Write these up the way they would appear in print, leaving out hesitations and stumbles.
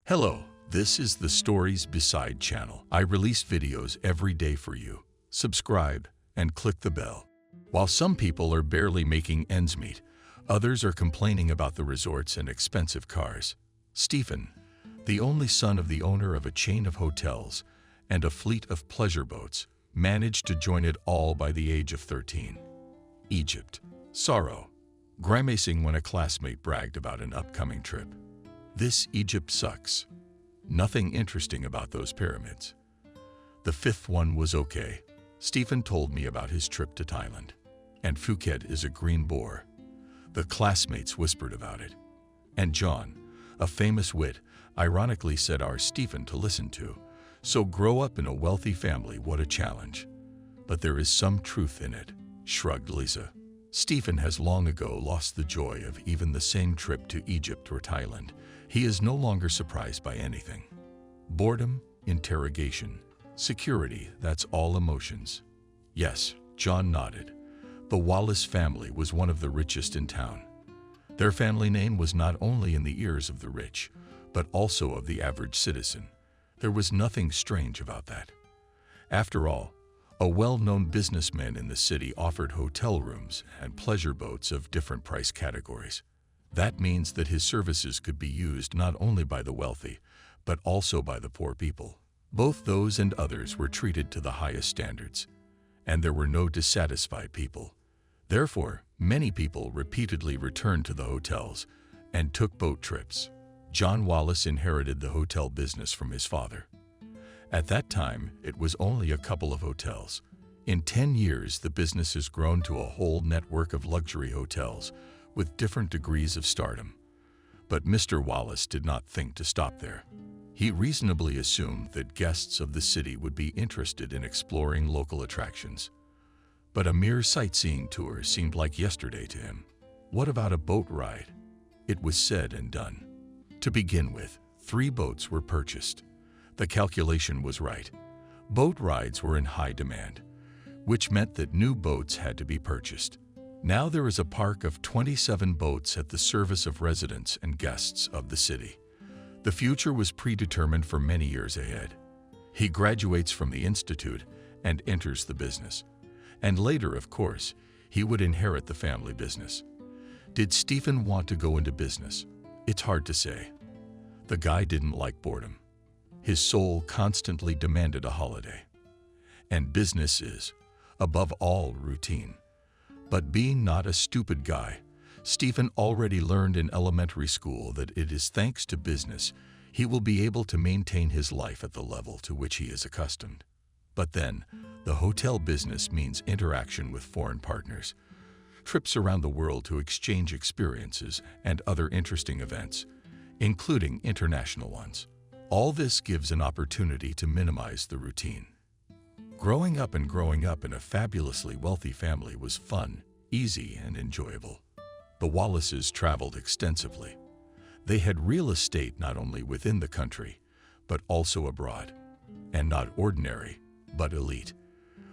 Hello, this is the Stories Beside channel. I release videos every day for you. Subscribe and click the bell. While some people are barely making ends meet, others are complaining about the resorts and expensive cars. Stephen, the only son of the owner of a chain of hotels and a fleet of pleasure boats, managed to join it all by the age of 13. Egypt. Sorrow. Grimacing when a classmate bragged about an upcoming trip. This Egypt sucks. Nothing interesting about those pyramids. The fifth one was okay. Stephen told me about his trip to Thailand. And Phuket is a green bore. The classmates whispered about it. And John, a famous wit, ironically said our Stephen to listen to. So grow up in a wealthy family, what a challenge. But there is some truth in it, shrugged Lisa. Stephen has long ago lost the joy of even the same trip to Egypt or Thailand. He is no longer surprised by anything. Boredom, interrogation, security, that's all emotions. Yes, John nodded. The Wallace family was one of the richest in town. Their family name was not only in the ears of the rich, but also of the average citizen. There was nothing strange about that. After all, a well-known businessman in the city offered hotel rooms and pleasure boats of different price categories. That means that his services could be used not only by the wealthy, but also by the poor people. Both those and others were treated to the highest standards, and there were no dissatisfied people. Therefore, many people repeatedly returned to the hotels and took boat trips. John Wallace inherited the hotel business from his father. At that time, it was only a couple of hotels. In 10 years, the business has grown to a whole network of luxury hotels with different degrees of stardom. But Mr. Wallace did not think to stop there. He reasonably assumed that guests of the city would be interested in exploring local attractions. But a mere sightseeing tour seemed like yesterday to him. What about a boat ride? It was said and done. To begin with, 3 boats were purchased. The calculation was right. Boat rides were in high demand, which meant that new boats had to be purchased. Now there is a park of 27 boats at the service of residents and guests of the city. The future was predetermined for many years ahead. He graduates from the institute and enters the business. And later, of course, he would inherit the family business. Did Stephen want to go into business? It's hard to say. The guy didn't like boredom. His soul constantly demanded a holiday. And business is, above all, routine. But being not a stupid guy, Stephen already learned in elementary school that it is thanks to business he will be able to maintain his life at the level to which he is accustomed. But then, the hotel business means interaction with foreign partners, trips around the world to exchange experiences and other interesting events, including international ones. All this gives an opportunity to minimize the routine. Growing up in a fabulously wealthy family was fun, easy, and enjoyable. The Wallaces traveled extensively. They had real estate not only within the country, but also abroad. And not ordinary, but elite.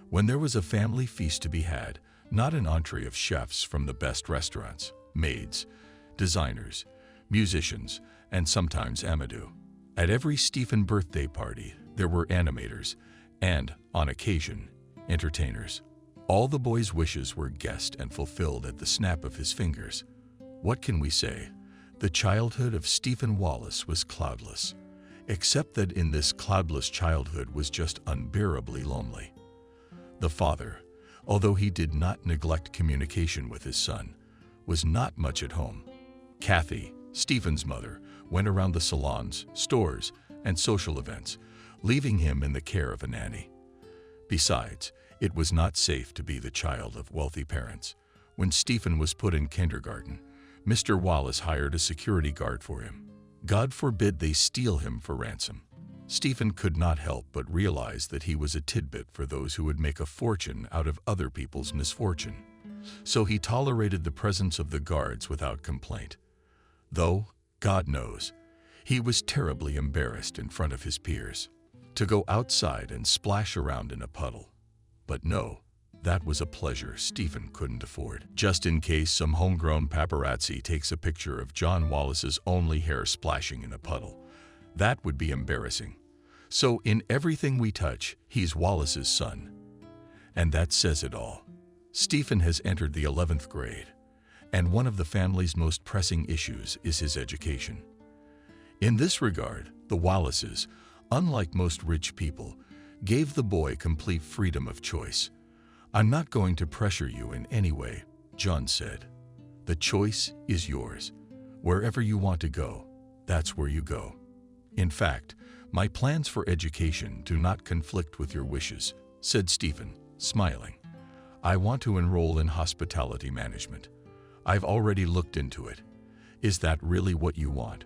When there was a family feast to be had, not an entree of chefs from the best restaurants, maids, designers, musicians, and sometimes Amadou. At every Stephen birthday party, there were animators and, on occasion, entertainers. All the boy's wishes were guessed and fulfilled at the snap of his fingers. What can we say? The childhood of Stephen Wallace was cloudless, except that in this cloudless childhood was just unbearably lonely. The father, although he did not neglect communication with his son, was not much at home. Kathy, Stephen's mother, went around the salons, stores, and social events, leaving him in the care of a nanny. Besides, it was not safe to be the child of wealthy parents. When Stephen was put in kindergarten, Mr. Wallace hired a security guard for him. God forbid they steal him for ransom. Stephen could not help but realize that he was a tidbit for those who would make a fortune out of other people's misfortune. So he tolerated the presence of the guards without complaint. Though, God knows, he was terribly embarrassed in front of his peers. To go outside and splash around in a puddle. But no, that was a pleasure Stephen couldn't afford. Just in case some homegrown paparazzi takes a picture of John Wallace's only hair splashing in a puddle, That would be embarrassing. So in everything we touch, he's Wallace's son. And that says it all. Stephen has entered the 11th grade, and one of the family's most pressing issues is his education. In this regard, the Wallaces, unlike most rich people, gave the boy complete freedom of choice. "I'm not going to pressure you in any way," John said. "The choice is yours. Wherever you want to go, that's where you go. In fact, my plans for education do not conflict with your wishes," said Stephen, smiling. "I want to enroll in hospitality management. I've already looked into it. Is that really what you want?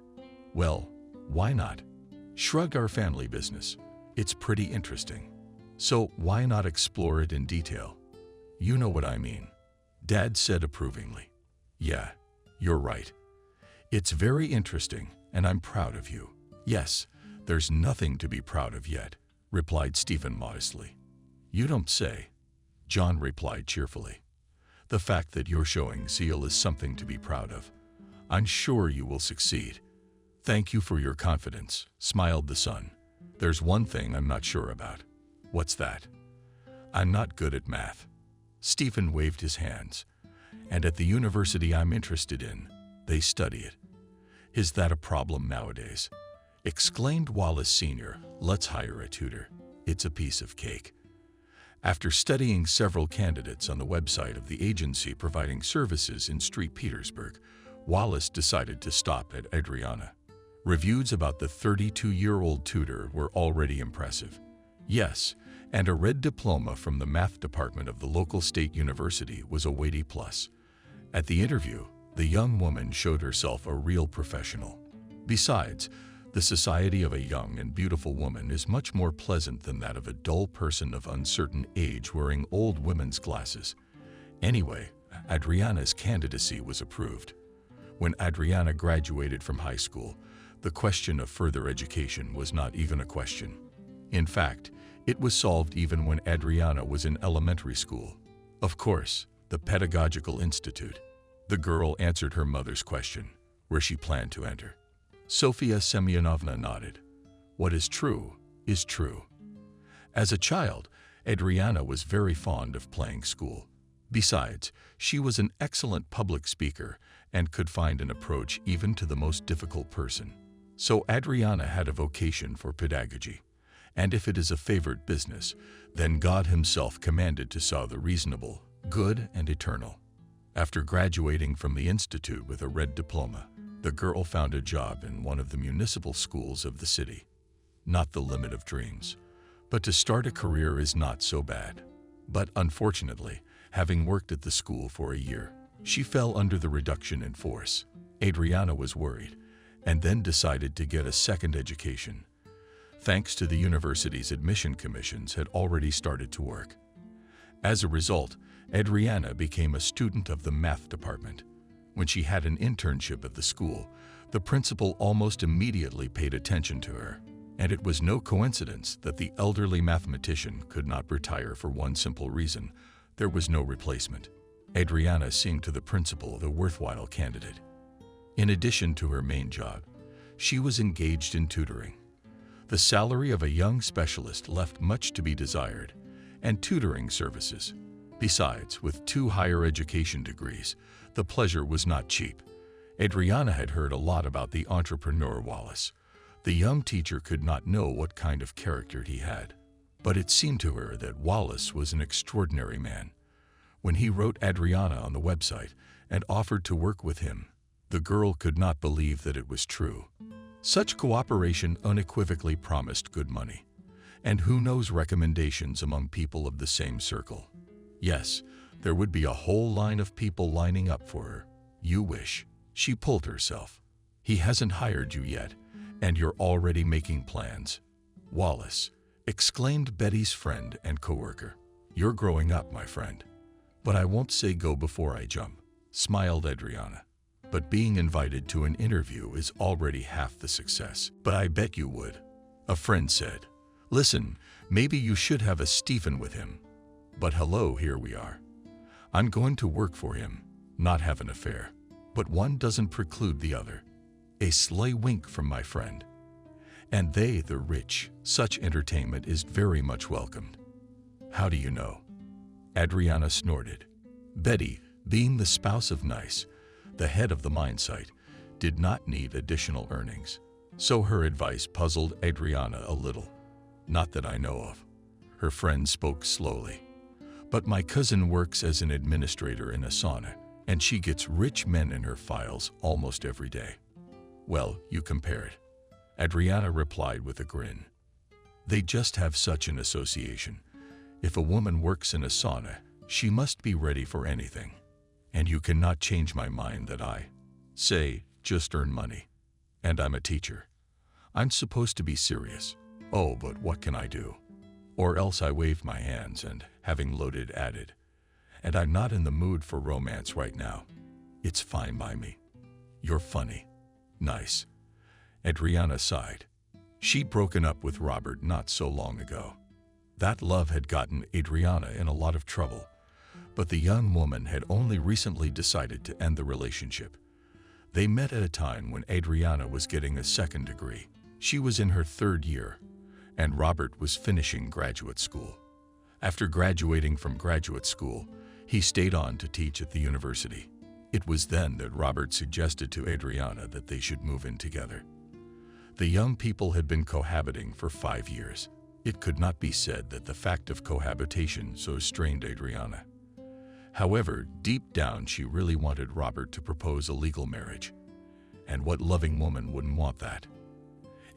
Well, why not? Shrug our family business. It's pretty interesting. So why not explore it in detail? You know what I mean," Dad said approvingly. "Yeah, you're right. It's very interesting, and I'm proud of you." "Yes, there's nothing to be proud of yet," replied Stephen modestly. "You don't say," John replied cheerfully. "The fact that you're showing zeal is something to be proud of. I'm sure you will succeed." "Thank you for your confidence," smiled the son. "There's one thing I'm not sure about." "What's that?" "I'm not good at math." Stephen waved his hands. "And at the university I'm interested in, they study it." "Is that a problem nowadays?" exclaimed Wallace Sr. "Let's hire a tutor. It's a piece of cake." After studying several candidates on the website of the agency providing services in St. Petersburg, Wallace decided to stop at Adriana. Reviews about the 32-year-old tutor were already impressive. Yes, and a red diploma from the math department of the local state university was a weighty plus. At the interview, the young woman showed herself a real professional. Besides, the society of a young and beautiful woman is much more pleasant than that of a dull person of uncertain age wearing old women's glasses. Anyway, Adriana's candidacy was approved. When Adriana graduated from high school, the question of further education was not even a question. In fact, it was solved even when Adriana was in elementary school. Of course, the Pedagogical Institute. The girl answered her mother's question, where she planned to enter. Sofia Semyonovna nodded. What is true is true. As a child, Adriana was very fond of playing school. Besides, she was an excellent public speaker and could find an approach even to the most difficult person. So Adriana had a vocation for pedagogy. And if it is a favored business, then God himself commanded to sow the reasonable, good, and eternal. After graduating from the institute with a red diploma, the girl found a job in one of the municipal schools of the city. Not the limit of dreams, but to start a career is not so bad. But unfortunately, having worked at the school for a year, she fell under the reduction in force. Adriana was worried, and then decided to get a second education. Thanks to the university's admission commissions had already started to work. As a result, Adriana became a student of the math department. When she had an internship at the school, the principal almost immediately paid attention to her, and it was no coincidence that the elderly mathematician could not retire for one simple reason: there was no replacement. Adriana seemed to the principal the worthwhile candidate. In addition to her main job, she was engaged in tutoring. The salary of a young specialist left much to be desired, and tutoring services. Besides, with 2 higher education degrees, the pleasure was not cheap. Adriana had heard a lot about the entrepreneur Wallace. The young teacher could not know what kind of character he had, but it seemed to her that Wallace was an extraordinary man. When he wrote Adriana on the website and offered to work with him, the girl could not believe that it was true. Such cooperation unequivocally promised good money, and who knows recommendations among people of the same circle. Yes, there would be a whole line of people lining up for her. You wish. She pulled herself. He hasn't hired you yet, and you're already making plans. Wallace, exclaimed Betty's friend and coworker. You're growing up, my friend. But I won't say go before I jump, smiled Adriana. But being invited to an interview is already half the success. But I bet you would. A friend said, listen, maybe you should have a Stephen with him. But hello, here we are. I'm going to work for him, not have an affair. But one doesn't preclude the other. A sly wink from my friend. And they, the rich, such entertainment is very much welcomed. How do you know? Adriana snorted. Betty, being the spouse of Nice, the head of the mine site, did not need additional earnings. So her advice puzzled Adriana a little. Not that I know of. Her friend spoke slowly. But my cousin works as an administrator in a sauna, and she gets rich men in her files almost every day. Well, you compare it. Adriana replied with a grin. They just have such an association. If a woman works in a sauna, she must be ready for anything. And you cannot change my mind that I, say, just earn money. And I'm a teacher. I'm supposed to be serious. Oh, but what can I do? Or else I waved my hands and, having loaded, added, and I'm not in the mood for romance right now. It's fine by me. You're funny. Nice. Adriana sighed. She'd broken up with Robert not so long ago. That love had gotten Adriana in a lot of trouble, but the young woman had only recently decided to end the relationship. They met at a time when Adriana was getting a second degree. She was in her third year, and Robert was finishing graduate school. After graduating from graduate school, he stayed on to teach at the university. It was then that Robert suggested to Adriana that they should move in together. The young people had been cohabiting for 5 years. It could not be said that the fact of cohabitation so strained Adriana. However, deep down she really wanted Robert to propose a legal marriage. And what loving woman wouldn't want that?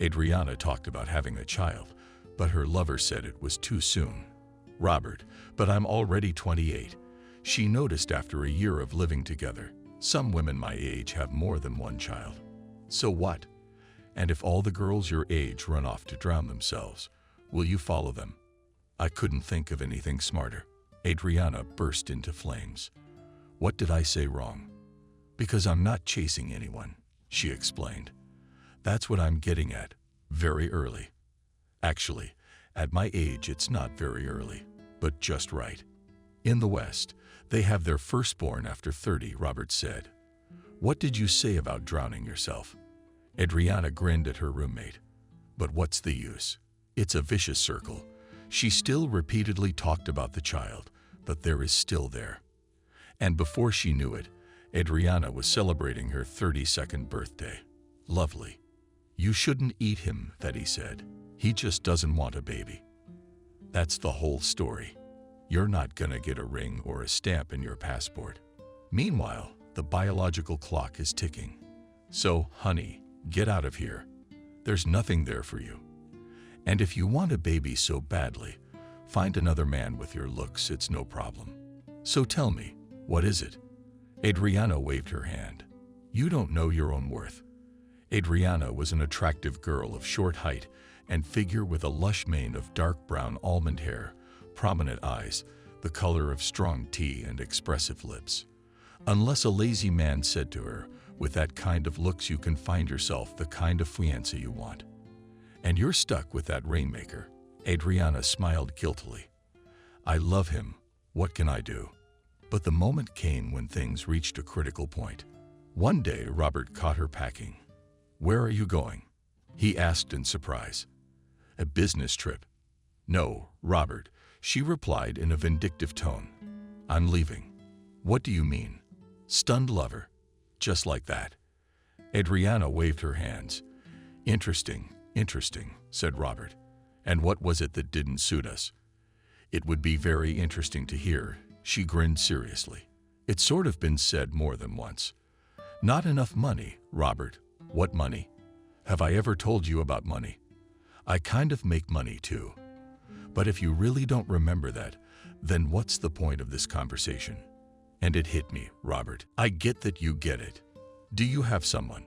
Adriana talked about having a child, but her lover said it was too soon. Robert, but I'm already 28. She noticed after a year of living together. Some women my age have more than one child. So what? And if all the girls your age run off to drown themselves, will you follow them? I couldn't think of anything smarter. Adriana burst into flames. What did I say wrong? Because I'm not chasing anyone, she explained. That's what I'm getting at, very early. Actually, at my age it's not very early, but just right. In the West, they have their firstborn after 30, Robert said. What did you say about drowning yourself? Adriana grinned at her roommate. But what's the use? It's a vicious circle. She still repeatedly talked about the child, but there is still there. And before she knew it, Adriana was celebrating her 32nd birthday. Lovely. You shouldn't eat him, Betty said. He just doesn't want a baby. That's the whole story. You're not gonna get a ring or a stamp in your passport. Meanwhile, the biological clock is ticking. So, honey, get out of here. There's nothing there for you. And if you want a baby so badly, find another man with your looks, it's no problem. So tell me, what is it? Adriana waved her hand. You don't know your own worth. Adriana was an attractive girl of short height and figure with a lush mane of dark brown almond hair, prominent eyes, the color of strong tea, and expressive lips. Unless a lazy man said to her, with that kind of looks you can find yourself the kind of fiancé you want. And you're stuck with that rainmaker. Adriana smiled guiltily. I love him. What can I do? But the moment came when things reached a critical point. One day, Robert caught her packing. Where are you going? He asked in surprise. A business trip. No, Robert, she replied in a vindictive tone. I'm leaving. What do you mean? Stunned lover. Just like that. Adriana waved her hands. Interesting, said Robert. And what was it that didn't suit us? It would be very interesting to hear. She grinned seriously. It's sort of been said more than once. Not enough money, Robert. What money? Have I ever told you about money? I kind of make money too. But if you really don't remember that, then what's the point of this conversation? And it hit me, Robert. I get that you get it. Do you have someone?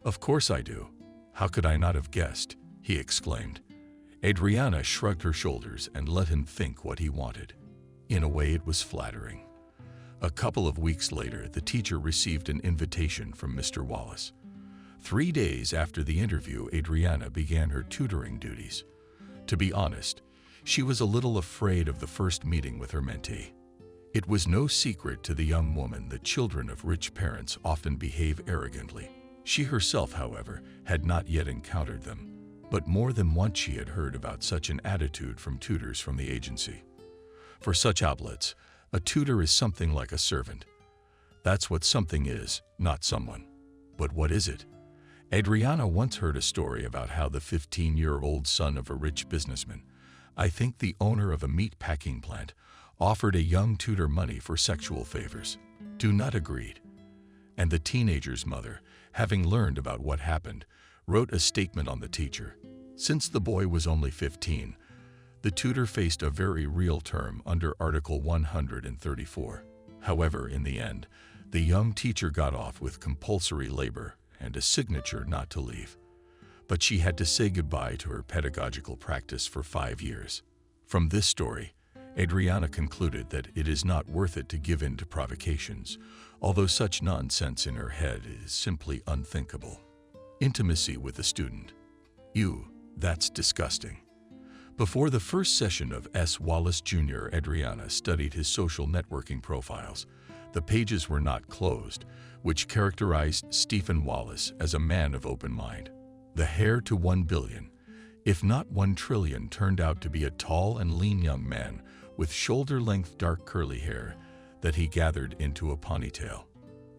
Of course I do. How could I not have guessed? He exclaimed. Adriana shrugged her shoulders and let him think what he wanted. In a way, it was flattering. A couple of weeks later, the teacher received an invitation from Mr. Wallace. 3 days after the interview, Adriana began her tutoring duties. To be honest, she was a little afraid of the first meeting with her mentee. It was no secret to the young woman that children of rich parents often behave arrogantly. She herself, however, had not yet encountered them. But more than once she had heard about such an attitude from tutors from the agency. For such outlets, a tutor is something like a servant. That's what something is, not someone. But what is it? Adriana once heard a story about how the 15-year-old son of a rich businessman, I think the owner of a meat packing plant, offered a young tutor money for sexual favors. Do not agreed. And the teenager's mother, having learned about what happened, wrote a statement on the teacher. Since the boy was only 15, the tutor faced a very real term under Article 134. However, in the end, the young teacher got off with compulsory labor and a signature not to leave. But she had to say goodbye to her pedagogical practice for 5 years. From this story, Adriana concluded that it is not worth it to give in to provocations, although such nonsense in her head is simply unthinkable. Intimacy with a student. That's disgusting. Before the first session of S. Wallace Jr., Adriana studied his social networking profiles. The pages were not closed, which characterized Stephen Wallace as a man of open mind. The heir to 1 billion, if not 1 trillion, turned out to be a tall and lean young man with shoulder-length dark curly hair that he gathered into a ponytail.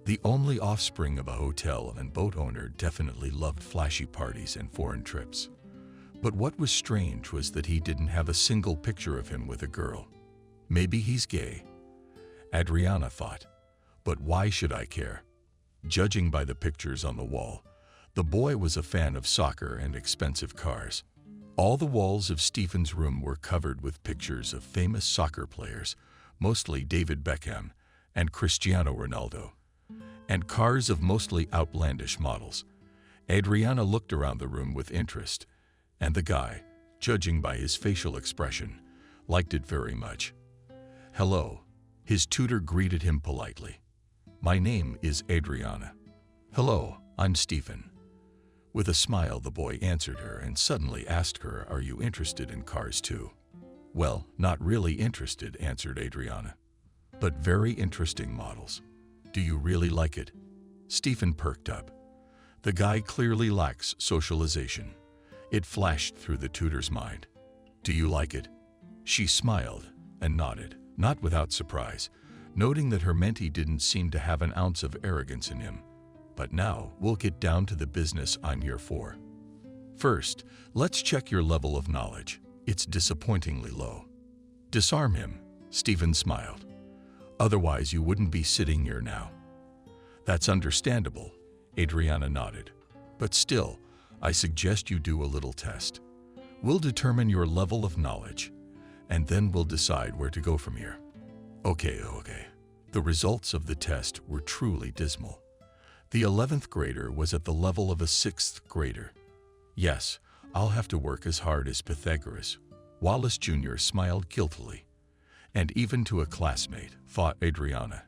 The only offspring of a hotel and boat owner, definitely loved flashy parties and foreign trips. But what was strange was that he didn't have a single picture of him with a girl. Maybe he's gay, Adriana thought. But why should I care? Judging by the pictures on the wall, the boy was a fan of soccer and expensive cars. All the walls of Stephen's room were covered with pictures of famous soccer players, mostly David Beckham and Cristiano Ronaldo, and cars of mostly outlandish models. Adriana looked around the room with interest, and the guy, judging by his facial expression, liked it very much. "Hello," his tutor greeted him politely. "My name is Adriana." "Hello, I'm Stephen." With a smile, the boy answered her and suddenly asked her, "Are you interested in cars too?" "Well, not really interested," answered Adriana, "but very interesting models." "Do you really like it?" Stephen perked up. The guy clearly lacks socialization. It flashed through the tutor's mind. "Do you like it?" She smiled and nodded, not without surprise, noting that her mentee didn't seem to have an ounce of arrogance in him. "But now, we'll get down to the business I'm here for. First, let's check your level of knowledge. It's disappointingly low." "Disarm him," Stephen smiled. "Otherwise, you wouldn't be sitting here now." "That's understandable," Adriana nodded. "But still, I suggest you do a little test. We'll determine your level of knowledge, and then we'll decide where to go from here." Okay. The results of the test were truly dismal. The 11th grader was at the level of a 6th grader. "Yes, I'll have to work as hard as Pythagoras." Wallace Jr. smiled guiltily. "And even to a classmate," thought Adriana,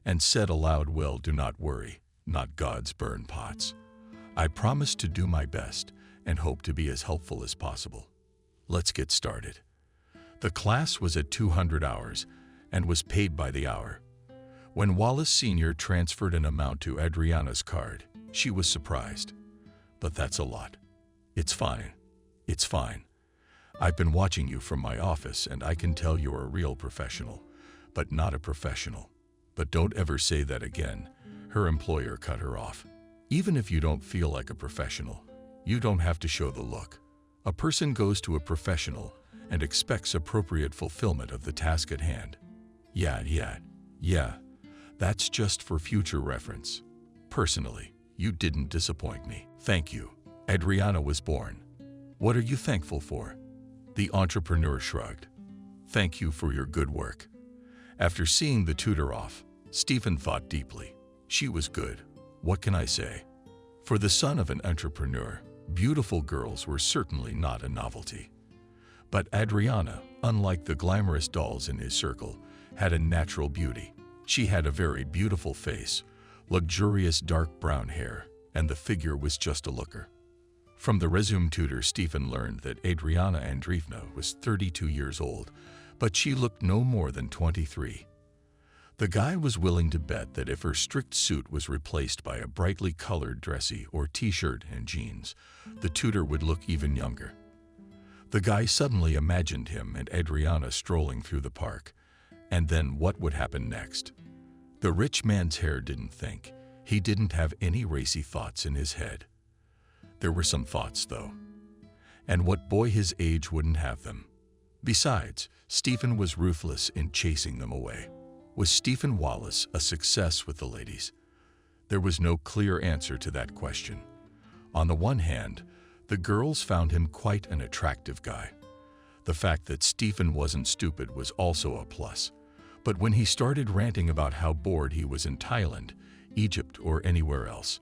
and said aloud, "Well, do not worry, not God's burn pots. I promise to do my best and hope to be as helpful as possible. Let's get started." The class was at 200 hours and was paid by the hour. When Wallace Sr. transferred an amount to Adriana's card, she was surprised. "But that's a lot." It's fine. I've been watching you from my office and I can tell you're a real professional, but not a professional. But don't ever say that again," her employer cut her off. "Even if you don't feel like a professional, you don't have to show the look. A person goes to a professional and expects appropriate fulfillment of the task at hand." Yeah. That's just for future reference. Personally, you didn't disappoint me. Thank you. Adriana was born. What are you thankful for? The entrepreneur shrugged. Thank you for your good work. After seeing the tutor off, Stephen thought deeply. She was good. What can I say? For the son of an entrepreneur, beautiful girls were certainly not a novelty. But Adriana, unlike the glamorous dolls in his circle, had a natural beauty. She had a very beautiful face, luxurious dark brown hair, and the figure was just a looker. From the resume tutor, Stephen learned that Adriana Andreevna was 32 years old, but she looked no more than 23. The guy was willing to bet that if her strict suit was replaced by a brightly colored dressy or t-shirt and jeans, the tutor would look even younger. The guy suddenly imagined him and Adriana strolling through the park, and then what would happen next? The rich man's hair didn't think. He didn't have any racy thoughts in his head. There were some thoughts, though. And what boy his age wouldn't have them? Besides, Stephen was ruthless in chasing them away. Was Stephen Wallace a success with the ladies? There was no clear answer to that question. On the one hand, the girls found him quite an attractive guy. The fact that Stephen wasn't stupid was also a plus. But when he started ranting about how bored he was in Thailand, Egypt, or anywhere else,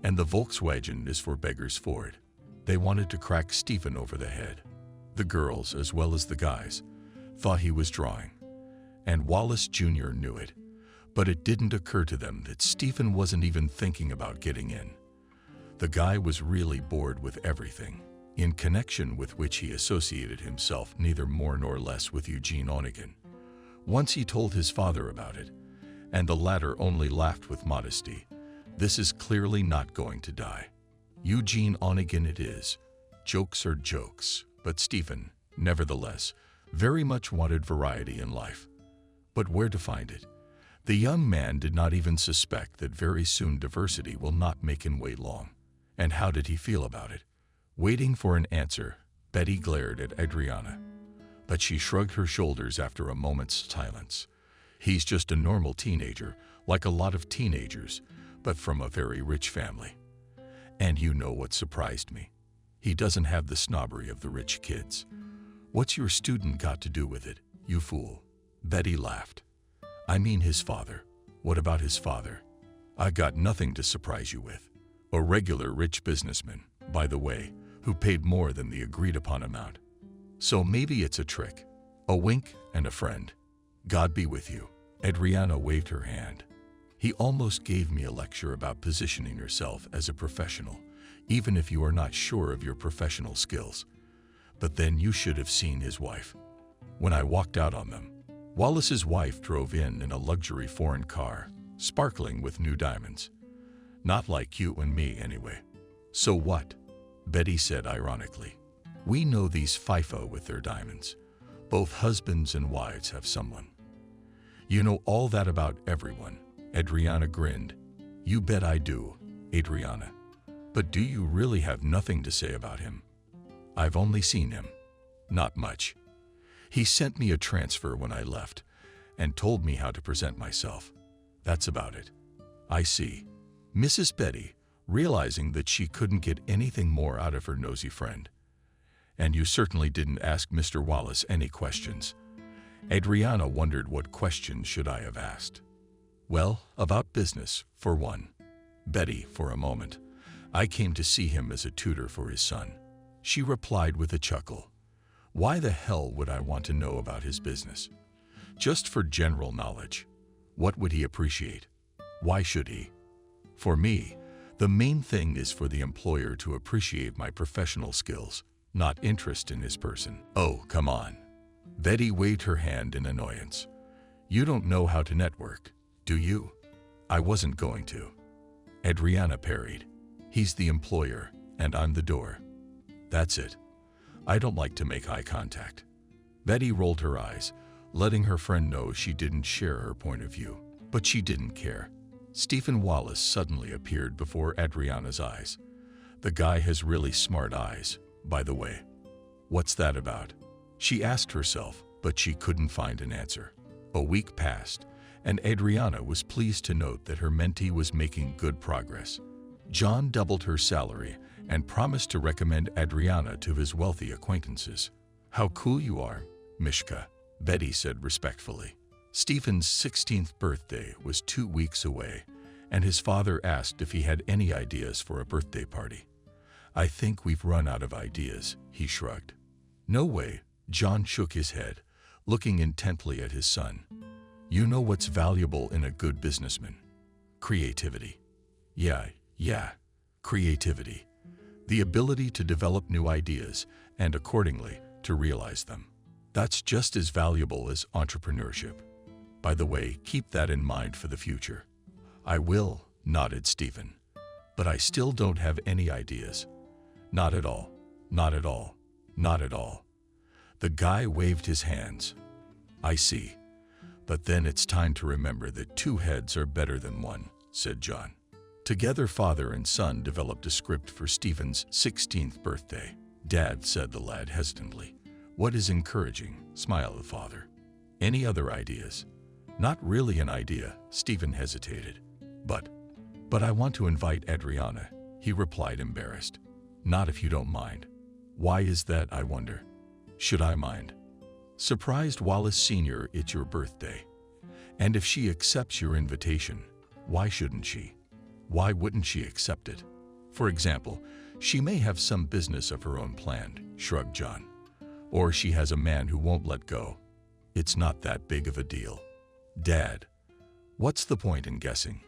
and the Volkswagen is for beggars Ford, they wanted to crack Stephen over the head. The girls, as well as the guys, thought he was drawing. And Wallace Jr. knew it, but it didn't occur to them that Stephen wasn't even thinking about getting in. The guy was really bored with everything, in connection with which he associated himself neither more nor less with Eugene Onegin. Once he told his father about it, and the latter only laughed with modesty. This is clearly not going to die. Eugene Onegin it is. Jokes are jokes, but Stephen, nevertheless, very much wanted variety in life. But where to find it? The young man did not even suspect that very soon diversity will not make him wait long. And how did he feel about it? Waiting for an answer, Betty glared at Adriana. But she shrugged her shoulders after a moment's silence. He's just a normal teenager, like a lot of teenagers, but from a very rich family. And you know what surprised me? He doesn't have the snobbery of the rich kids. What's your student got to do with it, you fool? Betty laughed. I mean his father. What about his father? I got nothing to surprise you with. A regular rich businessman, by the way, who paid more than the agreed-upon amount. So maybe it's a trick, a wink and a friend. God be with you. Adriana waved her hand. He almost gave me a lecture about positioning yourself as a professional, even if you are not sure of your professional skills. But then you should have seen his wife. When I walked out on them, Wallace's wife drove in a luxury foreign car, sparkling with new diamonds. Not like you and me, anyway. So what? Betty said ironically. We know these FIFO with their diamonds. Both husbands and wives have someone. You know all that about everyone. Adriana grinned. You bet I do, Adriana. But do you really have nothing to say about him? I've only seen him. Not much. He sent me a transfer when I left and told me how to present myself. That's about it. I see. Mrs. Betty, realizing that she couldn't get anything more out of her nosy friend. And you certainly didn't ask Mr. Wallace any questions. Adriana wondered what questions should I have asked. Well, about business, for one. Betty, for a moment. I came to see him as a tutor for his son. She replied with a chuckle. Why the hell would I want to know about his business? Just for general knowledge. What would he appreciate? Why should he? For me, the main thing is for the employer to appreciate my professional skills, not interest in his person. Oh, come on. Betty waved her hand in annoyance. You don't know how to network, do you? I wasn't going to. Adriana parried. He's the employer, and I'm the door. That's it. I don't like to make eye contact. Betty rolled her eyes, letting her friend know she didn't share her point of view. But she didn't care. Stephen Wallace suddenly appeared before Adriana's eyes. The guy has really smart eyes, by the way. What's that about? She asked herself, but she couldn't find an answer. A week passed, and Adriana was pleased to note that her mentee was making good progress. John doubled her salary and promised to recommend Adriana to his wealthy acquaintances. How cool you are, Mishka, Betty said respectfully. Stephen's 16th birthday was 2 weeks away, and his father asked if he had any ideas for a birthday party. I think we've run out of ideas, he shrugged. No way, John shook his head, looking intently at his son. You know what's valuable in a good businessman? Creativity. Yeah, creativity. The ability to develop new ideas and, accordingly, to realize them. That's just as valuable as entrepreneurship. By the way, keep that in mind for the future. I will, nodded Stephen. But I still don't have any ideas. Not at all. Not at all. Not at all. The guy waved his hands. I see. But then it's time to remember that 2 heads are better than 1, said John. Together, father and son developed a script for Stephen's 16th birthday. Dad, said the lad hesitantly. What is encouraging? Smiled the father. Any other ideas? Not really an idea, Stephen hesitated. But I want to invite Adriana, he replied, embarrassed. Not if you don't mind. Why is that, I wonder? Should I mind? Surprised Wallace Sr., it's your birthday. And if she accepts your invitation, why shouldn't she? Why wouldn't she accept it? For example, she may have some business of her own planned, shrugged John. Or she has a man who won't let go. It's not that big of a deal. Dad, what's the point in guessing?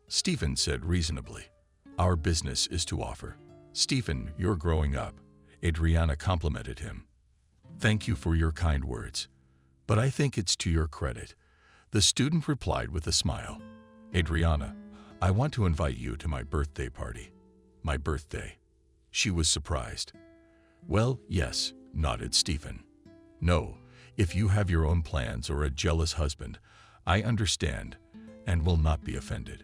Stephen said reasonably. Our business is to offer. Stephen, you're growing up. Adriana complimented him. Thank you for your kind words. But I think it's to your credit. The student replied with a smile. Adriana, I want to invite you to my birthday party. My birthday. She was surprised. Well, yes, nodded Stephen. No, if you have your own plans or a jealous husband, I understand and will not be offended.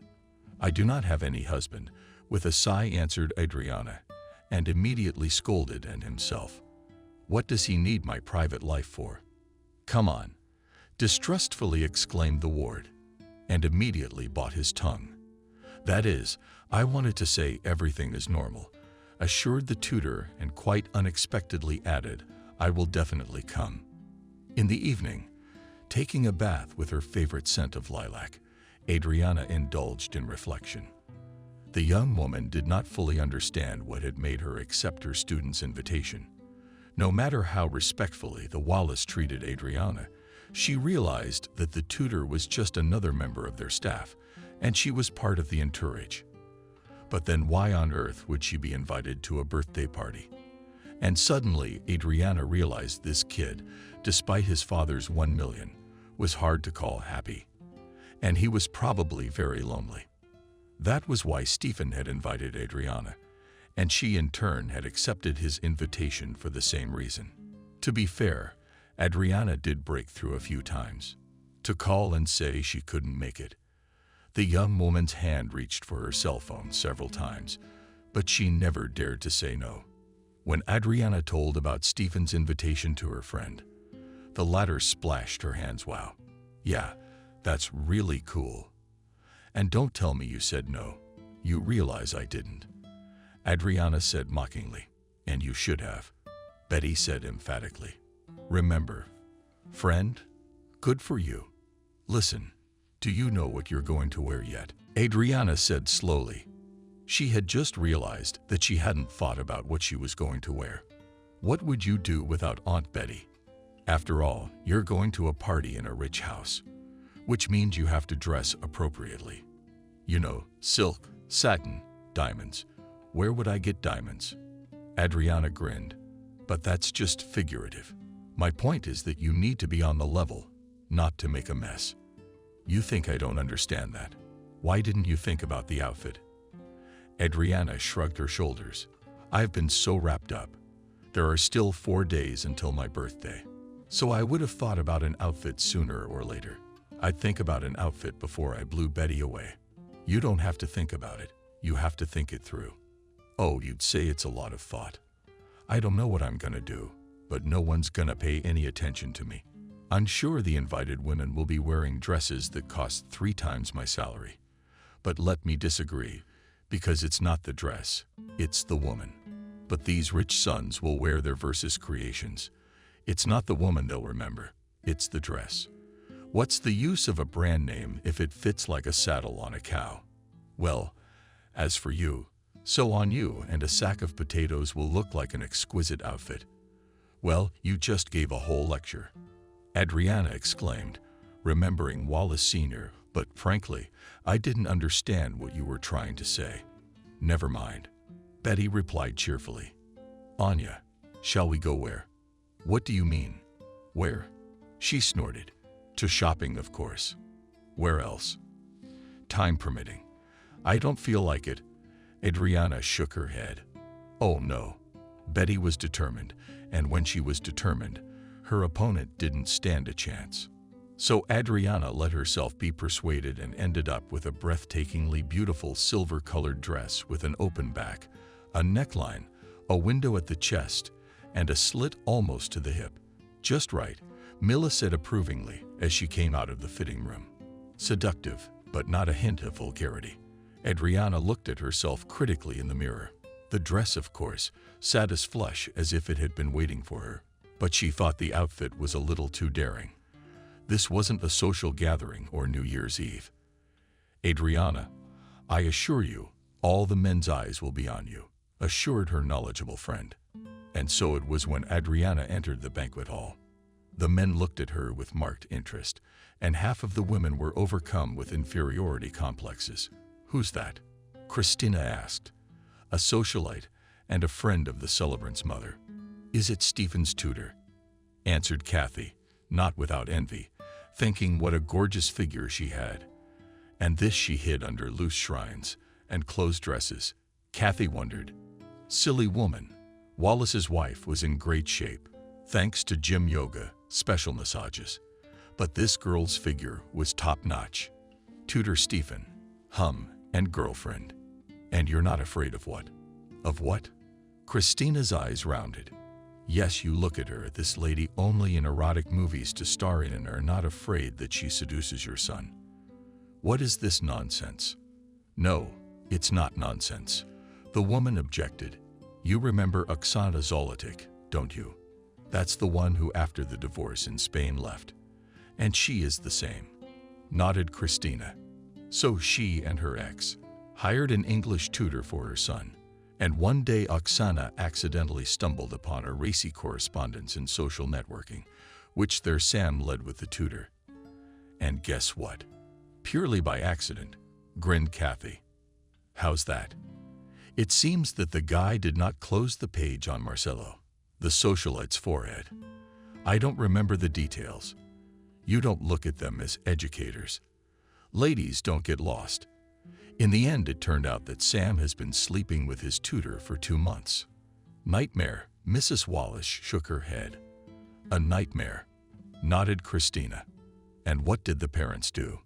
I do not have any husband, with a sigh answered Adriana, and immediately scolded and himself. What does he need my private life for? Come on, distrustfully exclaimed the ward, and immediately bought his tongue. That is, I wanted to say everything is normal, assured the tutor, and quite unexpectedly added, I will definitely come. In the evening, taking a bath with her favorite scent of lilac, Adriana indulged in reflection. The young woman did not fully understand what had made her accept her student's invitation. No matter how respectfully the Wallace treated Adriana, she realized that the tutor was just another member of their staff, and she was part of the entourage. But then why on earth would she be invited to a birthday party? And suddenly, Adriana realized this kid, despite his father's 1 million, was hard to call happy. And he was probably very lonely. That was why Stephen had invited Adriana, and she in turn had accepted his invitation for the same reason. To be fair, Adriana did break through a few times, to call and say she couldn't make it. The young woman's hand reached for her cell phone several times, but she never dared to say no. When Adriana told about Stephen's invitation to her friend, the latter splashed her hands. Wow. Yeah, that's really cool. And don't tell me you said no. You realize I didn't. Adriana said mockingly, and you should have. Betty said emphatically. Remember, friend, good for you. Listen, do you know what you're going to wear yet? Adriana said slowly. She had just realized that she hadn't thought about what she was going to wear. What would you do without Aunt Betty? After all, you're going to a party in a rich house, which means you have to dress appropriately. You know, silk, satin, diamonds. Where would I get diamonds? Adriana grinned. But that's just figurative. My point is that you need to be on the level, not to make a mess. You think I don't understand that. Why didn't you think about the outfit? Adriana shrugged her shoulders. I've been so wrapped up. There are still 4 days until my birthday. So I would have thought about an outfit sooner or later. I'd think about an outfit before I blew Betty away. You don't have to think about it. You have to think it through. Oh, you'd say it's a lot of thought. I don't know what I'm gonna do, but no one's gonna pay any attention to me. I'm sure the invited women will be wearing dresses that cost 3 times my salary. But let me disagree, because it's not the dress, it's the woman. But these rich sons will wear their Versus creations. It's not the woman they'll remember, it's the dress. What's the use of a brand name if it fits like a saddle on a cow? Well, as for you, so on you, and a sack of potatoes will look like an exquisite outfit. Well, you just gave a whole lecture. Adriana exclaimed, remembering Wallace Sr., but frankly, I didn't understand what you were trying to say. Never mind. Betty replied cheerfully. Anya, shall we go where? What do you mean? Where? She snorted. To shopping, of course. Where else? Time permitting. I don't feel like it. Adriana shook her head. Oh no. Betty was determined, and when she was determined, her opponent didn't stand a chance. So Adriana let herself be persuaded and ended up with a breathtakingly beautiful silver-colored dress with an open back, a neckline, a window at the chest, and a slit almost to the hip. Just right, Mila said approvingly as she came out of the fitting room. Seductive, but not a hint of vulgarity. Adriana looked at herself critically in the mirror. The dress, of course, sat as flush as if it had been waiting for her, but she thought the outfit was a little too daring. This wasn't a social gathering or New Year's Eve. Adriana, I assure you, all the men's eyes will be on you, assured her knowledgeable friend. And so it was when Adriana entered the banquet hall. The men looked at her with marked interest, and half of the women were overcome with inferiority complexes. Who's that? Christina asked. A socialite and a friend of the celebrant's mother. Is it Stephen's tutor? Answered Kathy, not without envy, thinking what a gorgeous figure she had. And this she hid under loose shrines and closed dresses. Kathy wondered. Silly woman. Wallace's wife was in great shape, thanks to gym yoga, special massages. But this girl's figure was top-notch. Tutor Stephen, and girlfriend. And you're not afraid of what? Of what? Christina's eyes rounded. Yes, you look at her, this lady only in erotic movies to star in and are not afraid that she seduces your son. What is this nonsense? No, it's not nonsense. The woman objected. You remember Oksana Zolotic, don't you? That's the one who after the divorce in Spain left. And she is the same. Nodded Christina. So she and her ex hired an English tutor for her son. And one day Oksana accidentally stumbled upon a racy correspondence in social networking, which their Sam led with the tutor. And guess what? Purely by accident, grinned Kathy. How's that? It seems that the guy did not close the page on Marcelo, the socialite's forehead. I don't remember the details. You don't look at them as educators. Ladies don't get lost. In the end, it turned out that Sam has been sleeping with his tutor for 2 months. Nightmare, Mrs. Wallace shook her head. A nightmare, nodded Christina. And what did the parents do?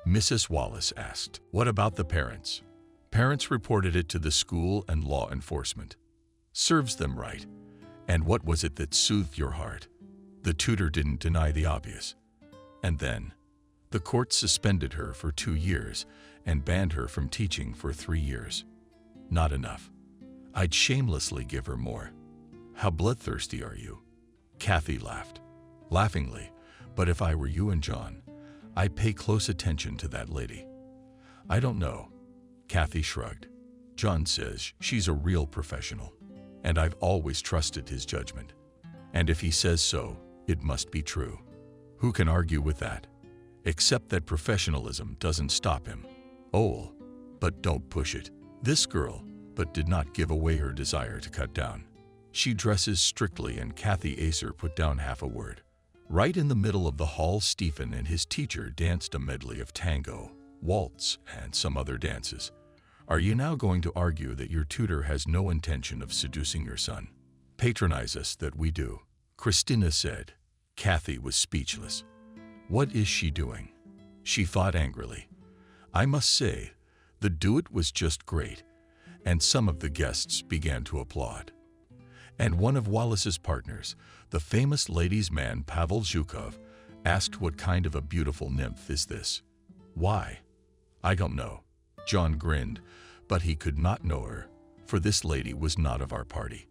Mrs. Wallace asked. What about the parents? Parents reported it to the school and law enforcement. Serves them right. And what was it that soothed your heart? The tutor didn't deny the obvious. And then, the court suspended her for 2 years and banned her from teaching for 3 years. Not enough. I'd shamelessly give her more. How bloodthirsty are you? Kathy laughed, laughingly, but if I were you and John, I'd pay close attention to that lady. I don't know. Kathy shrugged. John says she's a real professional, and I've always trusted his judgment. And if he says so, it must be true. Who can argue with that? Except that professionalism doesn't stop him. Oh, but don't push it. This girl, but did not give away her desire to cut down. She dresses strictly, and Kathy Acer put down half a word. Right in the middle of the hall, Stephen and his teacher danced a medley of tango, waltz, and some other dances. Are you now going to argue that your tutor has no intention of seducing your son? Patronize us that we do, Christina said. Kathy was speechless. What is she doing? She thought angrily. I must say, the duet was just great, and some of the guests began to applaud. And one of Wallace's partners, the famous ladies' man Pavel Zhukov, asked what kind of a beautiful nymph is this? Why? I don't know. John grinned, but he could not know her, for this lady was not of our party.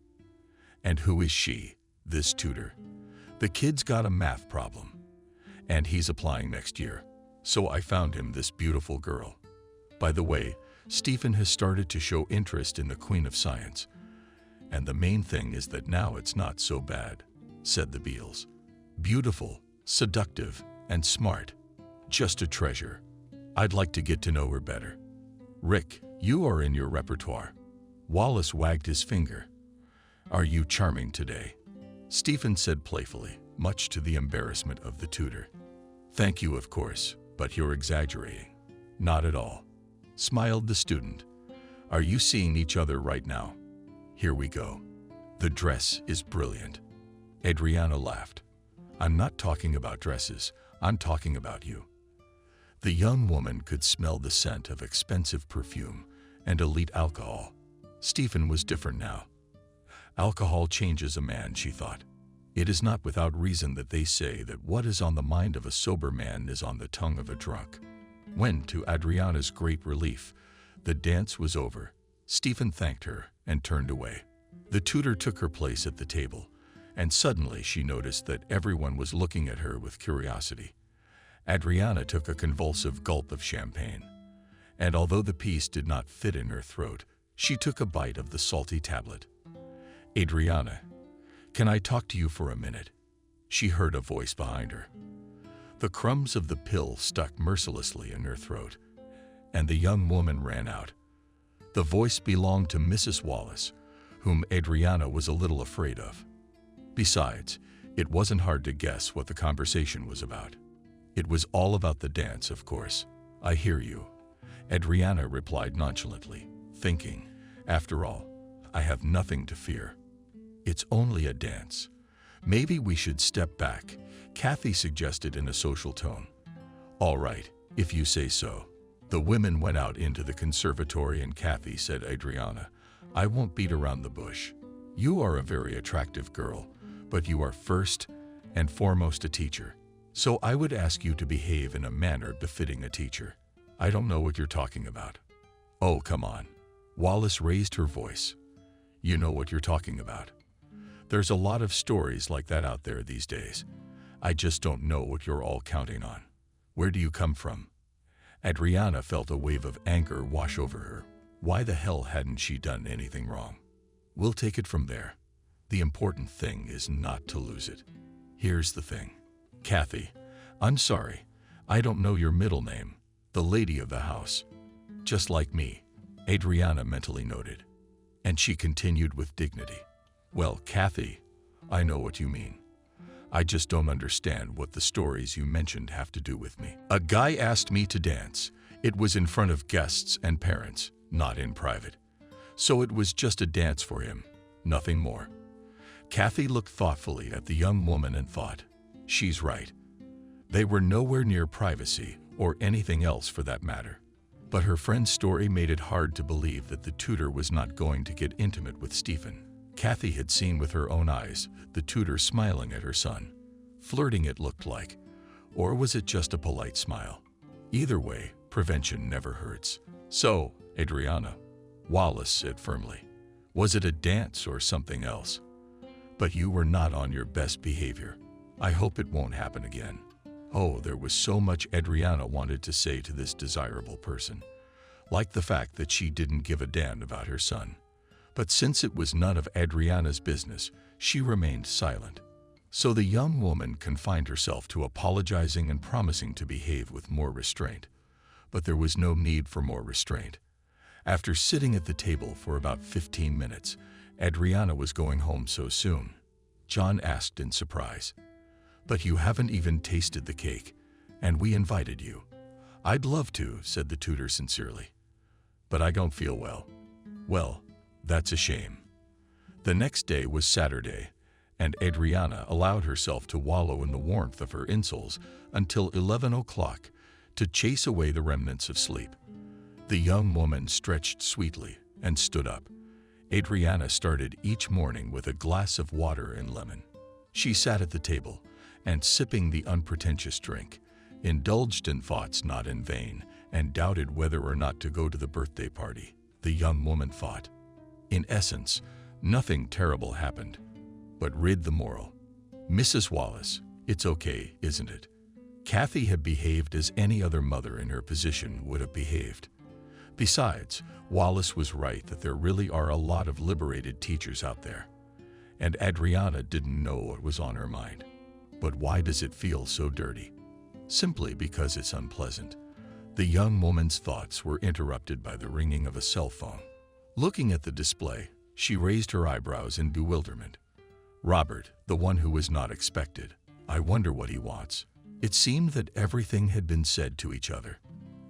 And who is she, this tutor? The kid's got a math problem, and he's applying next year. So I found him this beautiful girl. By the way, Stephen has started to show interest in the Queen of Science. And the main thing is that now it's not so bad, said the Beals. Beautiful, seductive, and smart. Just a treasure. I'd like to get to know her better. Rick, you are in your repertoire. Wallace wagged his finger. Are you charming today? Stephen said playfully, much to the embarrassment of the tutor. Thank you, of course, but you're exaggerating. Not at all, smiled the student. Are you seeing each other right now? Here we go. The dress is brilliant. Adriana laughed. I'm not talking about dresses, I'm talking about you. The young woman could smell the scent of expensive perfume and elite alcohol. Stephen was different now. Alcohol changes a man, she thought. It is not without reason that they say that what is on the mind of a sober man is on the tongue of a drunk. When, to Adriana's great relief, the dance was over, Stephen thanked her and turned away. The tutor took her place at the table, and suddenly she noticed that everyone was looking at her with curiosity. Adriana took a convulsive gulp of champagne, and although the piece did not fit in her throat, she took a bite of the salty tablet. Adriana, can I talk to you for a minute? She heard a voice behind her. The crumbs of the pill stuck mercilessly in her throat, and the young woman ran out. The voice belonged to Mrs. Wallace, whom Adriana was a little afraid of. Besides, it wasn't hard to guess what the conversation was about. It was all about the dance, of course. I hear you, Adriana replied nonchalantly, thinking, after all, I have nothing to fear. It's only a dance. Maybe we should step back, Kathy suggested in a social tone. All right, if you say so. The women went out into the conservatory and Kathy said, Adriana, I won't beat around the bush. You are a very attractive girl, but you are first and foremost a teacher. So I would ask you to behave in a manner befitting a teacher. I don't know what you're talking about. Oh, come on. Wallace raised her voice. You know what you're talking about. There's a lot of stories like that out there these days. I just don't know what you're all counting on. Where do you come from? Adriana felt a wave of anger wash over her. Why the hell hadn't she done anything wrong? We'll take it from there. The important thing is not to lose it. Here's the thing. Kathy, I'm sorry. I don't know your middle name. The lady of the house. Just like me, Adriana mentally noted. And she continued with dignity. Well, Kathy, I know what you mean. I just don't understand what the stories you mentioned have to do with me. A guy asked me to dance. It was in front of guests and parents, not in private. So it was just a dance for him, nothing more. Kathy looked thoughtfully at the young woman and thought, she's right. They were nowhere near privacy or anything else for that matter. But her friend's story made it hard to believe that the tutor was not going to get intimate with Stephen. Kathy had seen with her own eyes the tutor smiling at her son. Flirting it looked like. Or was it just a polite smile? Either way, prevention never hurts. So, Adriana, Wallace said firmly, was it a dance or something else? But you were not on your best behavior. I hope it won't happen again. Oh, there was so much Adriana wanted to say to this desirable person. Like the fact that she didn't give a damn about her son. But since it was none of Adriana's business, she remained silent. So the young woman confined herself to apologizing and promising to behave with more restraint. But there was no need for more restraint. After sitting at the table for about 15 minutes, Adriana was going home so soon. John asked in surprise. But you haven't even tasted the cake, and we invited you. I'd love to, said the tutor sincerely. But I don't feel well. Well, that's a shame. The next day was Saturday, and Adriana allowed herself to wallow in the warmth of her insoles until 11 o'clock to chase away the remnants of sleep. The young woman stretched sweetly and stood up. Adriana started each morning with a glass of water and lemon. She sat at the table and, sipping the unpretentious drink, indulged in thoughts not in vain and doubted whether or not to go to the birthday party. The young woman thought. In essence, nothing terrible happened, but read the moral. Mrs. Wallace, it's okay, isn't it? Kathy had behaved as any other mother in her position would have behaved. Besides, Wallace was right that there really are a lot of liberated teachers out there. And Adriana didn't know what was on her mind. But why does it feel so dirty? Simply because it's unpleasant. The young woman's thoughts were interrupted by the ringing of a cell phone. Looking at the display, she raised her eyebrows in bewilderment. Robert, the one who was not expected. I wonder what he wants. It seemed that everything had been said to each other.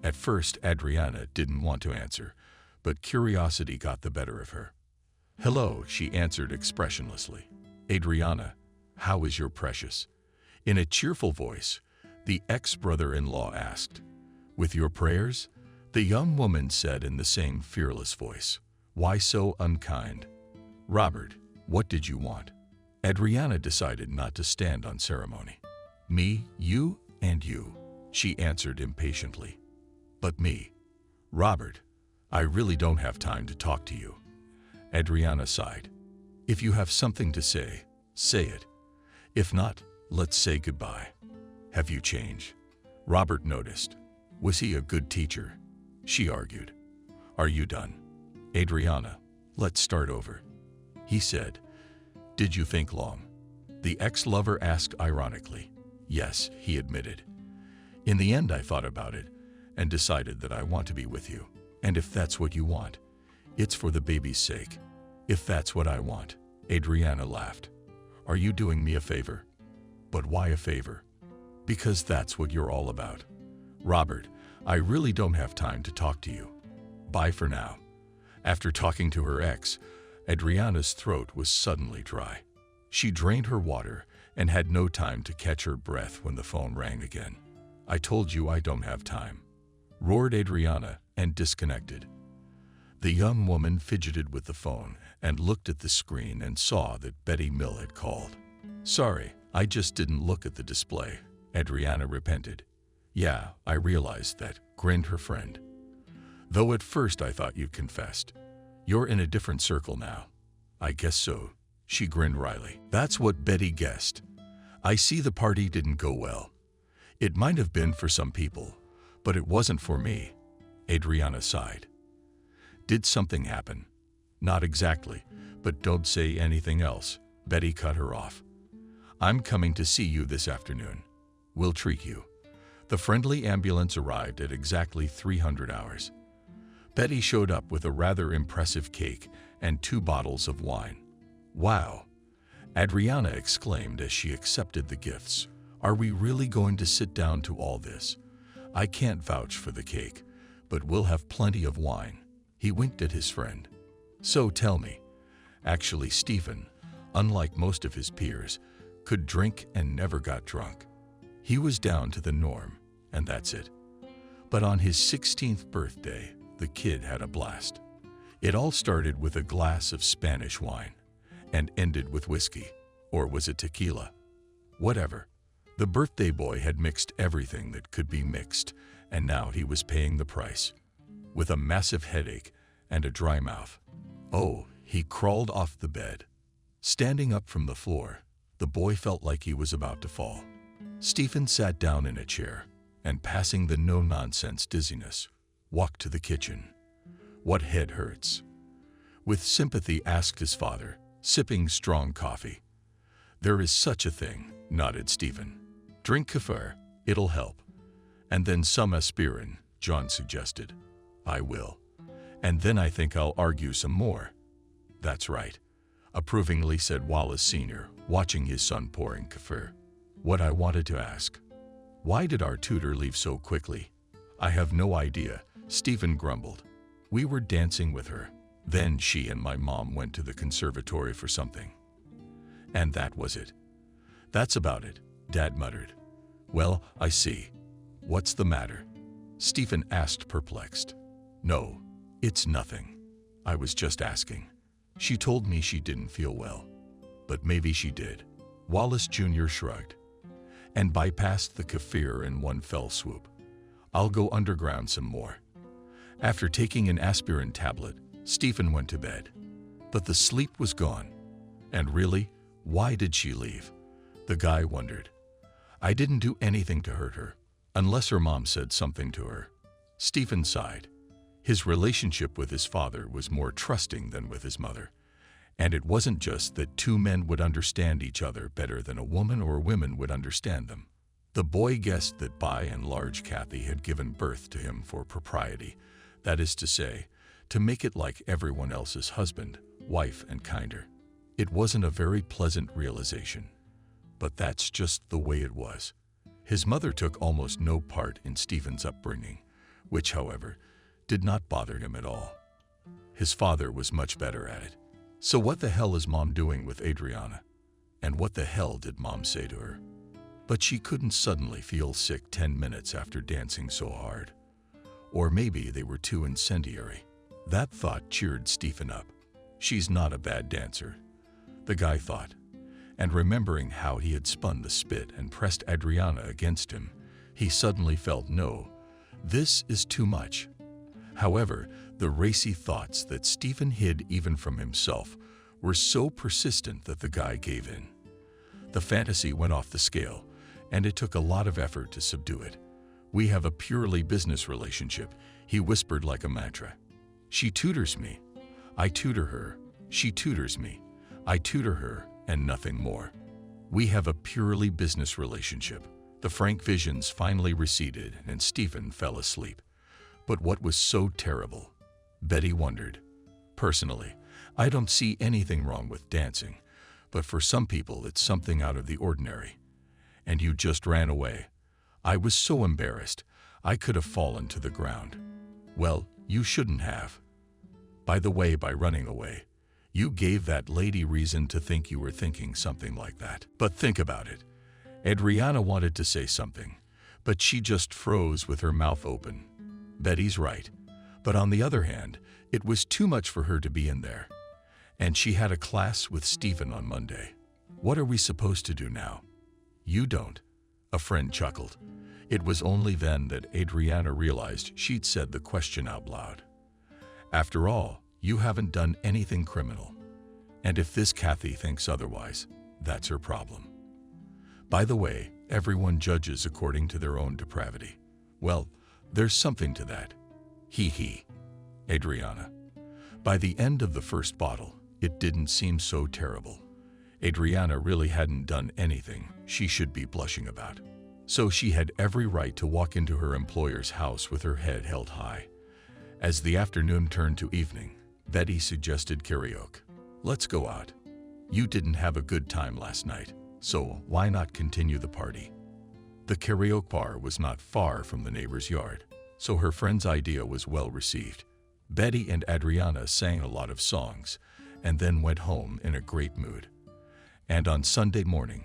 At first, Adriana didn't want to answer, but curiosity got the better of her. "Hello," she answered expressionlessly. "Adriana, how is your precious?" In a cheerful voice, the ex-brother-in-law asked. "With your prayers?" the young woman said in the same fearless voice. "Why so unkind?" "Robert, what did you want?" Adriana decided not to stand on ceremony. "Me, you, and you," she answered impatiently. "But me. Robert, I really don't have time to talk to you." Adriana sighed. "If you have something to say, say it. If not, let's say goodbye." "Have you changed?" Robert noticed. "Was he a good teacher?" She argued. "Are you done?" "Adriana, let's start over," he said. "Did you think long?" the ex-lover asked ironically. "Yes," he admitted. "In the end, I thought about it and decided that I want to be with you. And if that's what you want, it's for the baby's sake." "If that's what I want," Adriana laughed. "Are you doing me a favor?" "But why a favor?" "Because that's what you're all about." "Robert, I really don't have time to talk to you. Bye for now." After talking to her ex, Adriana's throat was suddenly dry. She drained her water and had no time to catch her breath when the phone rang again. "I told you I don't have time," roared Adriana and disconnected. The young woman fidgeted with the phone and looked at the screen and saw that Betty Mill had called. "Sorry, I just didn't look at the display," Adriana repented. "Yeah, I realized that," grinned her friend. "Though at first I thought you'd confessed. You're in a different circle now." "I guess so," she grinned wryly. "That's what Betty guessed. I see the party didn't go well. It might have been for some people, but it wasn't for me." Adriana sighed. "Did something happen?" "Not exactly, but don't say anything else," Betty cut her off. "I'm coming to see you this afternoon. We'll treat you." The friendly ambulance arrived at exactly 300 hours. Betty showed up with a rather impressive cake and 2 bottles of wine. "Wow!" Adriana exclaimed as she accepted the gifts. "Are we really going to sit down to all this? I can't vouch for the cake, but we'll have plenty of wine." He winked at his friend. "So tell me." Actually, Stephen, unlike most of his peers, could drink and never got drunk. He was down to the norm, and that's it. But on his 16th birthday, the kid had a blast. It all started with a glass of Spanish wine and ended with whiskey. Or was it tequila? Whatever. The birthday boy had mixed everything that could be mixed, and now he was paying the price. With a massive headache and a dry mouth. Oh, he crawled off the bed. Standing up from the floor, the boy felt like he was about to fall. Stephen sat down in a chair and, passing the no-nonsense dizziness, walked to the kitchen. "What head hurts?" with sympathy asked his father, sipping strong coffee. "There is such a thing," nodded Stephen. "Drink kefir, it'll help. And then some aspirin," John suggested. "I will. And then I think I'll argue some more." "That's right," approvingly said Wallace Sr., watching his son pouring kefir. "What I wanted to ask, why did our tutor leave so quickly?" "I have no idea," Stephen grumbled. "We were dancing with her. Then she and my mom went to the conservatory for something. And that was it." "That's about it," Dad muttered. "Well, I see. What's the matter?" Stephen asked, perplexed. "No, it's nothing. I was just asking. She told me she didn't feel well. But maybe she did." Wallace Jr. shrugged and bypassed the kefir in one fell swoop. "I'll go underground some more." After taking an aspirin tablet, Stephen went to bed. But the sleep was gone. And really, why did she leave? The guy wondered. "I didn't do anything to hurt her, unless her mom said something to her." Stephen sighed. His relationship with his father was more trusting than with his mother. And it wasn't just that 2 men would understand each other better than a woman or women would understand them. The boy guessed that by and large Kathy had given birth to him for propriety, that is to say, to make it like everyone else's husband, wife, and kinder. It wasn't a very pleasant realization, but that's just the way it was. His mother took almost no part in Stephen's upbringing, which, however, did not bother him at all. His father was much better at it. So what the hell is Mom doing with Adriana? And what the hell did Mom say to her? But she couldn't suddenly feel sick 10 minutes after dancing so hard. Or maybe they were too incendiary. That thought cheered Stephen up. She's not a bad dancer, the guy thought. And remembering how he had spun the spit and pressed Adriana against him, he suddenly felt no, this is too much. However, the racy thoughts that Stephen hid even from himself were so persistent that the guy gave in. The fantasy went off the scale, and it took a lot of effort to subdue it. We have a purely business relationship, he whispered like a mantra. She tutors me. I tutor her. She tutors me. I tutor her, and nothing more. We have a purely business relationship. The frank visions finally receded, and Stephen fell asleep. But what was so terrible? Betty wondered. Personally, I don't see anything wrong with dancing, but for some people it's something out of the ordinary. And you just ran away. I was so embarrassed, I could have fallen to the ground. Well, you shouldn't have. By the way, by running away, you gave that lady reason to think you were thinking something like that. But think about it. Adriana wanted to say something, but she just froze with her mouth open. Betty's right. But on the other hand, it was too much for her to be in there. And she had a class with Stephen on Monday. What are we supposed to do now? You don't. A friend chuckled. It was only then that Adriana realized she'd said the question out loud. After all, you haven't done anything criminal. And if this Kathy thinks otherwise, that's her problem. By the way, everyone judges according to their own depravity. Well, there's something to that. Hee. Adriana. By the end of the first bottle, it didn't seem so terrible. Adriana really hadn't done anything she should be blushing about. So she had every right to walk into her employer's house with her head held high. As the afternoon turned to evening, Betty suggested karaoke. Let's go out. You didn't have a good time last night, so why not continue the party? The karaoke bar was not far from the neighbor's yard, so her friend's idea was well received. Betty and Adriana sang a lot of songs and then went home in a great mood. And on Sunday morning,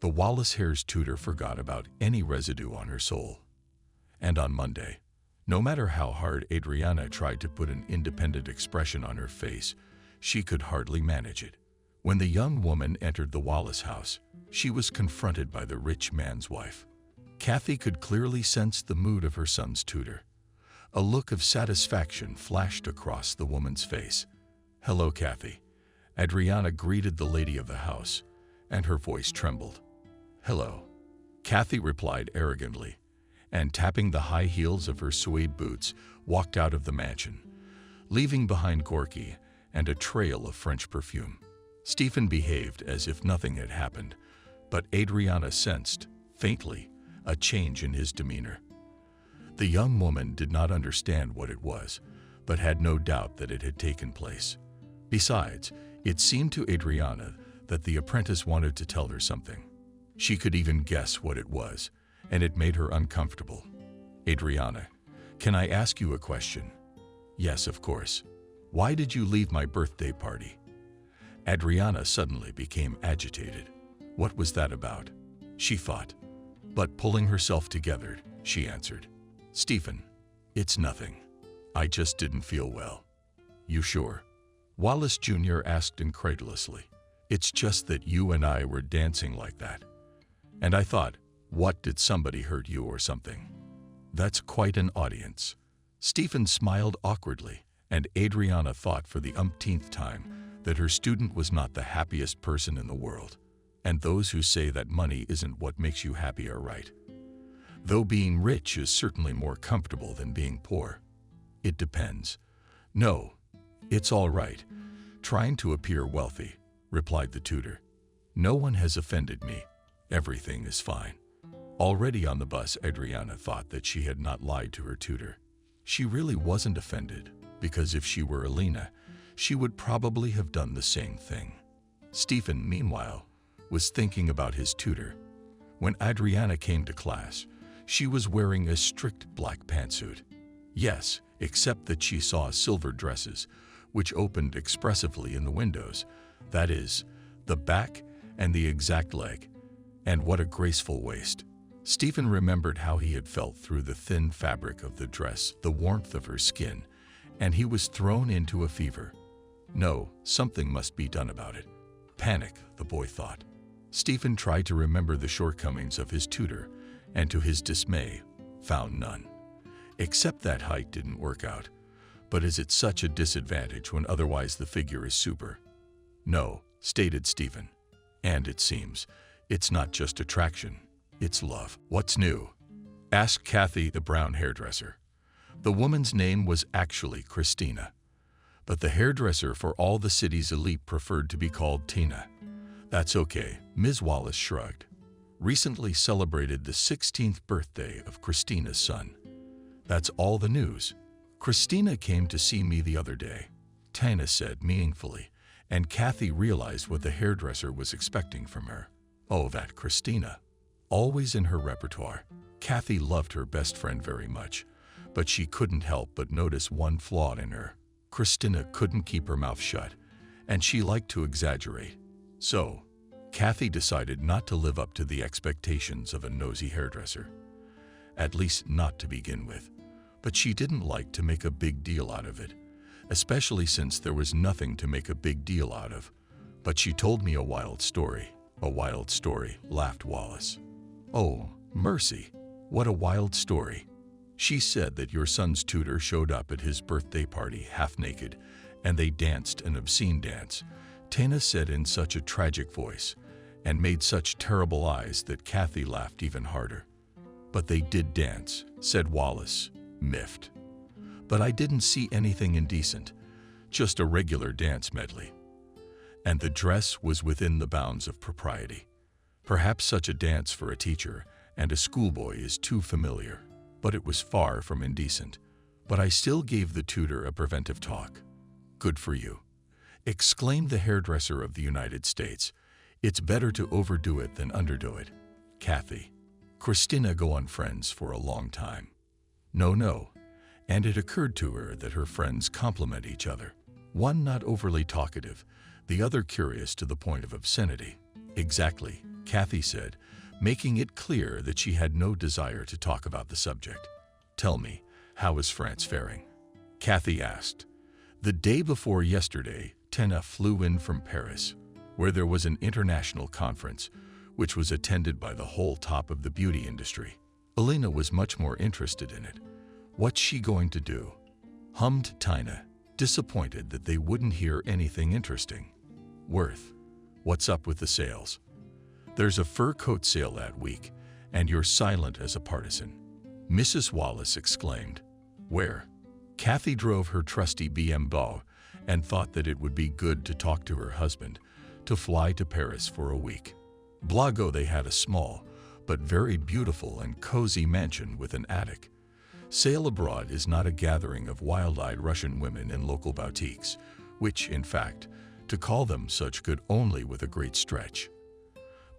the Wallace Hare's tutor forgot about any residue on her soul. And on Monday, no matter how hard Adriana tried to put an independent expression on her face, she could hardly manage it. When the young woman entered the Wallace house, she was confronted by the rich man's wife. Kathy could clearly sense the mood of her son's tutor. A look of satisfaction flashed across the woman's face. "Hello, Kathy." Adriana greeted the lady of the house, and her voice trembled. "Hello," Kathy replied arrogantly, and tapping the high heels of her suede boots, walked out of the mansion, leaving behind Gorky and a trail of French perfume. Stephen behaved as if nothing had happened, but Adriana sensed, faintly, a change in his demeanor. The young woman did not understand what it was, but had no doubt that it had taken place. Besides, it seemed to Adriana that the apprentice wanted to tell her something. She could even guess what it was, and it made her uncomfortable. "Adriana, can I ask you a question?" "Yes, of course. Why did you leave my birthday party?" Adriana suddenly became agitated. What was that about? She thought. But pulling herself together, she answered, "Stephen, it's nothing. I just didn't feel well." "You sure?" Wallace Jr. asked incredulously. "It's just that you and I were dancing like that. And I thought, what, did somebody hurt you or something?" "That's quite an audience." Stephen smiled awkwardly, and Adriana thought for the umpteenth time that her student was not the happiest person in the world. And those who say that money isn't what makes you happy are right. Though being rich is certainly more comfortable than being poor. It depends. "No, it's all right. Trying to appear wealthy," replied the tutor. "No one has offended me. Everything is fine." Already on the bus, Adriana thought that she had not lied to her tutor. She really wasn't offended, because if she were Alina, she would probably have done the same thing. Stephen, meanwhile, was thinking about his tutor. When Adriana came to class, she was wearing a strict black pantsuit. Yes, except that she saw silver dresses, which opened expressively in the windows, that is, the back and the exact leg. And what a graceful waist. Stephen remembered how he had felt through the thin fabric of the dress, the warmth of her skin, and he was thrown into a fever. No, something must be done about it. Panic, the boy thought. Stephen tried to remember the shortcomings of his tutor, and to his dismay, found none. Except that height didn't work out. But is it such a disadvantage when otherwise the figure is super? No, stated Stephen. And it seems, it's not just attraction, it's love. What's new? Asked Kathy, the brown hairdresser. The woman's name was actually Christina, but the hairdresser for all the city's elite preferred to be called Tina. That's okay, Ms. Wallace shrugged. Recently celebrated the 16th birthday of Christina's son. That's all the news. Christina came to see me the other day, Tina said meaningfully, and Kathy realized what the hairdresser was expecting from her. Oh, that Christina. Always in her repertoire. Kathy loved her best friend very much, but she couldn't help but notice one flaw in her. Christina couldn't keep her mouth shut, and she liked to exaggerate. So, Kathy decided not to live up to the expectations of a nosy hairdresser. At least not to begin with. But she didn't like to make a big deal out of it, especially since there was nothing to make a big deal out of. But she told me a wild story. A wild story, laughed Wallace. Oh, mercy, what a wild story. She said that your son's tutor showed up at his birthday party half naked, and they danced an obscene dance, Tina said in such a tragic voice, and made such terrible eyes that Kathy laughed even harder. But they did dance, said Wallace, miffed. But I didn't see anything indecent, just a regular dance medley. And the dress was within the bounds of propriety. Perhaps such a dance for a teacher and a schoolboy is too familiar, but it was far from indecent. But I still gave the tutor a preventive talk. Good for you, exclaimed the hairdresser of the United States. It's better to overdo it than underdo it. Kathy, Christina go on friends for a long time. No, and it occurred to her that her friends complement each other. One not overly talkative, the other curious to the point of obscenity. Exactly, Kathy said, making it clear that she had no desire to talk about the subject. Tell me, how is France faring? Kathy asked. The day before yesterday, Tina flew in from Paris, where there was an international conference, which was attended by the whole top of the beauty industry. Elena was much more interested in it. What's she going to do? Hummed Tina, disappointed that they wouldn't hear anything interesting. Worth, what's up with the sales? There's a fur coat sale that week, and you're silent as a partisan. Mrs. Wallace exclaimed. Where? Kathy drove her trusty BMW and thought that it would be good to talk to her husband, to fly to Paris for a week. Blago they had a small, but very beautiful and cozy mansion with an attic. Sail abroad is not a gathering of wild-eyed Russian women in local boutiques, which, in fact, to call them such could only with a great stretch.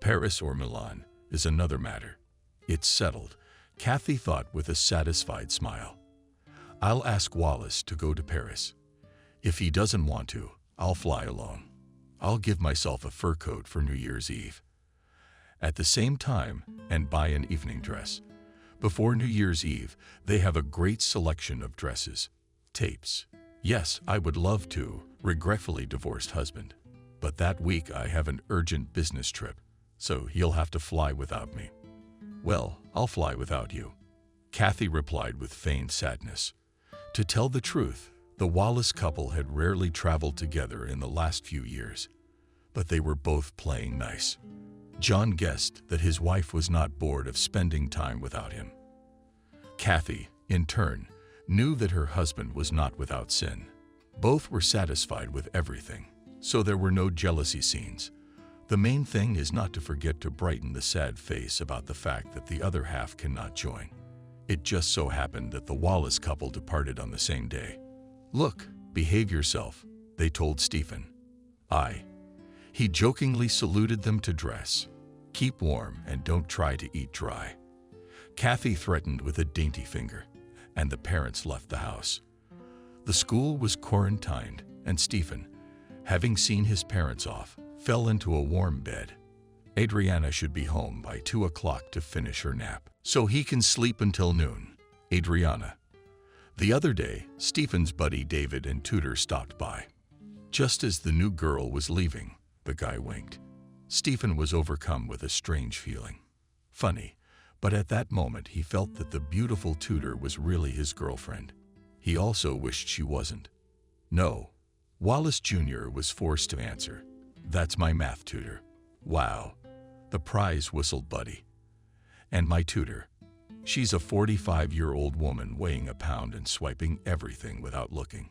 Paris or Milan is another matter. It's settled, Kathy thought with a satisfied smile. I'll ask Wallace to go to Paris. If he doesn't want to, I'll fly alone. I'll give myself a fur coat for New Year's Eve. At the same time, and buy an evening dress. Before New Year's Eve, they have a great selection of dresses, tapes. Yes, I would love to, regretfully divorced husband. But that week I have an urgent business trip, so he'll have to fly without me. Well, I'll fly without you, Kathy replied with feigned sadness. To tell the truth, the Wallace couple had rarely traveled together in the last few years, but they were both playing nice. John guessed that his wife was not bored of spending time without him. Kathy, in turn, knew that her husband was not without sin. Both were satisfied with everything, so there were no jealousy scenes. The main thing is not to forget to brighten the sad face about the fact that the other half cannot join. It just so happened that the Wallace couple departed on the same day. Look, behave yourself, they told Stephen. He jokingly saluted them to dress. Keep warm and don't try to eat dry. Kathy threatened with a dainty finger, and the parents left the house. The school was quarantined, and Stephen, having seen his parents off, fell into a warm bed. Adriana should be home by 2 o'clock to finish her nap, so he can sleep until noon. Adriana. The other day, Stephen's buddy David and Tutor stopped by. Just as the new girl was leaving, the guy winked. Stephen was overcome with a strange feeling. Funny, but at that moment he felt that the beautiful Tutor was really his girlfriend. He also wished she wasn't. No. Wallace Jr. was forced to answer. That's my math tutor. Wow. The prize whistled Buddy. And my tutor. She's a 45-year-old woman weighing a pound and swiping everything without looking.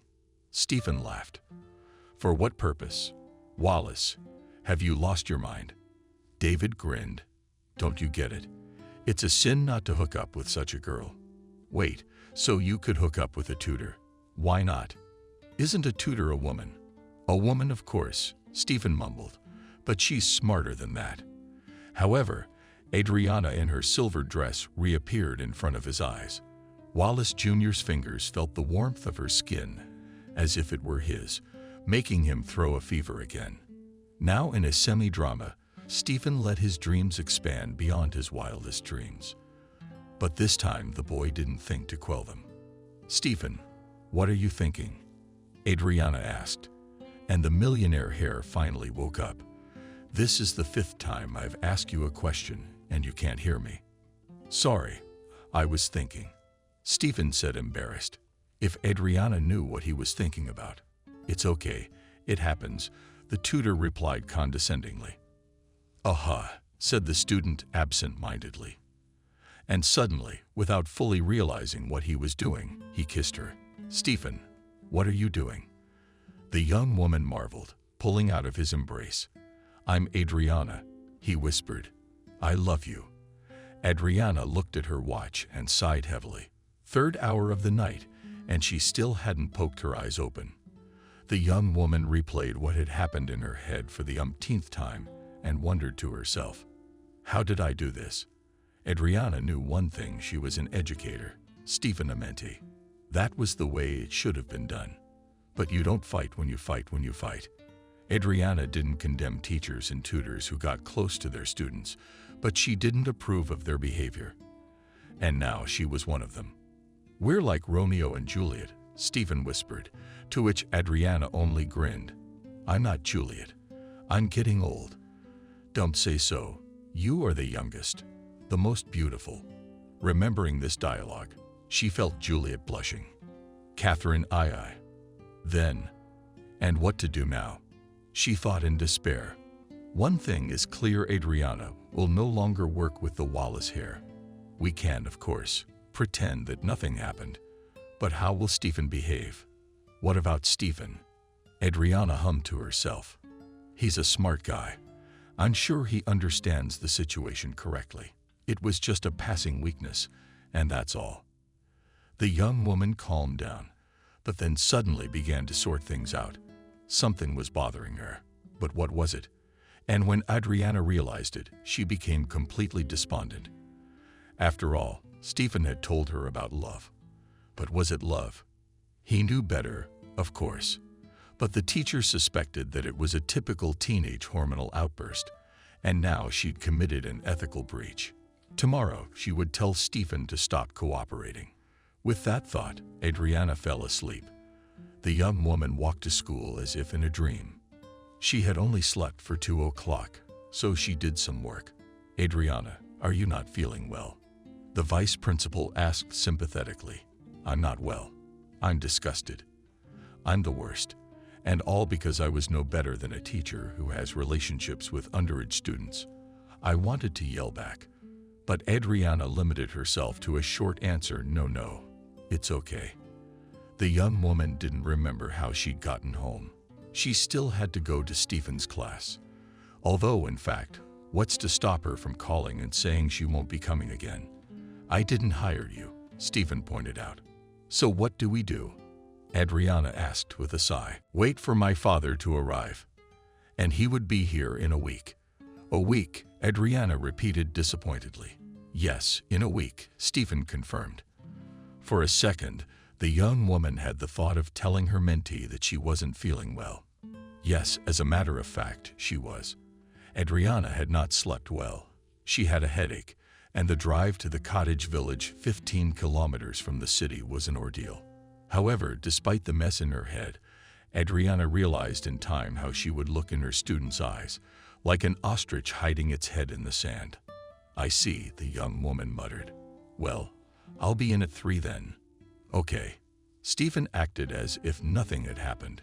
Stephen laughed. For what purpose? Wallace, have you lost your mind? David grinned. Don't you get it? It's a sin not to hook up with such a girl. Wait, so you could hook up with a tutor? Why not? Isn't a tutor a woman? A woman, of course, Stephen mumbled, but she's smarter than that. However, Adriana in her silver dress reappeared in front of his eyes. Wallace Jr.'s fingers felt the warmth of her skin, as if it were his, making him throw a fever again. Now in a semi-drama, Stephen let his dreams expand beyond his wildest dreams. But this time the boy didn't think to quell them. Stephen, what are you thinking? Adriana asked, and the millionaire hair finally woke up. This is the 5th time I've asked you a question and you can't hear me. Sorry, I was thinking. Stephen said, embarrassed. If Adriana knew what he was thinking about. It's okay, it happens, the tutor replied condescendingly. Aha, said the student absent-mindedly. And suddenly, without fully realizing what he was doing, he kissed her. Stephen, what are you doing? The young woman marveled, pulling out of his embrace. I'm Adriana, he whispered. I love you. Adriana looked at her watch and sighed heavily. 3rd hour of the night, and she still hadn't poked her eyes open. The young woman replayed what had happened in her head for the umpteenth time and wondered to herself, how did I do this? Adriana knew one thing: she was an educator, Stephen a mentee. That was the way it should have been done. But you don't fight when you fight when you fight. Adriana didn't condemn teachers and tutors who got close to their students, but she didn't approve of their behavior. And now she was one of them. We're like Romeo and Juliet, Stephen whispered, to which Adriana only grinned. I'm not Juliet. I'm getting old. Don't say so. You are the youngest, the most beautiful. Remembering this dialogue, she felt Juliet blushing. Catherine, aye. Then, and what to do now? She thought in despair. One thing is clear: Adriana will no longer work with the Wallace hair. We can, of course, pretend that nothing happened. But how will Stephen behave? What about Stephen? Adriana hummed to herself. He's a smart guy. I'm sure he understands the situation correctly. It was just a passing weakness, and that's all. The young woman calmed down, but then suddenly began to sort things out. Something was bothering her, but what was it? And when Adriana realized it, she became completely despondent. After all, Stephen had told her about love. But was it love? He knew better, of course. But the teacher suspected that it was a typical teenage hormonal outburst, and now she'd committed an ethical breach. Tomorrow, she would tell Stephen to stop cooperating. With that thought, Adriana fell asleep. The young woman walked to school as if in a dream. She had only slept for 2 o'clock, so she did some work. Adriana, are you not feeling well? The vice principal asked sympathetically. I'm not well. I'm disgusted. I'm the worst. And all because I was no better than a teacher who has relationships with underage students. I wanted to yell back, but Adriana limited herself to a short answer: no, it's okay. The young woman didn't remember how she'd gotten home. She still had to go to Stephen's class. Although, in fact, what's to stop her from calling and saying she won't be coming again? I didn't hire you, Stephen pointed out. So what do we do? Adriana asked with a sigh. Wait for my father to arrive. And he would be here in a week. A week, Adriana repeated disappointedly. Yes, in a week, Stephen confirmed. For a second, the young woman had the thought of telling her mentee that she wasn't feeling well. Yes, as a matter of fact, she was. Adriana had not slept well. She had a headache, and the drive to the cottage village 15 kilometers from the city was an ordeal. However, despite the mess in her head, Adriana realized in time how she would look in her student's eyes, like an ostrich hiding its head in the sand. "I see," the young woman muttered. "Well, I'll be in at 3 then." "Okay." Stephen acted as if nothing had happened,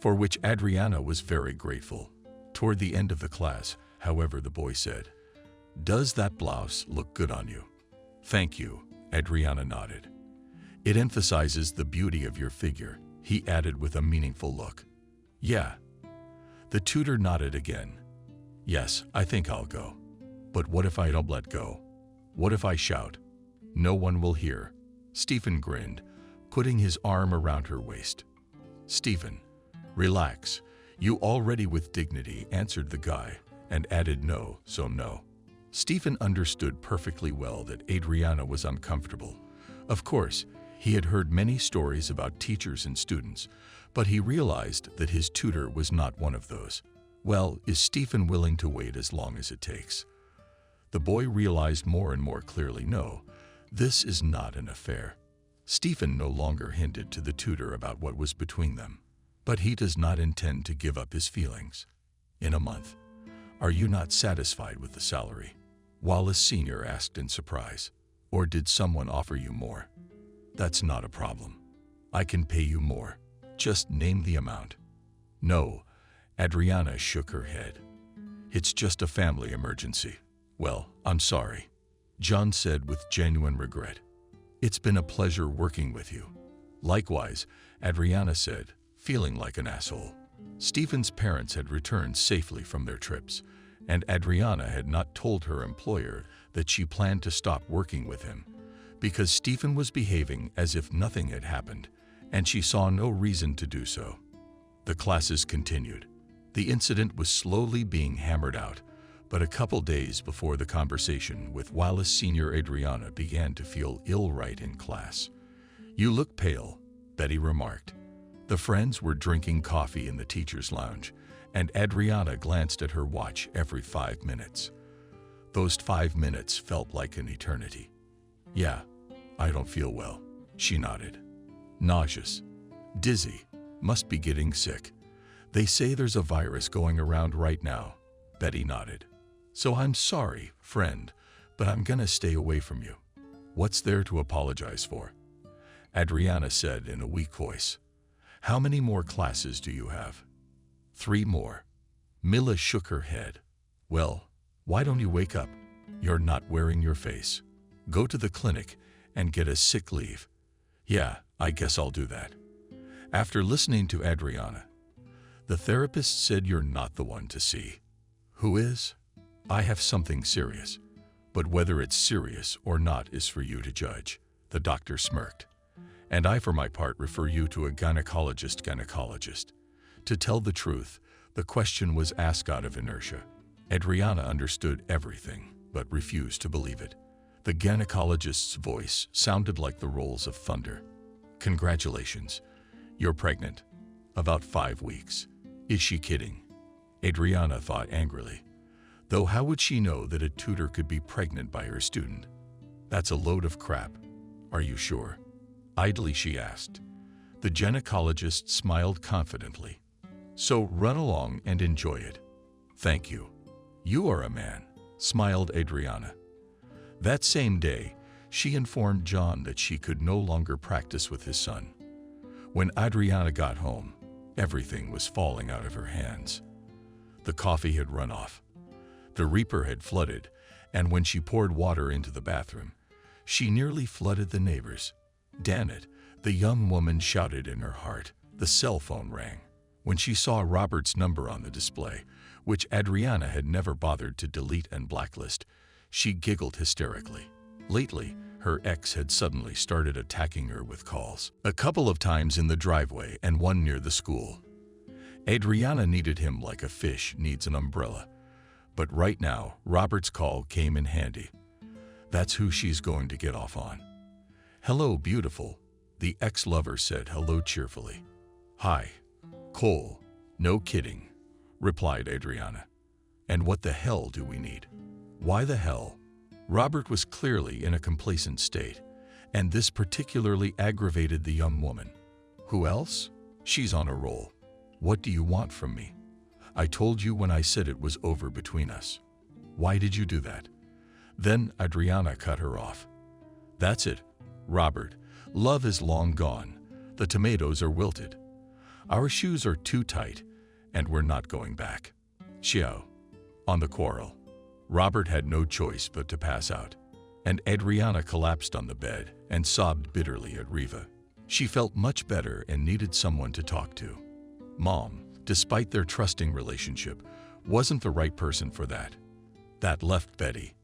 for which Adriana was very grateful. Toward the end of the class, however, the boy said, "Does that blouse look good on you?" "Thank you," Adriana nodded. "It emphasizes the beauty of your figure," he added with a meaningful look. "Yeah." The tutor nodded again. "Yes, I think I'll go. But what if I don't let go? What if I shout? No one will hear." Stephen grinned, putting his arm around her waist. "Stephen, relax. You already with dignity," answered the guy, and added no, so no. Stephen understood perfectly well that Adriana was uncomfortable. Of course, he had heard many stories about teachers and students, but he realized that his tutor was not one of those. Well, is Stephen willing to wait as long as it takes? The boy realized more and more clearly, no, this is not an affair. Stephen no longer hinted to the tutor about what was between them, but he does not intend to give up his feelings. In a month. "Are you not satisfied with the salary?" Wallace Sr. asked in surprise. "Or did someone offer you more?" "That's not a problem. I can pay you more. Just name the amount." "No," Adriana shook her head. "It's just a family emergency." "Well, I'm sorry," John said with genuine regret. "It's been a pleasure working with you." "Likewise," Adriana said, feeling like an asshole. Stephen's parents had returned safely from their trips, and Adriana had not told her employer that she planned to stop working with him, because Stephen was behaving as if nothing had happened, and she saw no reason to do so. The classes continued. The incident was slowly being hammered out, but a couple days before the conversation with Wallace Sr., Adriana began to feel ill right in class. "You look pale," Betty remarked. The friends were drinking coffee in the teacher's lounge, and Adriana glanced at her watch every 5 minutes. Those 5 minutes felt like an eternity. "Yeah, I don't feel well," she nodded. "Nauseous. Dizzy. Must be getting sick. They say there's a virus going around right now," Betty nodded. "So I'm sorry, friend, but I'm gonna stay away from you." "What's there to apologize for?" Adriana said in a weak voice. "How many more classes do you have?" 3 more. Mila shook her head. "Well, why don't you wake up? You're not wearing your face. Go to the clinic and get a sick leave." "Yeah, I guess I'll do that." After listening to Adriana, the therapist said, "You're not the one to see." "Who is?" "I have something serious, but whether it's serious or not is for you to judge," the doctor smirked. "And I, for my part, refer you to a gynecologist. To tell the truth, the question was asked out of inertia. Adriana understood everything, but refused to believe it. The gynecologist's voice sounded like the rolls of thunder. "Congratulations. You're pregnant. About 5 weeks. Is she kidding?" Adriana thought angrily. Though how would she know that a tutor could be pregnant by her student? "That's a load of crap. Are you sure?" Idly she asked. The gynecologist smiled confidently. "So run along and enjoy it." "Thank you. You are a man," smiled Adriana. That same day, she informed John that she could no longer practice with his son. When Adriana got home, everything was falling out of her hands. The coffee had run off. The reaper had flooded, and when she poured water into the bathroom, she nearly flooded the neighbors. "Damn it," the young woman shouted in her heart. The cell phone rang. When she saw Robert's number on the display, which Adriana had never bothered to delete and blacklist, she giggled hysterically. Lately, her ex had suddenly started attacking her with calls. A couple of times in the driveway and one near the school. Adriana needed him like a fish needs an umbrella. But right now, Robert's call came in handy. That's who she's going to get off on. "Hello, beautiful," the ex-lover said hello cheerfully. "Hi, Cole. No kidding," replied Adriana. "And what the hell do we need?" "Why the hell?" Robert was clearly in a complacent state, and this particularly aggravated the young woman. "Who else? She's on a roll. What do you want from me? I told you when I said it was over between us. Why did you do that?" Then Adriana cut her off. "That's it, Robert. Love is long gone. The tomatoes are wilted. Our shoes are too tight, and we're not going back." Xiao. On the quarrel, Robert had no choice but to pass out, and Adriana collapsed on the bed and sobbed bitterly at Riva. She felt much better and needed someone to talk to. Mom, despite their trusting relationship, wasn't the right person for that. That left Betty.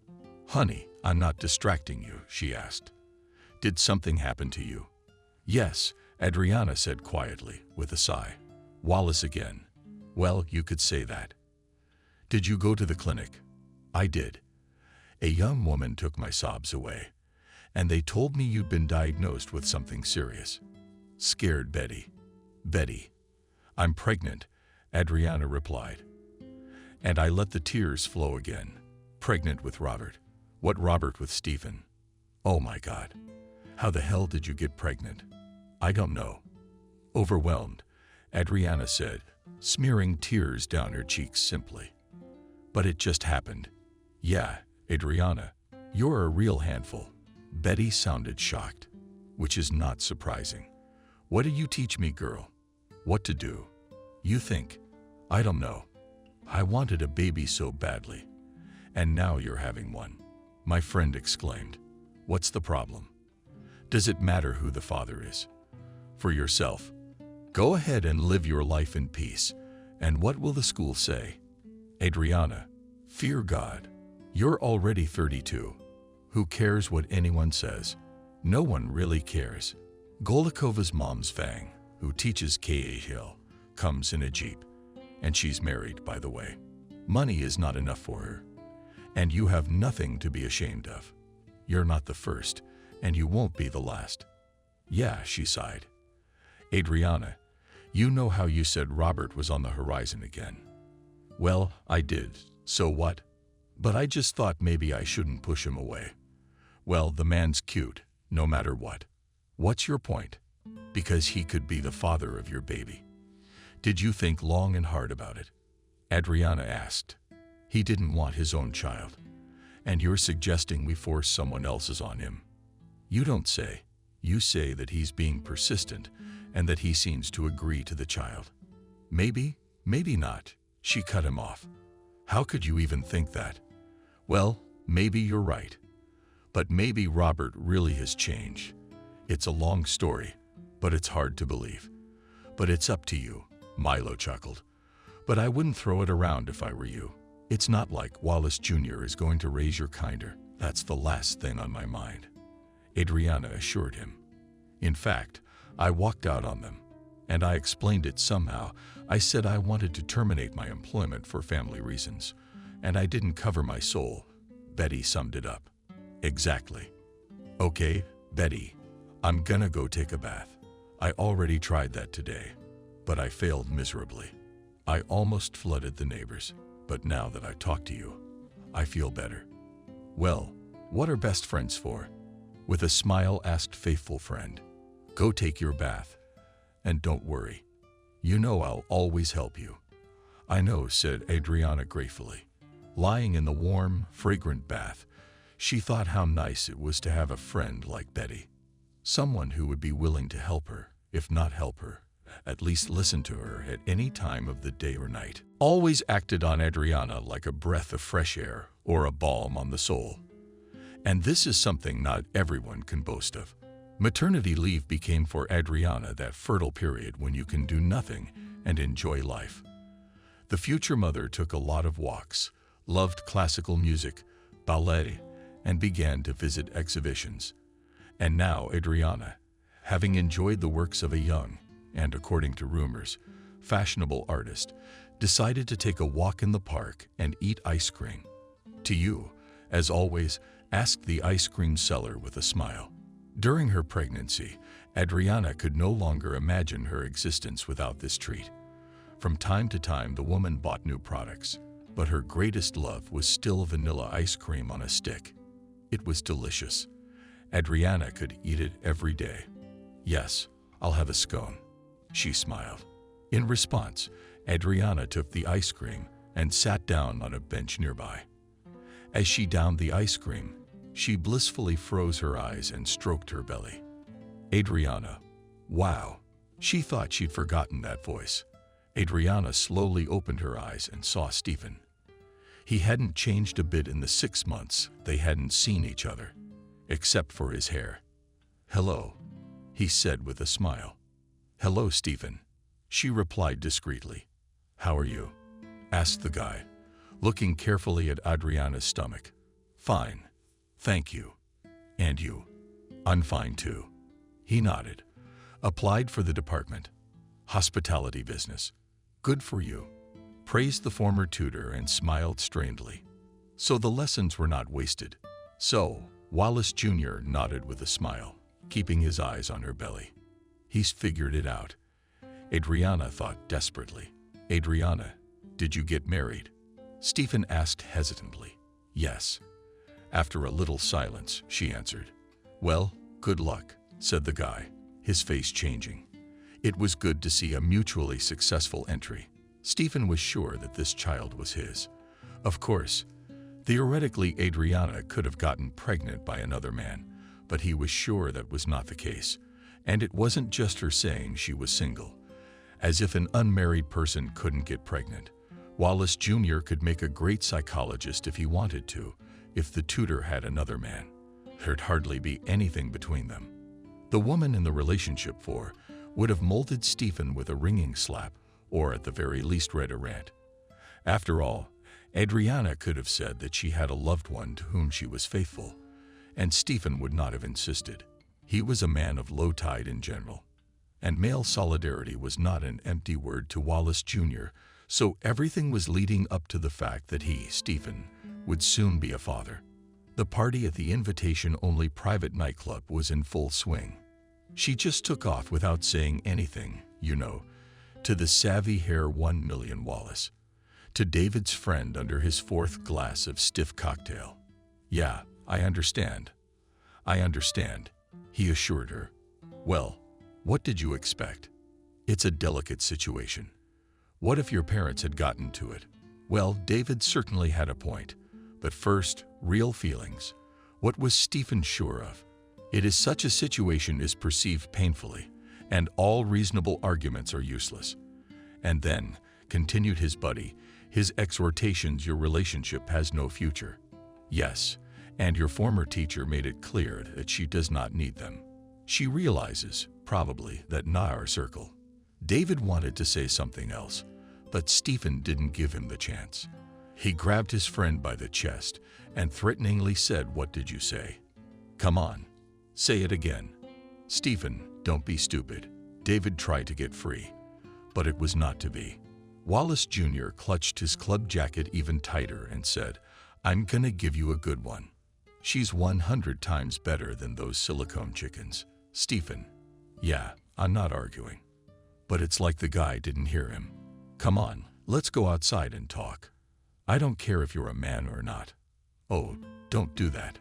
"Honey, I'm not distracting you," she asked. "Did something happen to you?" "Yes," Adriana said quietly, with a sigh. "Wallace again." "Well, you could say that." "Did you go to the clinic?" "I did. A young woman took my sobs away, and they told me you'd been diagnosed with something serious." Scared Betty. "Betty, I'm pregnant," Adriana replied. And I let the tears flow again. "Pregnant with Robert." "What Robert with Stephen?" "Oh my God. How the hell did you get pregnant?" "I don't know." Overwhelmed, Adriana said, smearing tears down her cheeks simply. "But it just happened." "Yeah, Adriana, you're a real handful." Betty sounded shocked, which is not surprising. "What do you teach me, girl? What to do? You think? I don't know. I wanted a baby so badly. And now you're having one." My friend exclaimed. "What's the problem? Does it matter who the father is? For yourself. Go ahead and live your life in peace. And what will the school say?" "Adriana, fear God. You're already 32. Who cares what anyone says? No one really cares." Golikova's mom's Fang, who teaches KHL, comes in a Jeep. And she's married, by the way. Money is not enough for her. And you have nothing to be ashamed of. You're not the first, and you won't be the last. "Yeah," she sighed. "Adriana, you know how you said Robert was on the horizon again." "Well, I did. So what? But I just thought maybe I shouldn't push him away." "Well, the man's cute, no matter what." "What's your point?" "Because he could be the father of your baby." "Did you think long and hard about it?" Adriana asked. "He didn't want his own child. And you're suggesting we force someone else's on him." "You don't say. You say that he's being persistent and that he seems to agree to the child." "Maybe, maybe not." She cut him off. "How could you even think that?" "Well, maybe you're right. But maybe Robert really has changed. It's a long story, but it's hard to believe. But it's up to you," Milo chuckled. "But I wouldn't throw it around if I were you. It's not like Wallace Jr. is going to raise your kinder. That's the last thing on my mind," Adriana assured him. "In fact, I walked out on them, and I explained it somehow. I said I wanted to terminate my employment for family reasons, and I didn't cover my soul." Betty summed it up. "Exactly. Okay, Betty, I'm gonna go take a bath. I already tried that today, but I failed miserably. I almost flooded the neighbors, but now that I talked to you, I feel better." "Well, what are best friends for?" With a smile asked faithful friend. "Go take your bath. And don't worry. You know I'll always help you." "I know," said Adriana gratefully. Lying in the warm, fragrant bath, she thought how nice it was to have a friend like Betty. Someone who would be willing to help her, if not help her, at least listen to her at any time of the day or night. Always acted on Adriana like a breath of fresh air or a balm on the soul. And this is something not everyone can boast of. Maternity leave became for Adriana that fertile period when you can do nothing and enjoy life. The future mother took a lot of walks, loved classical music, ballet, and began to visit exhibitions. And now Adriana, having enjoyed the works of a young, and according to rumors, fashionable artist, decided to take a walk in the park and eat ice cream. To you, as always, asked the ice cream seller with a smile. During her pregnancy, Adriana could no longer imagine her existence without this treat. From time to time, the woman bought new products, but her greatest love was still vanilla ice cream on a stick. It was delicious. Adriana could eat it every day. "Yes, I'll have a scone," she smiled. In response, Adriana took the ice cream and sat down on a bench nearby. As she downed the ice cream, she blissfully froze her eyes and stroked her belly. Adriana, wow, she thought she'd forgotten that voice. Adriana slowly opened her eyes and saw Stephen. He hadn't changed a bit in the 6 months they hadn't seen each other, except for his hair. "Hello," he said with a smile. "Hello, Stephen," she replied discreetly. "How are you?" asked the guy, looking carefully at Adriana's stomach. "Fine, thank you. And you?" "I'm fine too." He nodded. "Applied for the department. Hospitality business. Good for you," praised the former tutor and smiled strangely. So the lessons were not wasted. So, Wallace Jr. nodded with a smile, keeping his eyes on her belly. "He's figured it out." Adriana thought desperately. "Adriana, did you get married?" Stephen asked hesitantly. "Yes." After a little silence, she answered. "Well, good luck," said the guy, his face changing. It was good to see a mutually successful entry. Stephen was sure that this child was his. Of course, theoretically Adriana could have gotten pregnant by another man, but he was sure that was not the case. And it wasn't just her saying she was single. As if an unmarried person couldn't get pregnant. Wallace Jr. could make a great psychologist if he wanted to, if the tutor had another man. There'd hardly be anything between them. The woman in the relationship would have molded Stephen with a ringing slap, or at the very least read a rant. After all, Adriana could have said that she had a loved one to whom she was faithful, and Stephen would not have insisted. He was a man of low tide in general, and male solidarity was not an empty word to Wallace Jr., so everything was leading up to the fact that he, Stephen, would soon be a father. The party at the invitation-only private nightclub was in full swing. She just took off without saying anything, you know, to the savvy hair 1 million Wallace, to David's friend under his 4th glass of stiff cocktail. "Yeah, I understand. I understand," he assured her. "Well, what did you expect? It's a delicate situation. What if your parents had gotten to it?" Well, David certainly had a point. But first, real feelings. What was Stephen sure of? It is such a situation is perceived painfully, and all reasonable arguments are useless. And then, continued his buddy, his exhortations, your relationship has no future. Yes, and your former teacher made it clear that she does not need them. She realizes, probably, that not our circle. David wanted to say something else, but Stephen didn't give him the chance. He grabbed his friend by the chest and threateningly said, "What did you say? Come on, say it again." "Stephen, don't be stupid." David tried to get free, but it was not to be. Wallace Jr. clutched his club jacket even tighter and said, "I'm gonna give you a good one. She's 100 times better than those silicone chickens." "Stephen, yeah, I'm not arguing." But it's like the guy didn't hear him. "Come on, let's go outside and talk. I don't care if you're a man or not." "Oh, don't do that.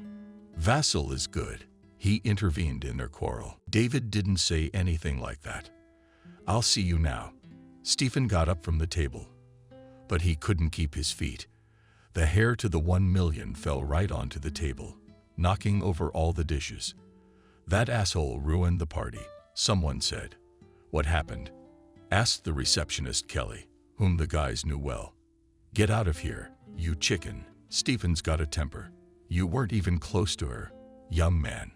Vassal is good." He intervened in their quarrel. David didn't say anything like that. "I'll see you now." Stephen got up from the table, but he couldn't keep his feet. The hair to the 1 million fell right onto the table, knocking over all the dishes. "That asshole ruined the party," someone said. "What happened?" asked the receptionist Kelly, whom the guys knew well. "Get out of here, you chicken." Stephen's got a temper. "You weren't even close to her, young man.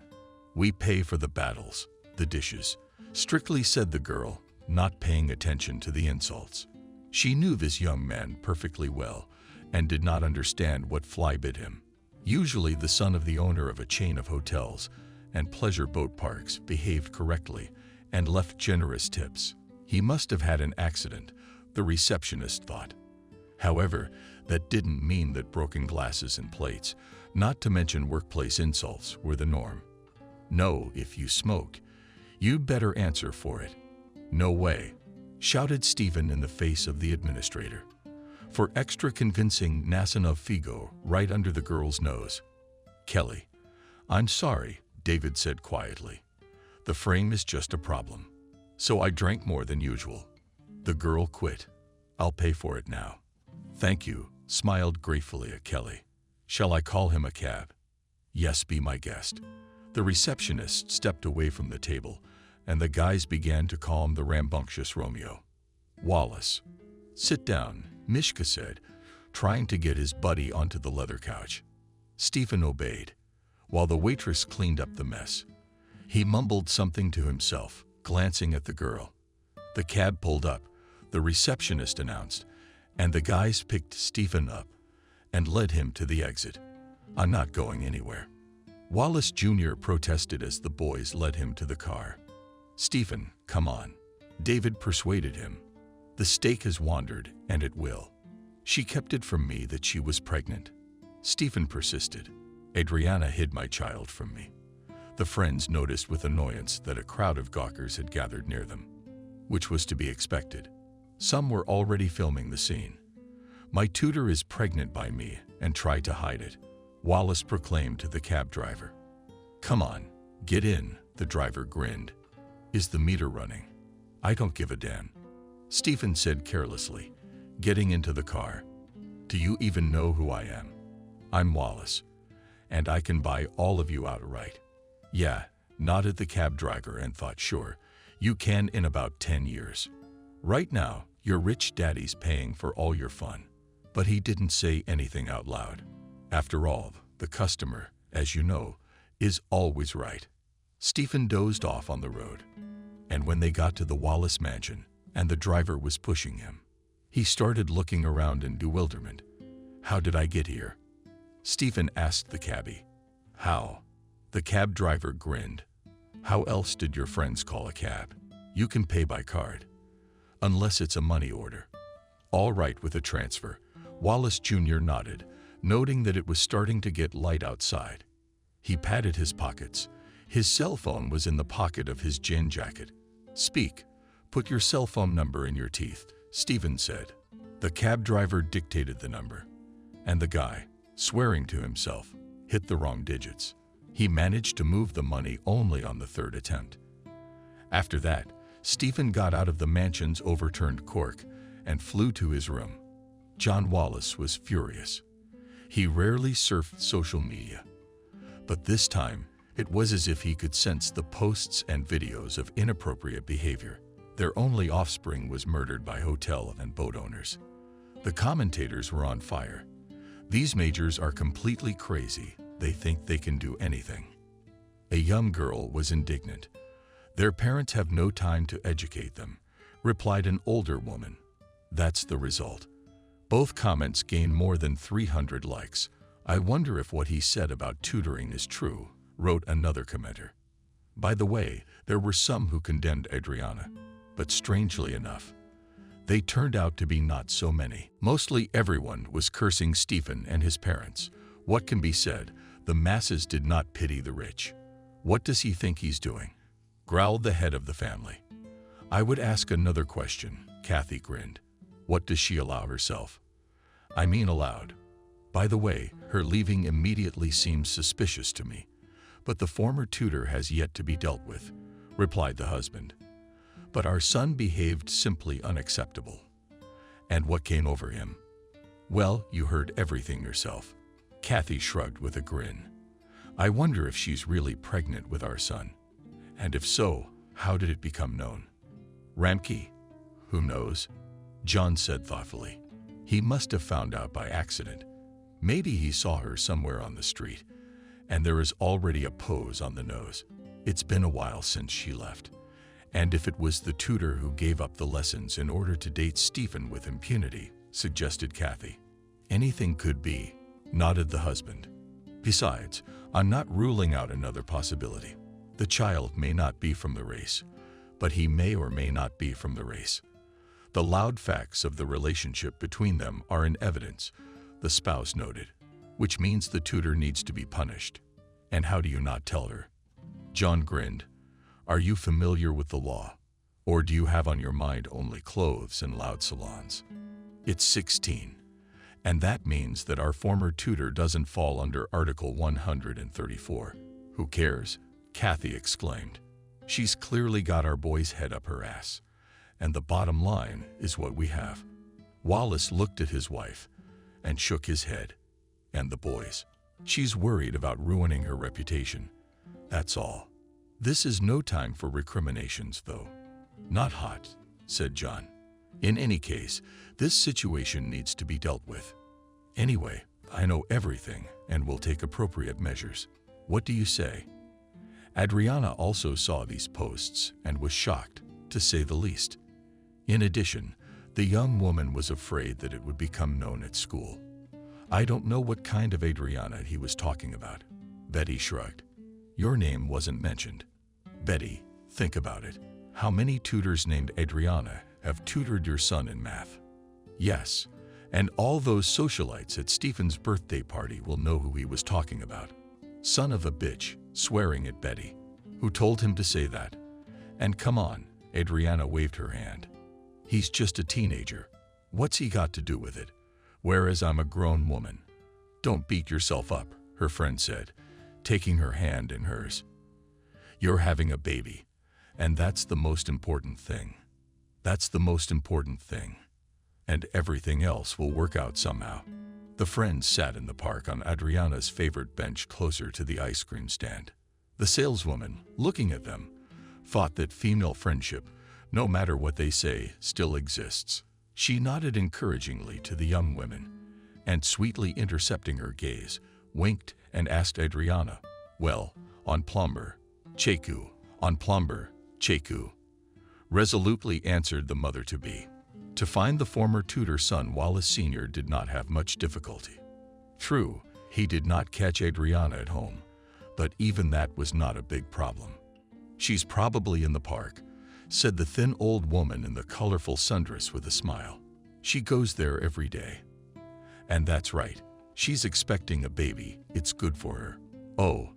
We pay for the battles, the dishes," strictly said the girl, not paying attention to the insults. She knew this young man perfectly well and did not understand what fly bit him. Usually the son of the owner of a chain of hotels and pleasure boat parks behaved correctly and left generous tips. He must have had an accident, the receptionist thought. However, that didn't mean that broken glasses and plates, not to mention workplace insults, were the norm. No, if you smoke, you'd better answer for it. No way, shouted Stephen in the face of the administrator. For extra convincing Nasanov Figo right under the girl's nose. Kelly, I'm sorry, David said quietly. The frame is just a problem. So I drank more than usual. The girl quit. I'll pay for it now. Thank you, smiled gratefully at Kelly. Shall I call him a cab? Yes, be my guest. The receptionist stepped away from the table, and the guys began to calm the rambunctious Romeo. Wallace. Sit down, Mishka said, trying to get his buddy onto the leather couch. Stephen obeyed, while the waitress cleaned up the mess. He mumbled something to himself, glancing at the girl. The cab pulled up, the receptionist announced, and the guys picked Stephen up and led him to the exit. I'm not going anywhere. Wallace Jr. protested as the boys led him to the car. Stephen, come on. David persuaded him. The stake has wandered, and it will. She kept it from me that she was pregnant. Stephen persisted. Adriana hid my child from me. The friends noticed with annoyance that a crowd of gawkers had gathered near them, which was to be expected. Some were already filming the scene. My tutor is pregnant by me and tried to hide it, Wallace proclaimed to the cab driver. Come on, get in, the driver grinned. Is the meter running? I don't give a damn. Stephen said carelessly, getting into the car. Do you even know who I am? I'm Wallace, and I can buy all of you outright. Yeah, nodded the cab driver and thought, sure, you can in about 10 years. Right now, your rich daddy's paying for all your fun. But he didn't say anything out loud. After all, the customer, as you know, is always right. Stephen dozed off on the road, and when they got to the Wallace mansion and the driver was pushing him, he started looking around in bewilderment. How did I get here? Stephen asked the cabbie. How? The cab driver grinned. How else did your friends call a cab? You can pay by card. Unless it's a money order. All right with a transfer. Wallace Jr. nodded, noting that it was starting to get light outside. He patted his pockets. His cell phone was in the pocket of his jean jacket. Speak. Put your cell phone number in your teeth, Stephen said. The cab driver dictated the number, and the guy, swearing to himself, hit the wrong digits. He managed to move the money only on the third attempt. After that, Stephen got out of the mansion's overturned cork and flew to his room. John Wallace was furious. He rarely surfed social media, but this time it was as if he could sense the posts and videos of inappropriate behavior. Their only offspring was murdered by hotel and boat owners. The commentators were on fire. These majors are completely crazy. They think they can do anything. A young girl was indignant. Their parents have no time to educate them, replied an older woman. That's the result. Both comments gained more than 300 likes. I wonder if what he said about tutoring is true, wrote another commenter. By the way, there were some who condemned Adriana, but strangely enough, they turned out to be not so many. Mostly everyone was cursing Stephen and his parents. What can be said? The masses did not pity the rich. What does he think he's doing? Growled the head of the family. I would ask another question, Kathy grinned. What does she allow herself? I mean aloud. By the way, her leaving immediately seems suspicious to me, but the former tutor has yet to be dealt with, replied the husband. But our son behaved simply unacceptable. And what came over him? Well, you heard everything yourself. Kathy shrugged with a grin. I wonder if she's really pregnant with our son. And if so, how did it become known? Ramke? Who knows? John said thoughtfully. He must have found out by accident. Maybe he saw her somewhere on the street, and there is already a pose on the nose. It's been a while since she left. And if it was the tutor who gave up the lessons in order to date Stephen with impunity, suggested Kathy. Anything could be, nodded the husband. Besides, I'm not ruling out another possibility. The child may not be from the race, but he may or may not be from the race. The loud facts of the relationship between them are in evidence, the spouse noted, which means the tutor needs to be punished. And how do you not tell her? John grinned. Are you familiar with the law? Or do you have on your mind only clothes and loud salons? It's 16. And that means that our former tutor doesn't fall under Article 134. Who cares? Kathy exclaimed. She's clearly got our boy's head up her ass. And the bottom line is what we have. Wallace looked at his wife and shook his head. And the boys. She's worried about ruining her reputation. That's all. This is no time for recriminations, though. Not hot, said John. In any case, this situation needs to be dealt with. Anyway, I know everything and will take appropriate measures. What do you say? Adriana also saw these posts and was shocked, to say the least. In addition, the young woman was afraid that it would become known at school. I don't know what kind of Adriana he was talking about. Betty shrugged. Your name wasn't mentioned. Betty, think about it. How many tutors named Adriana have tutored your son in math? Yes, and all those socialites at Stephen's birthday party will know who he was talking about. Son of a bitch, swearing at Betty. Who told him to say that? And come on, Adriana waved her hand. He's just a teenager. What's he got to do with it? Whereas I'm a grown woman. Don't beat yourself up, her friend said, taking her hand in hers. You're having a baby, and that's the most important thing. That's the most important thing. And everything else will work out somehow. The friends sat in the park on Adriana's favorite bench closer to the ice cream stand. The saleswoman, looking at them, thought that female friendship, no matter what they say, still exists. She nodded encouragingly to the young women, and sweetly intercepting her gaze, winked and asked Adriana, well, on plumber, Cheku, on plumber, Cheku. Resolutely answered the mother-to-be. To find the former tutor's son, Wallace Sr. did not have much difficulty. True, he did not catch Adriana at home, but even that was not a big problem. She's probably in the park, said the thin old woman in the colorful sundress with a smile. She goes there every day. And that's right, she's expecting a baby. It's good for her. Oh,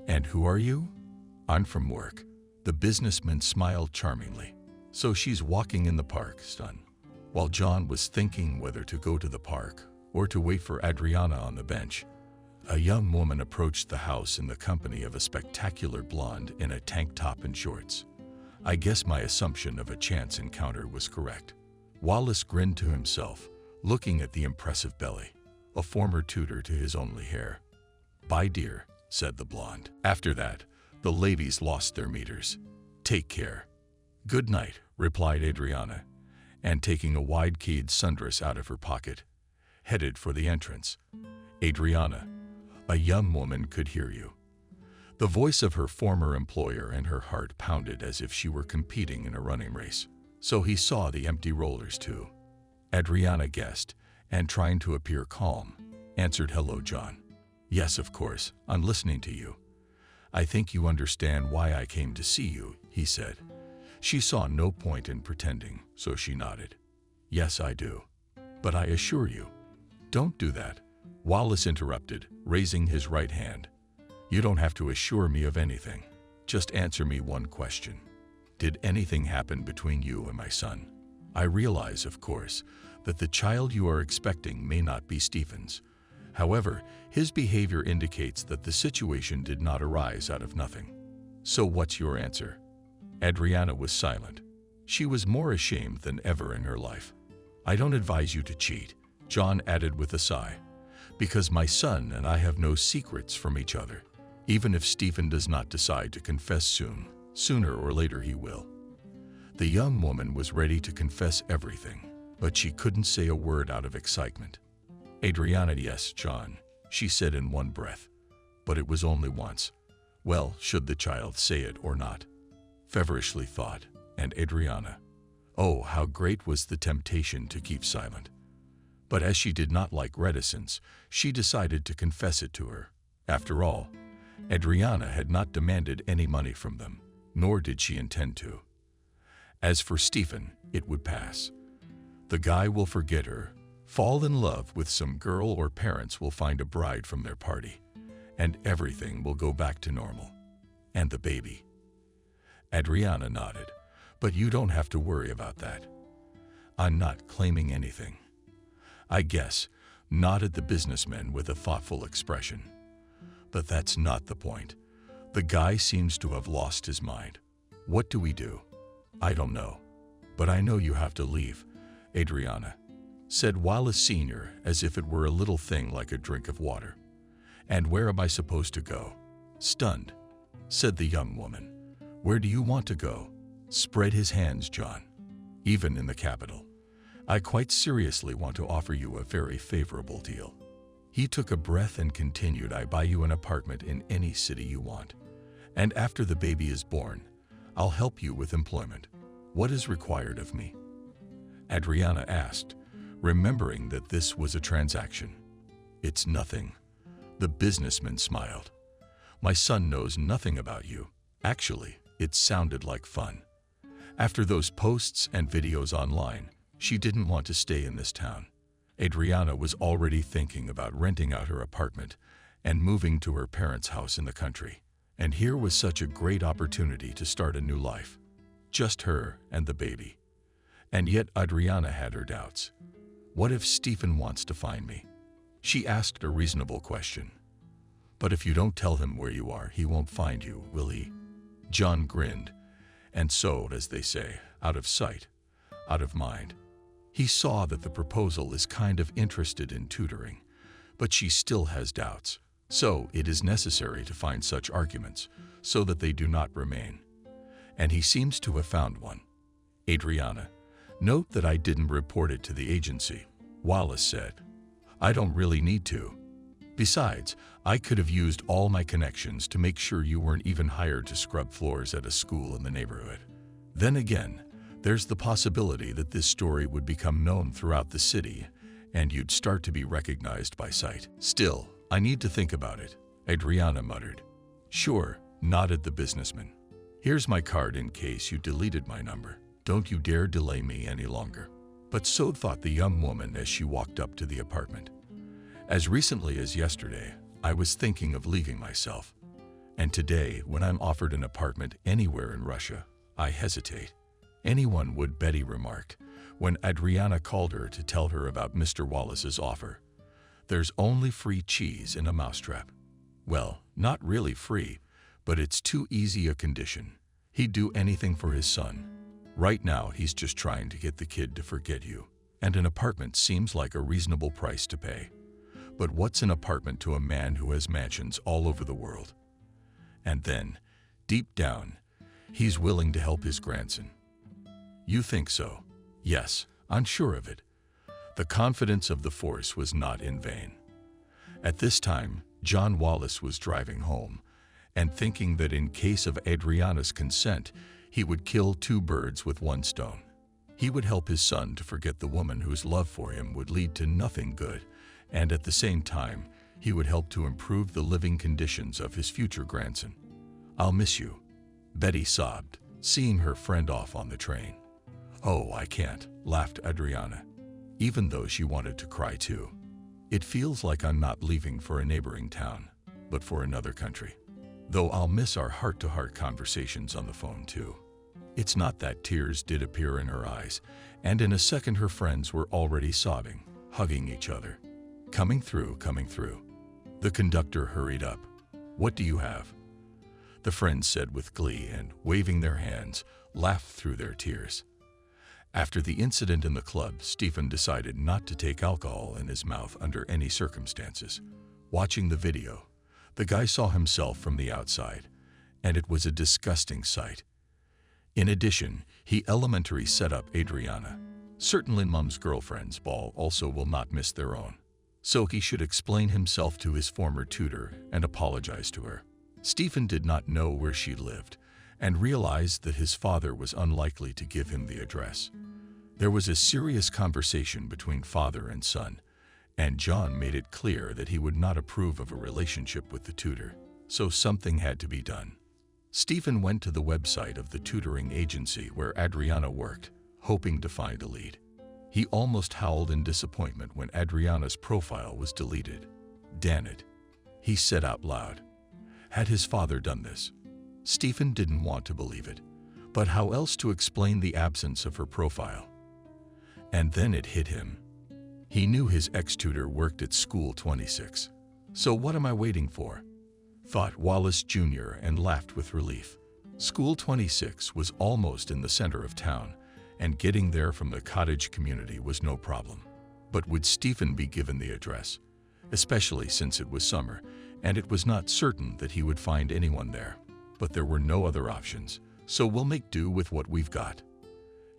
and who are you? I'm from work. The businessman smiled charmingly. So she's walking in the park, son. While John was thinking whether to go to the park or to wait for Adriana on the bench, a young woman approached the house in the company of a spectacular blonde in a tank top and shorts. I guess my assumption of a chance encounter was correct. Wallace grinned to himself, looking at the impressive belly, a former tutor to his only heir. Bye, dear, said the blonde. After that, the ladies lost their meters. Take care. Good night, replied Adriana, and taking a wide-keyed sundress out of her pocket, headed for the entrance. Adriana, a young woman could hear you. The voice of her former employer, and her heart pounded as if she were competing in a running race. So he saw the empty rollers too. Adriana guessed, and trying to appear calm, answered, hello, John. Yes, of course, I'm listening to you. I think you understand why I came to see you, he said. She saw no point in pretending, so she nodded. Yes, I do. But I assure you, don't do that, Wallace interrupted, raising his right hand. You don't have to assure me of anything. Just answer me one question. Did anything happen between you and my son? I realize, of course, that the child you are expecting may not be Stephen's. However, his behavior indicates that the situation did not arise out of nothing. So what's your answer? Adriana was silent. She was more ashamed than ever in her life. I don't advise you to cheat, John added with a sigh, because my son and I have no secrets from each other. Even if Stephen does not decide to confess soon, sooner or later he will. The young woman was ready to confess everything, but she couldn't say a word out of excitement. Adriana, yes, John, she said in one breath, but it was only once. Well, should the child say it or not? Feverishly thought, and Adriana. Oh, how great was the temptation to keep silent. But as she did not like reticence, she decided to confess it to her. After all, Adriana had not demanded any money from them, nor did she intend to. As for Stephen, it would pass. The guy will forget her, fall in love with some girl, or parents will find a bride from their party, and everything will go back to normal. And the baby. Adriana nodded. But you don't have to worry about that. I'm not claiming anything. I guess, nodded the businessman with a thoughtful expression. But that's not the point. The guy seems to have lost his mind. What do we do? I don't know. But I know you have to leave, Adriana, said Wallace Sr. as if it were a little thing like a drink of water. And where am I supposed to go? Stunned, said the young woman. Where do you want to go? Spread his hands, John. Even in the capital. I quite seriously want to offer you a very favorable deal. He took a breath and continued, I buy you an apartment in any city you want. And after the baby is born, I'll help you with employment. What is required of me? Adriana asked, remembering that this was a transaction. It's nothing. The businessman smiled. My son knows nothing about you. Actually, it sounded like fun. After those posts and videos online, she didn't want to stay in this town. Adriana was already thinking about renting out her apartment and moving to her parents' house in the country. And here was such a great opportunity to start a new life. Just her and the baby. And yet Adriana had her doubts. What if Stephen wants to find me? She asked a reasonable question. But if you don't tell him where you are, he won't find you, will he? John grinned. And so, as they say, out of sight, out of mind. He saw that the proposal is kind of interested in tutoring, but she still has doubts. So it is necessary to find such arguments so that they do not remain. And he seems to have found one. Adriana, note that I didn't report it to the agency, Wallace said. I don't really need to. Besides, I could have used all my connections to make sure you weren't even hired to scrub floors at a school in the neighborhood. Then again, there's the possibility that this story would become known throughout the city and you'd start to be recognized by sight. Still, I need to think about it, Adriana muttered. Sure, nodded the businessman. Here's my card in case you deleted my number. Don't you dare delay me any longer. But so thought the young woman as she walked up to the apartment. As recently as yesterday, I was thinking of leaving myself. And today, when I'm offered an apartment anywhere in Russia, I hesitate. Anyone would, Betty remarked, when Adriana called her to tell her about Mr. Wallace's offer. There's only free cheese in a mousetrap. Well, not really free, but it's too easy a condition. He'd do anything for his son. Right now, he's just trying to get the kid to forget you. And an apartment seems like a reasonable price to pay. But what's an apartment to a man who has mansions all over the world? And then, deep down, he's willing to help his grandson. You think so? Yes, I'm sure of it. The confidence of the force was not in vain. At this time, John Wallace was driving home and thinking that in case of Adriana's consent, he would kill two birds with one stone. He would help his son to forget the woman whose love for him would lead to nothing good, and at the same time, he would help to improve the living conditions of his future grandson. I'll miss you, Betty sobbed, seeing her friend off on the train. Oh, I can't, laughed Adriana, even though she wanted to cry too. It feels like I'm not leaving for a neighboring town, but for another country. Though I'll miss our heart-to-heart conversations on the phone too. It's not that tears did appear in her eyes, and in a second her friends were already sobbing, hugging each other. Coming through, coming through. The conductor hurried up. What do you have? The friends said with glee and, waving their hands, laughed through their tears. After the incident in the club, Stephen decided not to take alcohol in his mouth under any circumstances. Watching the video, the guy saw himself from the outside, and it was a disgusting sight. In addition, he elementary set up Adriana. Certainly Mum's girlfriend's ball also will not miss their own. So he should explain himself to his former tutor and apologize to her. Stephen did not know where she lived and realized that his father was unlikely to give him the address. There was a serious conversation between father and son, and John made it clear that he would not approve of a relationship with the tutor, so something had to be done. Stephen went to the website of the tutoring agency where Adriana worked, hoping to find a lead. He almost howled in disappointment when Adriana's profile was deleted. "Damn it," he said out loud. Had his father done this? Stephen didn't want to believe it, but how else to explain the absence of her profile? And then it hit him. He knew his ex-tutor worked at School 26. So what am I waiting for? Thought Wallace Jr. and laughed with relief. School 26 was almost in the center of town, and getting there from the cottage community was no problem. But would Stephen be given the address? Especially since it was summer, and it was not certain that he would find anyone there. But there were no other options, so we'll make do with what we've got.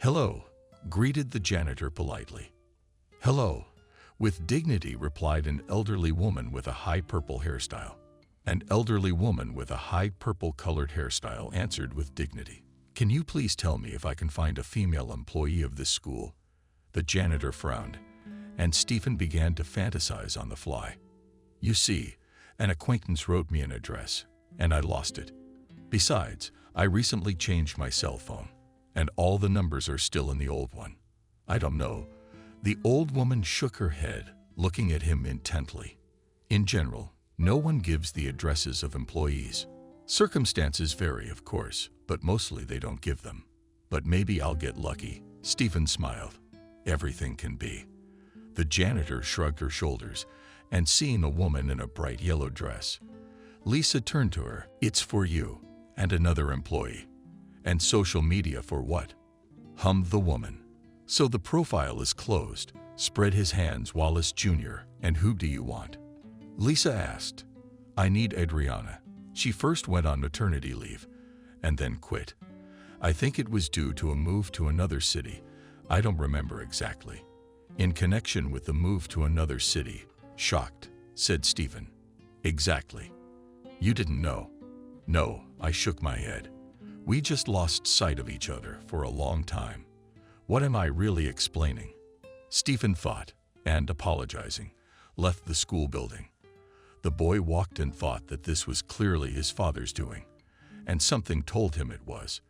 "Hello," greeted the janitor politely. "Hello," with dignity replied an elderly woman with a high purple hairstyle. An elderly woman with a high purple-colored hairstyle answered with dignity. "Can you please tell me if I can find a female employee of this school?" The janitor frowned, and Stephen began to fantasize on the fly. "You see, an acquaintance wrote me an address, and I lost it. Besides, I recently changed my cell phone, and all the numbers are still in the old one. I don't know." The old woman shook her head, looking at him intently. "In general, no one gives the addresses of employees. Circumstances vary, of course, but mostly they don't give them. But maybe I'll get lucky." Stephen smiled. "Everything can be." The janitor shrugged her shoulders, and seeing a woman in a bright yellow dress, Lisa turned to her. "It's for you, and another employee. And social media for what?" hummed the woman. "So the profile is closed," spread his hands Wallace Jr. "And who do you want?" Lisa asked. "I need Adriana. She first went on maternity leave, and then quit. I think it was due to a move to another city. I don't remember exactly." "In connection with the move to another city," shocked, said Stephen. "Exactly. You didn't know?" "No," I shook my head. "We just lost sight of each other for a long time. What am I really explaining?" Stephen thought, and apologizing, left the school building. The boy walked and thought that this was clearly his father's doing, and something told him it was.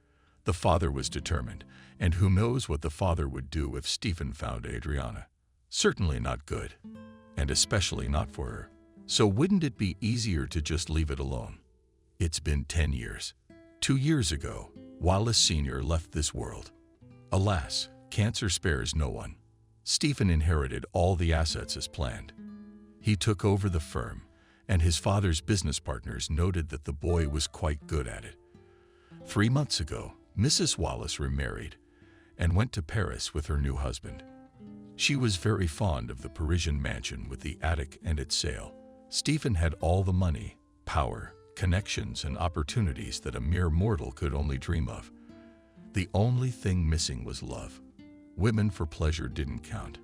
The father was determined, and who knows what the father would do if Stephen found Adriana. Certainly not good, and especially not for her. So wouldn't it be easier to just leave it alone? It's been 10 years. 2 years ago, Wallace Sr. left this world. Alas, cancer spares no one. Stephen inherited all the assets as planned. He took over the firm, and his father's business partners noted that the boy was quite good at it. 3 months ago, Mrs. Wallace remarried and went to Paris with her new husband. She was very fond of the Parisian mansion with the attic and its sale. Stephen had all the money, power, connections, and opportunities that a mere mortal could only dream of. The only thing missing was love. Women for pleasure didn't count.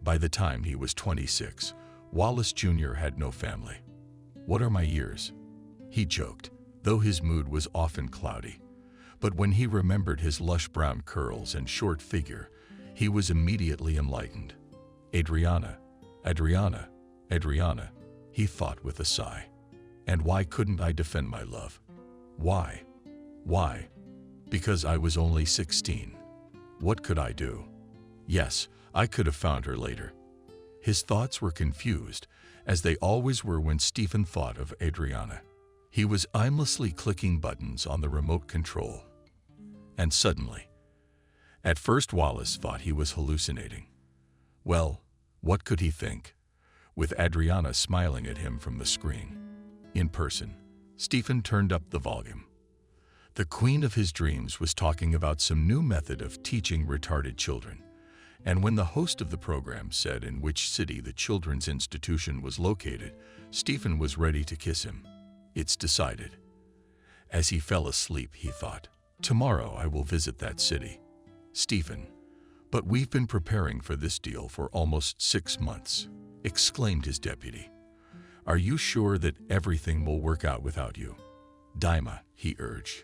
By the time he was 26, Wallace Jr. had no family. "What are my years?" he joked, though his mood was often cloudy. But when he remembered his lush brown curls and short figure, he was immediately enlightened. "Adriana, Adriana, Adriana," he thought with a sigh. And why couldn't I defend my love? Why? Why? Because I was only 16. What could I do? Yes, I could have found her later. His thoughts were confused, as they always were when Stephen thought of Adriana. He was aimlessly clicking buttons on the remote control. And suddenly, at first Wallace thought he was hallucinating. Well, what could he think? With Adriana smiling at him from the screen. In person, Stephen turned up the volume. The queen of his dreams was talking about some new method of teaching retarded children. And when the host of the program said in which city the children's institution was located, Stephen was ready to kiss him. It's decided. As he fell asleep, he thought, tomorrow I will visit that city. Stephen, but we've been preparing for this deal for almost 6 months, exclaimed his deputy. Are you sure that everything will work out without you? Daima, he urged.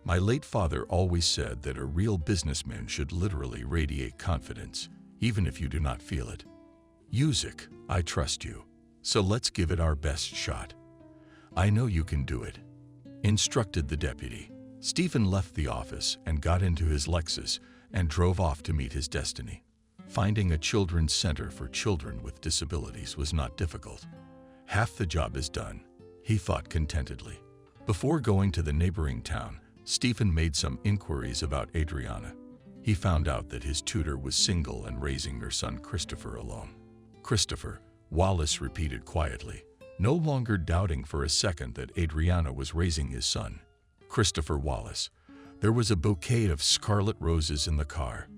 My late father always said that a real businessman should literally radiate confidence, even if you do not feel it. Yuzik, I trust you, so let's give it our best shot. I know you can do it, instructed the deputy. Stephen left the office and got into his Lexus and drove off to meet his destiny. Finding a children's center for children with disabilities was not difficult. Half the job is done, he thought contentedly. Before going to the neighboring town, Stephen made some inquiries about Adriana. He found out that his tutor was single and raising her son Christopher alone. Christopher, Wallace repeated quietly, no longer doubting for a second that Adriana was raising his son. Christopher Wallace. There was a bouquet of scarlet roses in the car.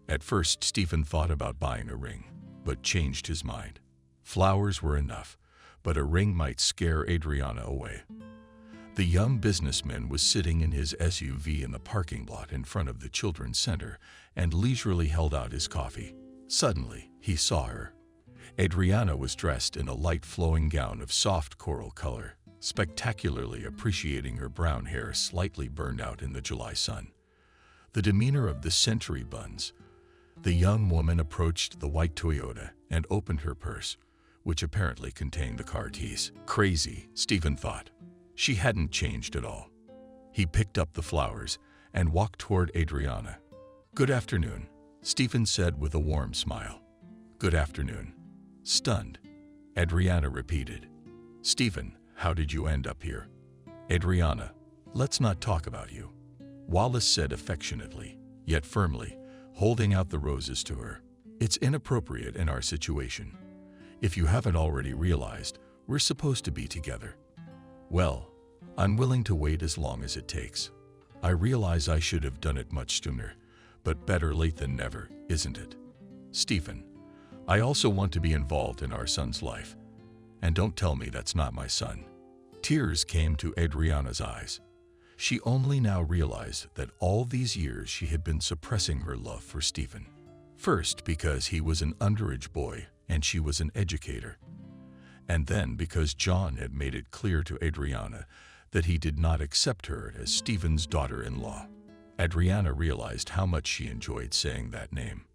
At first, Stephen thought about buying a ring, but changed his mind. Flowers were enough, but a ring might scare Adriana away. The young businessman was sitting in his SUV in the parking lot in front of the children's center and leisurely held out his coffee. Suddenly, he saw her. Adriana was dressed in a light flowing gown of soft coral color, spectacularly appreciating her brown hair slightly burned out in the July sun. The demeanor of the century buns. The young woman approached the white Toyota and opened her purse, which apparently contained the car keys. Crazy, Stephen thought. She hadn't changed at all. He picked up the flowers and walked toward Adriana. "Good afternoon," Stephen said with a warm smile. "Good afternoon." Stunned, Adriana repeated. "Stephen, how did you end up here?" "Adriana, let's not talk about you," Wallace said affectionately, yet firmly, holding out the roses to her. "It's inappropriate in our situation. If you haven't already realized, we're supposed to be together." "Well, I'm willing to wait as long as it takes. I realize I should have done it much sooner, but better late than never, isn't it? Stephen, I also want to be involved in our son's life. And don't tell me that's not my son." Tears came to Adriana's eyes. She only now realized that all these years she had been suppressing her love for Stephen. First because he was an underage boy and she was an educator. And then because John had made it clear to Adriana that he did not accept her as Stephen's daughter-in-law. Adriana realized how much she enjoyed saying that name.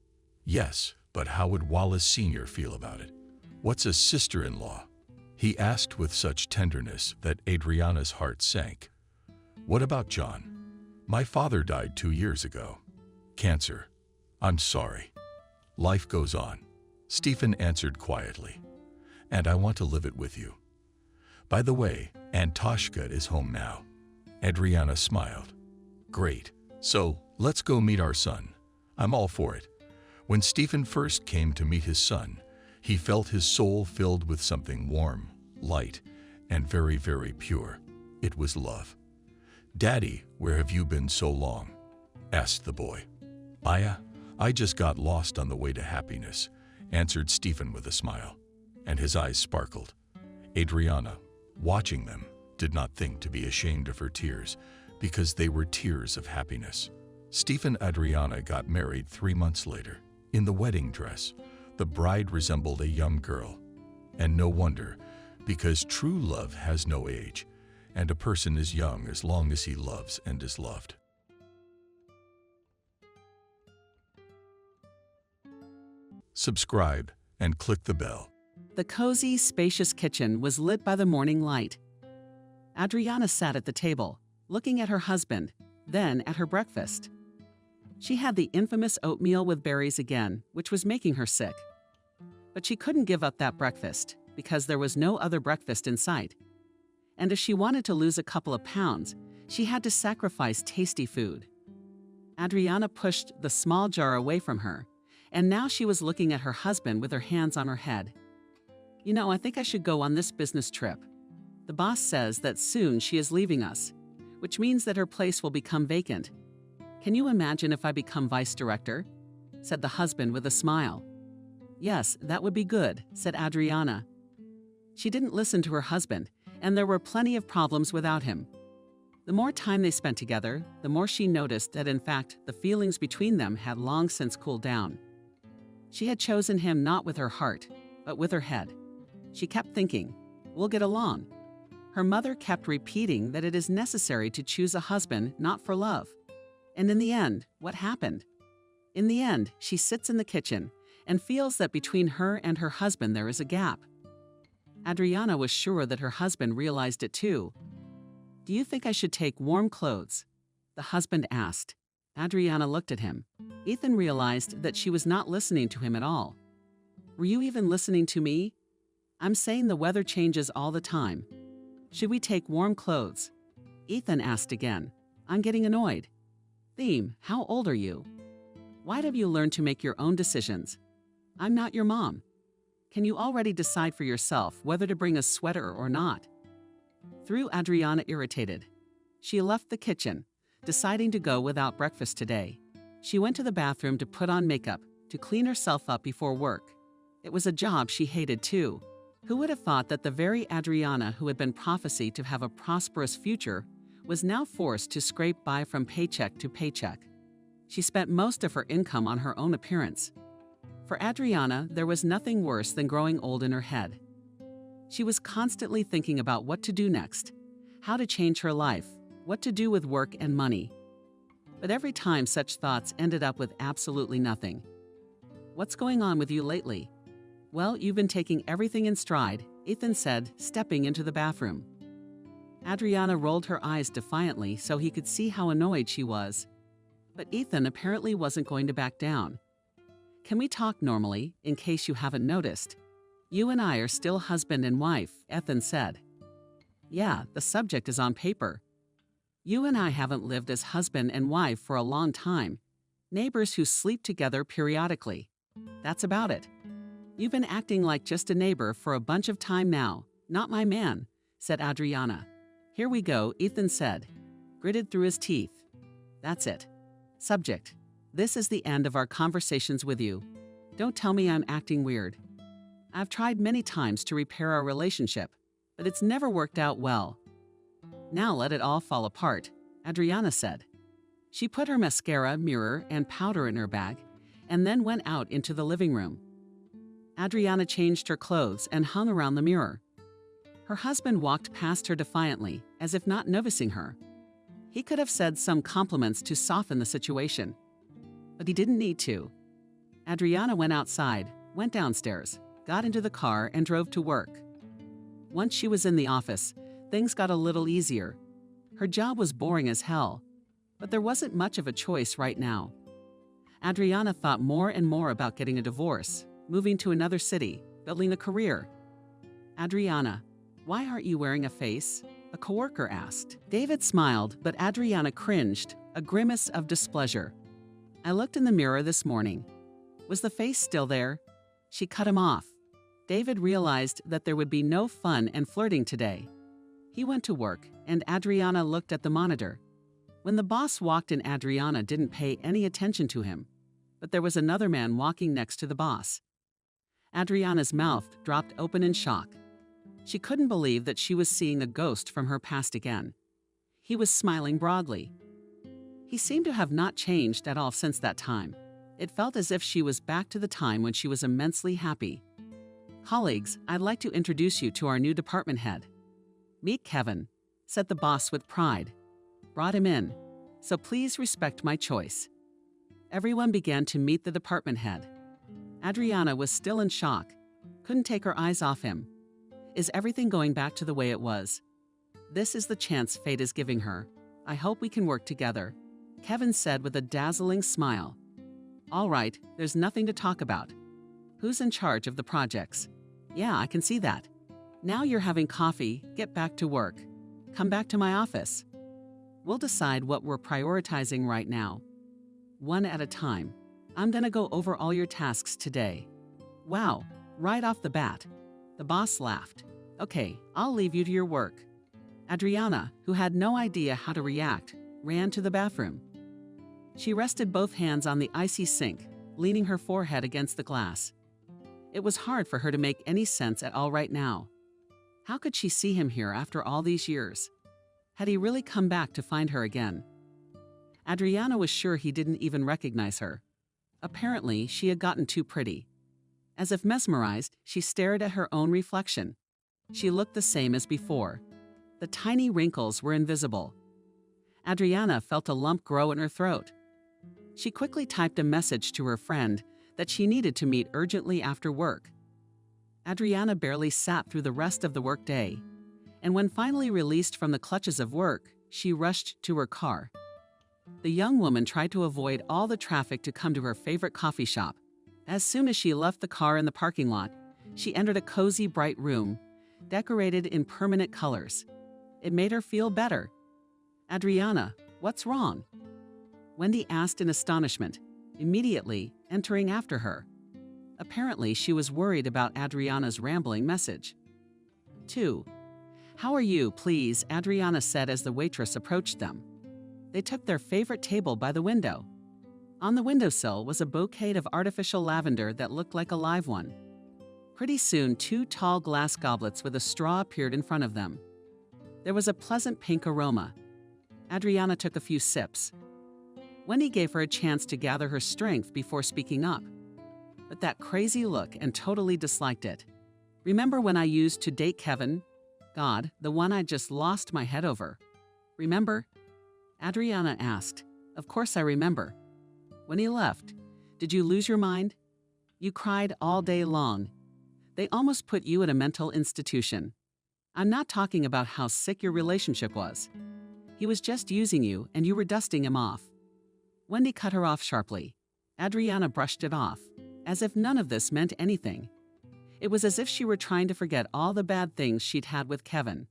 Yes, but how would Wallace Sr. feel about it? "What's a sister-in-law?" he asked with such tenderness that Adriana's heart sank. "What about John? My father died 2 years ago. Cancer. I'm sorry. Life goes on," Stephen answered quietly. "And I want to live it with you. By the way, Antashka is home now." Adriana smiled. "Great. So, let's go meet our son. I'm all for it." When Stephen first came to meet his son, he felt his soul filled with something warm, light, and very, very pure. It was love. "Daddy, where have you been so long?" asked the boy. I just got lost on the way to happiness," answered Stephen with a smile, and his eyes sparkled. Adriana, watching them, did not think to be ashamed of her tears, because they were tears of happiness. Stephen and Adriana got married 3 months later. In the wedding dress, the bride resembled a young girl. And no wonder, because true love has no age, and a person is young as long as he loves and is loved. Subscribe and click the bell. The cozy, spacious kitchen was lit by the morning light. Adriana sat at the table, looking at her husband, then at her breakfast. She had the infamous oatmeal with berries again, which was making her sick. But she couldn't give up that breakfast, because there was no other breakfast in sight. And if she wanted to lose a couple of pounds, she had to sacrifice tasty food. Adriana pushed the small jar away from her, and now she was looking at her husband with her hands on her head. "You know, I think I should go on this business trip. The boss says that soon she is leaving us, which means that her place will become vacant. Can you imagine if I become vice director?" said the husband with a smile. "Yes, that would be good," said Adriana. She didn't listen to her husband, and there were plenty of problems without him. The more time they spent together, the more she noticed that in fact the feelings between them had long since cooled down. She had chosen him not with her heart, but with her head. She kept thinking, "We'll get along." Her mother kept repeating that it is necessary to choose a husband not for love. And in the end, what happened? In the end, she sits in the kitchen and feels that between her and her husband there is a gap. Adriana was sure that her husband realized it too. "Do you think I should take warm clothes?" the husband asked. Adriana looked at him. Ethan realized that she was not listening to him at all. Were you even listening to me? I'm saying the weather changes all the time. Should we take warm clothes? Ethan asked again. I'm getting annoyed. Theme, how old are you? Why have you learned to make your own decisions? I'm not your mom. Can you already decide for yourself whether to bring a sweater or not? Through Adriana irritated. She left the kitchen, deciding to go without breakfast today. She went to the bathroom to put on makeup, to clean herself up before work. It was a job she hated too. Who would have thought that the very Adriana who had been prophesied to have a prosperous future was now forced to scrape by from paycheck to paycheck? She spent most of her income on her own appearance. For Adriana, there was nothing worse than growing old in her head. She was constantly thinking about what to do next, how to change her life, what to do with work and money. But every time such thoughts ended up with absolutely nothing. What's going on with you lately? Well, you've been taking everything in stride, Ethan said, stepping into the bathroom. Adriana rolled her eyes defiantly so he could see how annoyed she was. But Ethan apparently wasn't going to back down. Can we talk normally, in case you haven't noticed? You and I are still husband and wife, Ethan said. Yeah, the subject is on paper. You and I haven't lived as husband and wife for a long time. Neighbors who sleep together periodically. That's about it. You've been acting like just a neighbor for a bunch of time now, not my man, said Adriana. Here we go, Ethan said, gritted through his teeth. That's it. Subject. This is the end of our conversations with you. Don't tell me I'm acting weird. I've tried many times to repair our relationship, but it's never worked out well. Now let it all fall apart, Adriana said. She put her mascara, mirror, and powder in her bag, and then went out into the living room. Adriana changed her clothes and hung around the mirror. Her husband walked past her defiantly, as if not noticing her. He could have said some compliments to soften the situation, but he didn't need to. Adriana went outside, went downstairs, got into the car, and drove to work. Once she was in the office, things got a little easier. Her job was boring as hell, but there wasn't much of a choice right now. Adriana thought more and more about getting a divorce, moving to another city, building a career. Adriana, why aren't you wearing a face? A coworker asked. David smiled, but Adriana cringed, a grimace of displeasure. I looked in the mirror this morning. Was the face still there? She cut him off. David realized that there would be no fun and flirting today. He went to work, and Adriana looked at the monitor. When the boss walked in, Adriana didn't pay any attention to him, but there was another man walking next to the boss. Adriana's mouth dropped open in shock. She couldn't believe that she was seeing a ghost from her past again. He was smiling broadly. He seemed to have not changed at all since that time. It felt as if she was back to the time when she was immensely happy. Colleagues, I'd like to introduce you to our new department head. Meet Kevin, said the boss with pride. Brought him in, so please respect my choice. Everyone began to meet the department head. Adriana was still in shock, couldn't take her eyes off him. Is everything going back to the way it was? This is the chance fate is giving her. I hope we can work together, Kevin said with a dazzling smile. All right, there's nothing to talk about. Who's in charge of the projects? Yeah, I can see that. Now you're having coffee, get back to work. Come back to my office. We'll decide what we're prioritizing right now. One at a time. I'm gonna go over all your tasks today. Wow, right off the bat. The boss laughed. Okay, I'll leave you to your work. Adriana, who had no idea how to react, ran to the bathroom. She rested both hands on the icy sink, leaning her forehead against the glass. It was hard for her to make any sense at all right now. How could she see him here after all these years? Had he really come back to find her again? Adriana was sure he didn't even recognize her. Apparently, she had gotten too pretty. As if mesmerized, she stared at her own reflection. She looked the same as before. The tiny wrinkles were invisible. Adriana felt a lump grow in her throat. She quickly typed a message to her friend that she needed to meet urgently after work. Adriana barely sat through the rest of the workday, and when finally released from the clutches of work, she rushed to her car. The young woman tried to avoid all the traffic to come to her favorite coffee shop. As soon as she left the car in the parking lot, she entered a cozy, bright room, decorated in permanent colors. It made her feel better. "Adriana, what's wrong?" Wendy asked in astonishment, immediately entering after her. Apparently, she was worried about Adriana's rambling message. 2. "How are you, please?" Adriana said as the waitress approached them. They took their favorite table by the window. On the windowsill was a bouquet of artificial lavender that looked like a live one. Pretty soon, 2 tall glass goblets with a straw appeared in front of them. There was a pleasant pink aroma. Adriana took a few sips. Wendy gave her a chance to gather her strength before speaking up. But that crazy look and totally disliked it. "Remember when I used to date Kevin? God, the one I just lost my head over. Remember?" Adriana asked. "Of course I remember." "When he left, did you lose your mind? You cried all day long. They almost put you in a mental institution. I'm not talking about how sick your relationship was. He was just using you and you were dusting him off." Wendy cut her off sharply. Adriana brushed it off, as if none of this meant anything. It was as if she were trying to forget all the bad things she'd had with Kevin.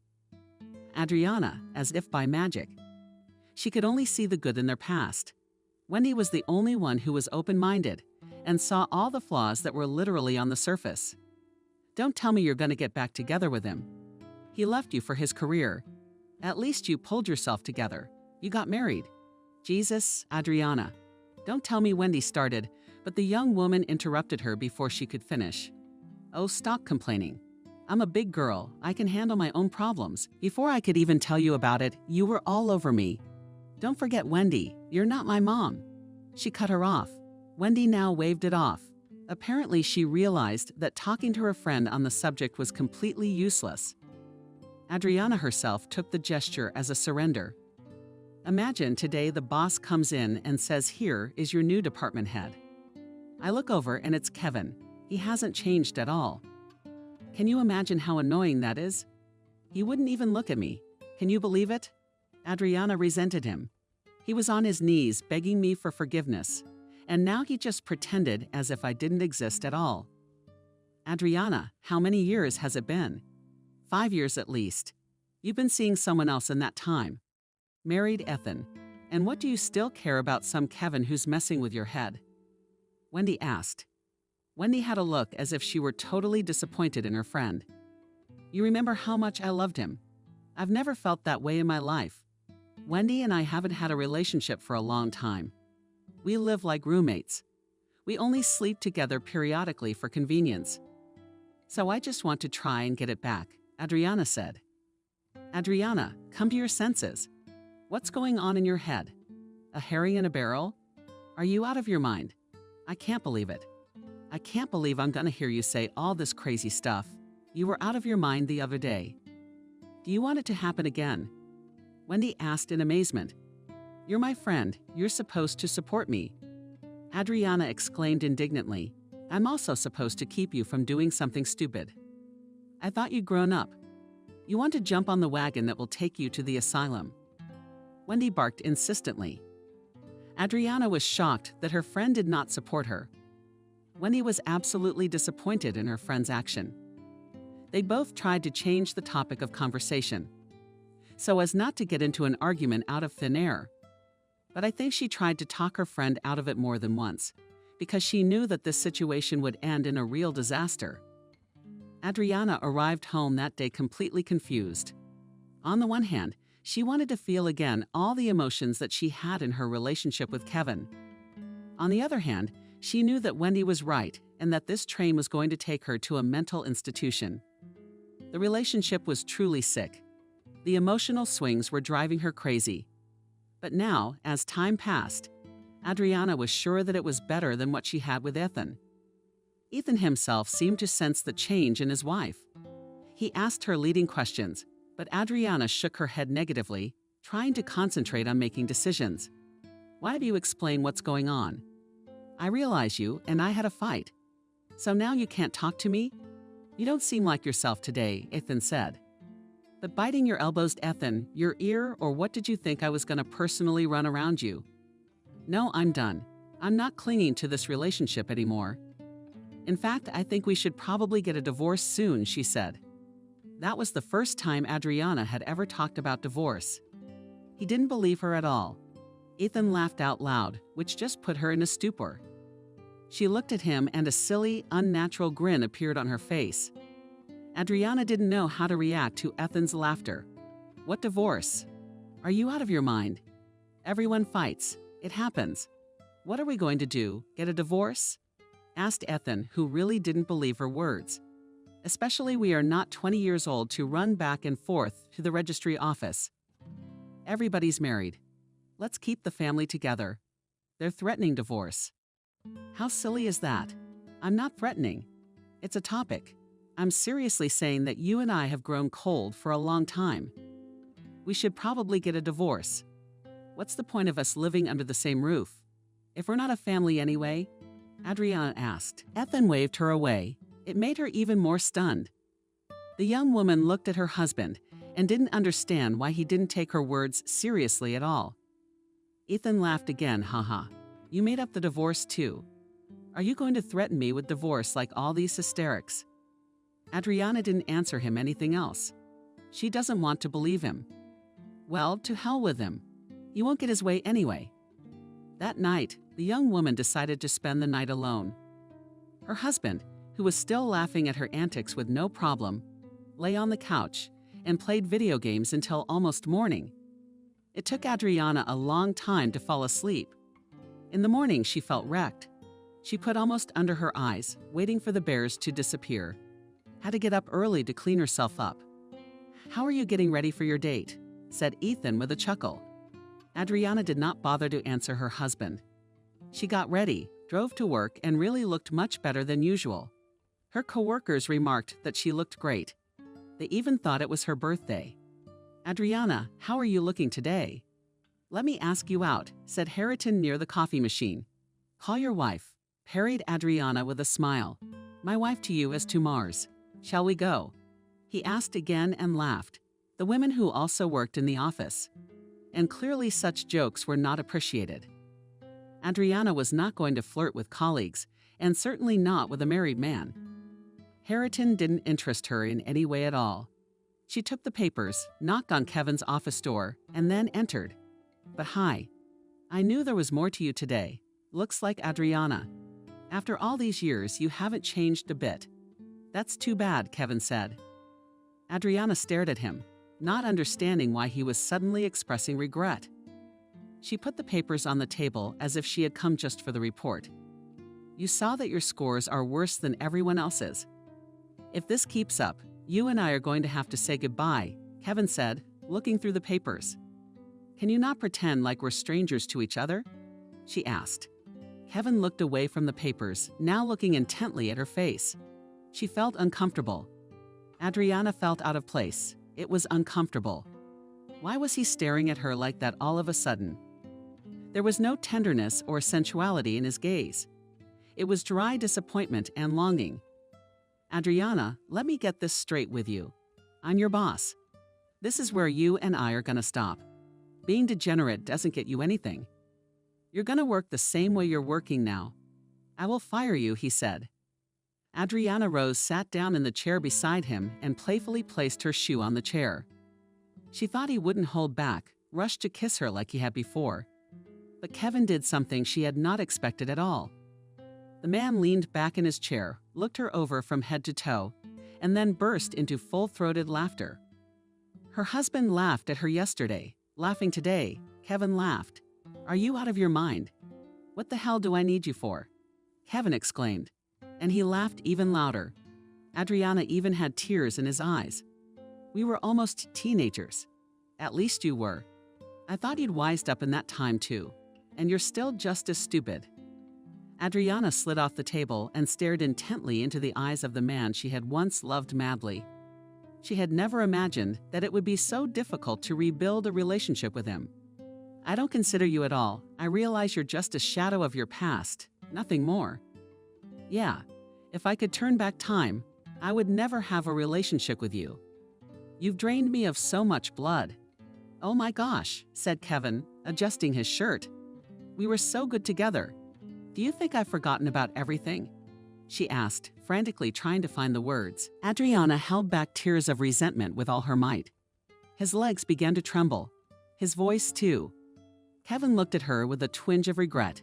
Adriana, as if by magic. She could only see the good in their past. Wendy was the only one who was open-minded and saw all the flaws that were literally on the surface. "Don't tell me you're going to get back together with him. He left you for his career. At least you pulled yourself together. You got married." "Jesus, Adriana." "Don't tell me Wendy started," but the young woman interrupted her before she could finish. "Oh, stop complaining. I'm a big girl. I can handle my own problems. Before I could even tell you about it, you were all over me. Don't forget Wendy. You're not my mom." She cut her off. Wendy now waved it off. Apparently, she realized that talking to her friend on the subject was completely useless. Adriana herself took the gesture as a surrender. Imagine today the boss comes in and says, "Here is your new department head." I look over and it's Kevin. He hasn't changed at all. Can you imagine how annoying that is? He wouldn't even look at me. Can you believe it? Adriana resented him. He was on his knees begging me for forgiveness, and now he just pretended as if I didn't exist at all. "Adriana, how many years has it been?" 5 years at least. You've been seeing someone else in that time. Married Ethan. And what do you still care about some Kevin who's messing with your head? Wendy asked. Wendy had a look as if she were totally disappointed in her friend. "You remember how much I loved him. I've never felt that way in my life. Wendy and I haven't had a relationship for a long time. We live like roommates. We only sleep together periodically for convenience. So I just want to try and get it back," Adriana said. "Adriana, come to your senses. What's going on in your head? A herring in a barrel? Are you out of your mind? I can't believe it. I can't believe I'm gonna hear you say all this crazy stuff. You were out of your mind the other day. Do you want it to happen again?" Wendy asked in amazement. "You're my friend. You're supposed to support me." Adriana exclaimed indignantly. "I'm also supposed to keep you from doing something stupid. I thought you'd grown up. You want to jump on the wagon that will take you to the asylum." Wendy barked insistently. Adriana was shocked that her friend did not support her. Wendy was absolutely disappointed in her friend's action. They both tried to change the topic of conversation, so as not to get into an argument out of thin air. But I think she tried to talk her friend out of it more than once, because she knew that this situation would end in a real disaster. Adriana arrived home that day completely confused. On the one hand, she wanted to feel again all the emotions that she had in her relationship with Kevin. On the other hand, she knew that Wendy was right and that this train was going to take her to a mental institution. The relationship was truly sick. The emotional swings were driving her crazy. But now, as time passed, Adriana was sure that it was better than what she had with Ethan. Ethan himself seemed to sense the change in his wife. He asked her leading questions, but Adriana shook her head negatively, trying to concentrate on making decisions. "Why don't you explain what's going on? I realize you and I had a fight. So now you can't talk to me? You don't seem like yourself today," Ethan said. But biting your elbows, Ethan, your ear, or what did you think I was going to personally run around you? No, I'm done. I'm not clinging to this relationship anymore. In fact, I think we should probably get a divorce soon, she said. That was the first time Adriana had ever talked about divorce. He didn't believe her at all. Ethan laughed out loud, which just put her in a stupor. She looked at him and a silly, unnatural grin appeared on her face. Adriana didn't know how to react to Ethan's laughter. What divorce? Are you out of your mind? Everyone fights. It happens. What are we going to do? Get a divorce? Asked Ethan, who really didn't believe her words. Especially we are not 20 years old to run back and forth to the registry office. Everybody's married. Let's keep the family together. They're threatening divorce. How silly is that? I'm not threatening. It's a topic. I'm seriously saying that you and I have grown cold for a long time. We should probably get a divorce. What's the point of us living under the same roof? If we're not a family anyway? Adriana asked. Ethan waved her away. It made her even more stunned. The young woman looked at her husband and didn't understand why he didn't take her words seriously at all. Ethan laughed again, haha. You made up the divorce too. Are you going to threaten me with divorce like all these hysterics? Adriana didn't answer him anything else. She doesn't want to believe him. Well, to hell with him. He won't get his way anyway. That night, the young woman decided to spend the night alone. Her husband, who was still laughing at her antics with no problem, lay on the couch and played video games until almost morning. It took Adriana a long time to fall asleep. In the morning, she felt wrecked. She put almost under her eyes, waiting for the bears to disappear. Had to get up early to clean herself up. How are you getting ready for your date? Said Ethan with a chuckle. Adriana did not bother to answer her husband. She got ready, drove to work, and really looked much better than usual. Her coworkers remarked that she looked great. They even thought it was her birthday. Adriana, how are you looking today? Let me ask you out, said Harriton near the coffee machine. Call your wife, parried Adriana with a smile. My wife to you as to Mars. Shall we go? He asked again and laughed. The women who also worked in the office. And clearly such jokes were not appreciated. Adriana was not going to flirt with colleagues, and certainly not with a married man. Harriton didn't interest her in any way at all. She took the papers, knocked on Kevin's office door, and then entered. But hi. I knew there was more to you today. Looks like Adriana. After all these years, you haven't changed a bit. That's too bad, Kevin said. Adriana stared at him, not understanding why he was suddenly expressing regret. She put the papers on the table as if she had come just for the report. You saw that your scores are worse than everyone else's. If this keeps up, you and I are going to have to say goodbye, Kevin said, looking through the papers. Can you not pretend like we're strangers to each other? She asked. Kevin looked away from the papers, now looking intently at her face. She felt uncomfortable. Adriana felt out of place. It was uncomfortable. Why was he staring at her like that all of a sudden? There was no tenderness or sensuality in his gaze. It was dry disappointment and longing. Adriana, let me get this straight with you. I'm your boss. This is where you and I are going to stop. Being degenerate doesn't get you anything. You're going to work the same way you're working now. I will fire you, he said. Adriana rose, sat down in the chair beside him, and playfully placed her shoe on the chair. She thought he wouldn't hold back, rushed to kiss her like he had before. But Kevin did something she had not expected at all. The man leaned back in his chair, looked her over from head to toe, and then burst into full-throated laughter. Her husband laughed at her yesterday. Laughing today, Kevin laughed. Are you out of your mind? What the hell do I need you for? Kevin exclaimed, and he laughed even louder. Adriana even had tears in his eyes. We were almost teenagers. At least you were. I thought you'd wised up in that time too, and you're still just as stupid. Adriana slid off the table and stared intently into the eyes of the man she had once loved madly. She had never imagined that it would be so difficult to rebuild a relationship with him. I don't consider you at all. I realize you're just a shadow of your past, nothing more. Yeah, if I could turn back time, I would never have a relationship with you. You've drained me of so much blood." "Oh my gosh," said Kevin, adjusting his shirt. "We were so good together. Do you think I've forgotten about everything?" she asked, frantically trying to find the words. Adriana held back tears of resentment with all her might. His legs began to tremble. His voice, too. Kevin looked at her with a twinge of regret.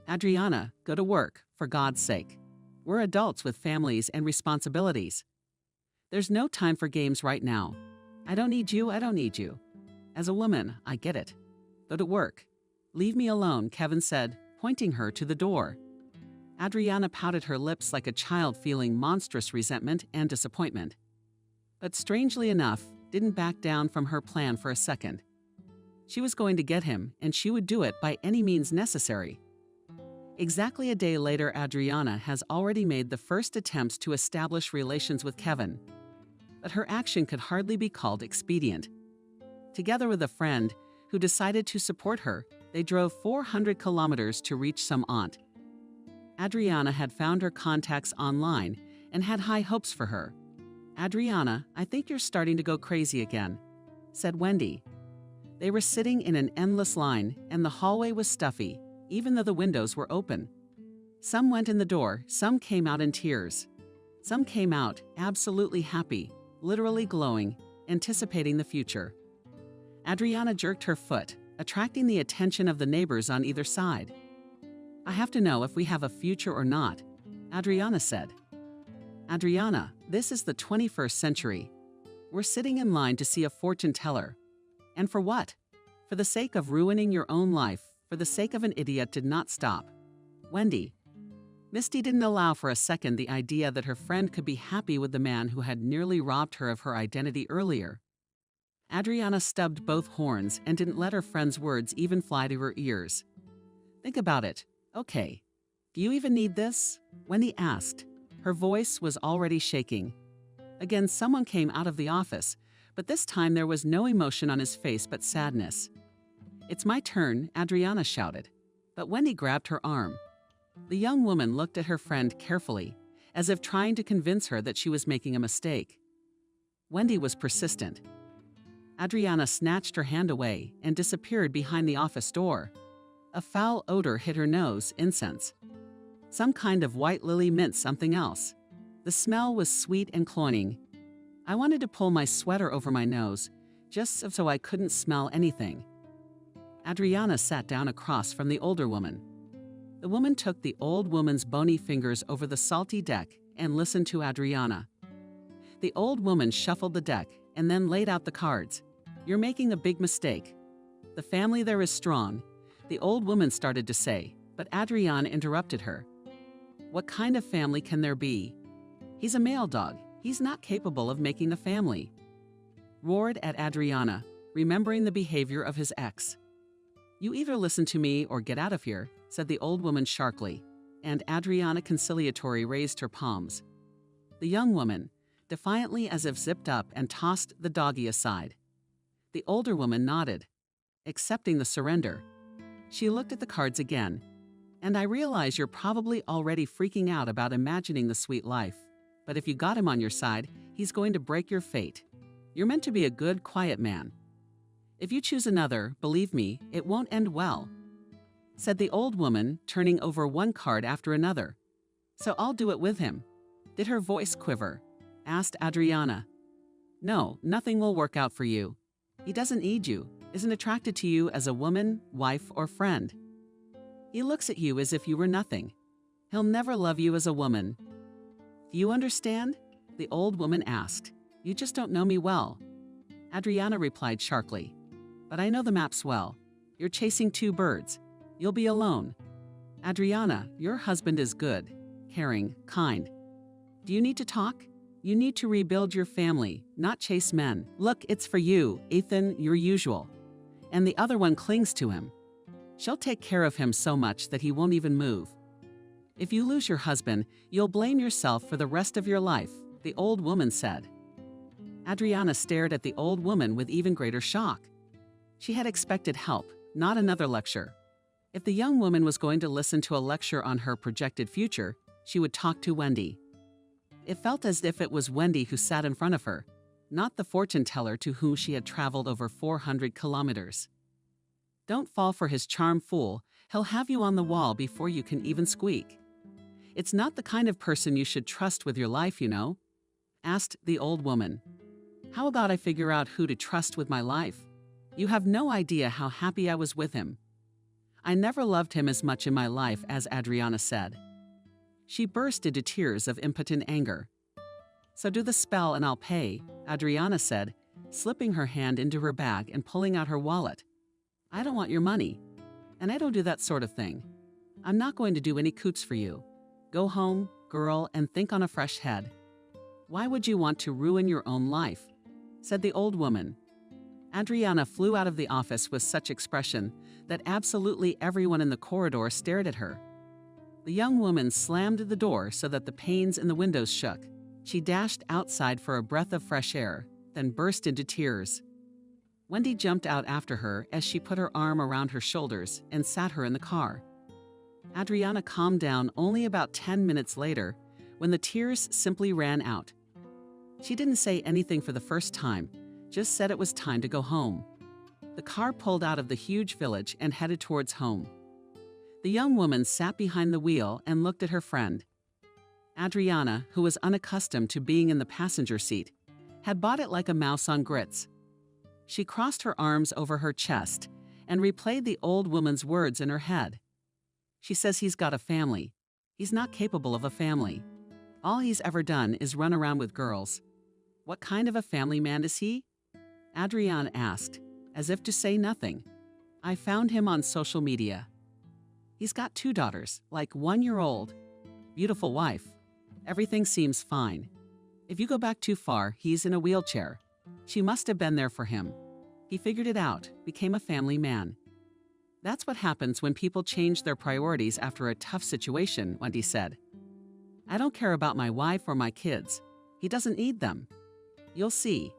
"Adriana, go to work, for God's sake. We're adults with families and responsibilities. There's no time for games right now. I don't need you, I don't need you. As a woman, I get it. Go to work. Leave me alone," Kevin said, pointing her to the door. Adriana pouted her lips like a child feeling monstrous resentment and disappointment. But strangely enough, didn't back down from her plan for a second. She was going to get him, and she would do it by any means necessary. Exactly a day later, Adriana has already made the first attempts to establish relations with Kevin. But her action could hardly be called expedient. Together with a friend who decided to support her, they drove 400 kilometers to reach some aunt. Adriana had found her contacts online and had high hopes for her. "Adriana, I think you're starting to go crazy again," said Wendy. They were sitting in an endless line, and the hallway was stuffy, even though the windows were open. Some went in the door, some came out in tears. Some came out absolutely happy, literally glowing, anticipating the future. Adriana jerked her foot, attracting the attention of the neighbors on either side. "I have to know if we have a future or not," Adriana said. "Adriana, this is the 21st century. We're sitting in line to see a fortune teller. And for what? For the sake of ruining your own life, for the sake of an idiot did not stop. Wendy." Misty didn't allow for a second the idea that her friend could be happy with the man who had nearly robbed her of her identity earlier. Adriana stubbed both horns and didn't let her friend's words even fly to her ears. "Think about it. Okay. Do you even need this?" Wendy asked. Her voice was already shaking. Again, someone came out of the office, but this time there was no emotion on his face but sadness. "It's my turn," Adriana shouted, but Wendy grabbed her arm. The young woman looked at her friend carefully, as if trying to convince her that she was making a mistake. Wendy was persistent. Adriana snatched her hand away and disappeared behind the office door. A foul odor hit her nose, incense. Some kind of white lily mint something else. The smell was sweet and cloying. I wanted to pull my sweater over my nose, just so I couldn't smell anything. Adriana sat down across from the older woman. The woman took the old woman's bony fingers over the salty deck and listened to Adriana. The old woman shuffled the deck and then laid out the cards. "You're making a big mistake. The family there is strong," the old woman started to say, but Adriana interrupted her. "What kind of family can there be? He's a male dog. He's not capable of making a family." Roared at Adriana, remembering the behavior of his ex. "You either listen to me or get out of here," said the old woman sharply, and Adriana conciliatory raised her palms. The young woman, defiantly as if zipped up and tossed the doggie aside. The older woman nodded, accepting the surrender. She looked at the cards again. "And I realize you're probably already freaking out about imagining the sweet life. But if you got him on your side, he's going to break your fate. You're meant to be a good, quiet man. If you choose another, believe me, it won't end well," said the old woman, turning over one card after another. "So I'll do it with him." Did her voice quiver? Asked Adriana. "No, nothing will work out for you. He doesn't need you, isn't attracted to you as a woman, wife, or friend. He looks at you as if you were nothing. He'll never love you as a woman. Do you understand?" the old woman asked. "You just don't know me well." Adriana replied sharply. "But I know the maps well. You're chasing two birds. You'll be alone. Adriana, your husband is good, caring, kind. Do you need to talk? You need to rebuild your family, not chase men. Look, it's for you, Ethan, your usual." And the other one clings to him. "She'll take care of him so much that he won't even move. If you lose your husband, you'll blame yourself for the rest of your life," the old woman said. Adriana stared at the old woman with even greater shock. She had expected help, not another lecture. If the young woman was going to listen to a lecture on her projected future, she would talk to Wendy. It felt as if it was Wendy who sat in front of her, not the fortune teller to whom she had traveled over 400 kilometers. Don't fall for his charm, fool. He'll have you on the wall before you can even squeak. It's not the kind of person you should trust with your life, you know, asked the old woman. How about I figure out who to trust with my life? You have no idea how happy I was with him. I never loved him as much in my life, as Adriana said. She burst into tears of impotent anger. So do the spell and I'll pay, Adriana said, slipping her hand into her bag and pulling out her wallet. I don't want your money, and I don't do that sort of thing. I'm not going to do any coots for you. Go home, girl, and think on a fresh head. Why would you want to ruin your own life? Said the old woman. Adriana flew out of the office with such expression that absolutely everyone in the corridor stared at her. The young woman slammed the door so that the panes in the windows shook. She dashed outside for a breath of fresh air, then burst into tears. Wendy jumped out after her as she put her arm around her shoulders and sat her in the car. Adriana calmed down only about 10 minutes later when the tears simply ran out. She didn't say anything for the first time, just said it was time to go home. The car pulled out of the huge village and headed towards home. The young woman sat behind the wheel and looked at her friend. Adriana, who was unaccustomed to being in the passenger seat, had bought it like a mouse on grits. She crossed her arms over her chest and replayed the old woman's words in her head. She says he's got a family. He's not capable of a family. All he's ever done is run around with girls. What kind of a family man is he? Adriana asked, as if to say nothing. I found him on social media. He's got 2 daughters, like 1-year-old. Beautiful wife. Everything seems fine. If you go back too far, he's in a wheelchair. She must have been there for him. He figured it out, became a family man. That's what happens when people change their priorities after a tough situation, Wendy said. I don't care about my wife or my kids. He doesn't need them. You'll see.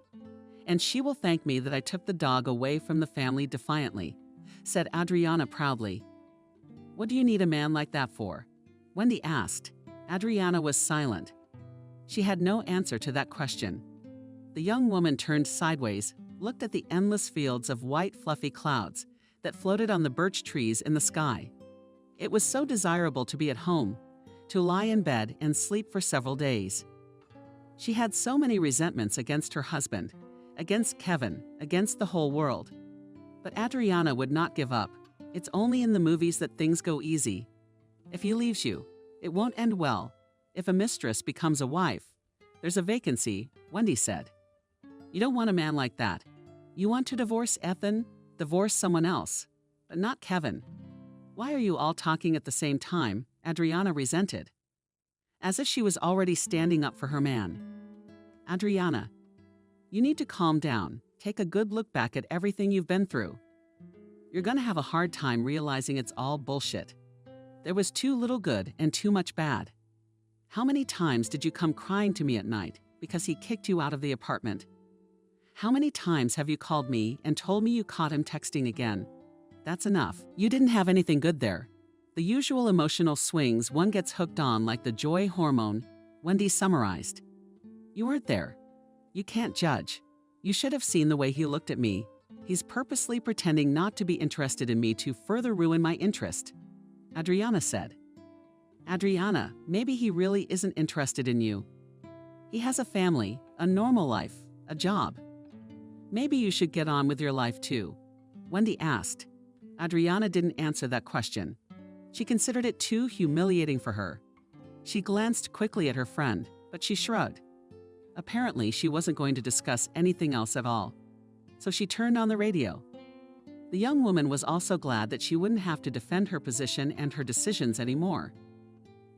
And she will thank me that I took the dog away from the family defiantly, said Adriana proudly. What do you need a man like that for? Wendy asked. Adriana was silent. She had no answer to that question. The young woman turned sideways, looked at the endless fields of white fluffy clouds that floated on the birch trees in the sky. It was so desirable to be at home, to lie in bed and sleep for several days. She had so many resentments against her husband, against Kevin, against the whole world. But Adriana would not give up. It's only in the movies that things go easy. If he leaves you, it won't end well. If a mistress becomes a wife, there's a vacancy, Wendy said. You don't want a man like that. You want to divorce Ethan, divorce someone else, but not Kevin. Why are you all talking at the same time? Adriana resented, as if she was already standing up for her man. Adriana, you need to calm down. Take a good look back at everything you've been through. You're going to have a hard time realizing it's all bullshit. There was too little good and too much bad. How many times did you come crying to me at night because he kicked you out of the apartment? How many times have you called me and told me you caught him texting again? That's enough. You didn't have anything good there. The usual emotional swings one gets hooked on like the joy hormone, Wendy summarized. You weren't there. You can't judge. You should have seen the way he looked at me. He's purposely pretending not to be interested in me to further ruin my interest, Adriana said. Adriana, maybe he really isn't interested in you. He has a family, a normal life, a job. Maybe you should get on with your life too, Wendy asked. Adriana didn't answer that question. She considered it too humiliating for her. She glanced quickly at her friend, but she shrugged. Apparently, she wasn't going to discuss anything else at all. So she turned on the radio. The young woman was also glad that she wouldn't have to defend her position and her decisions anymore.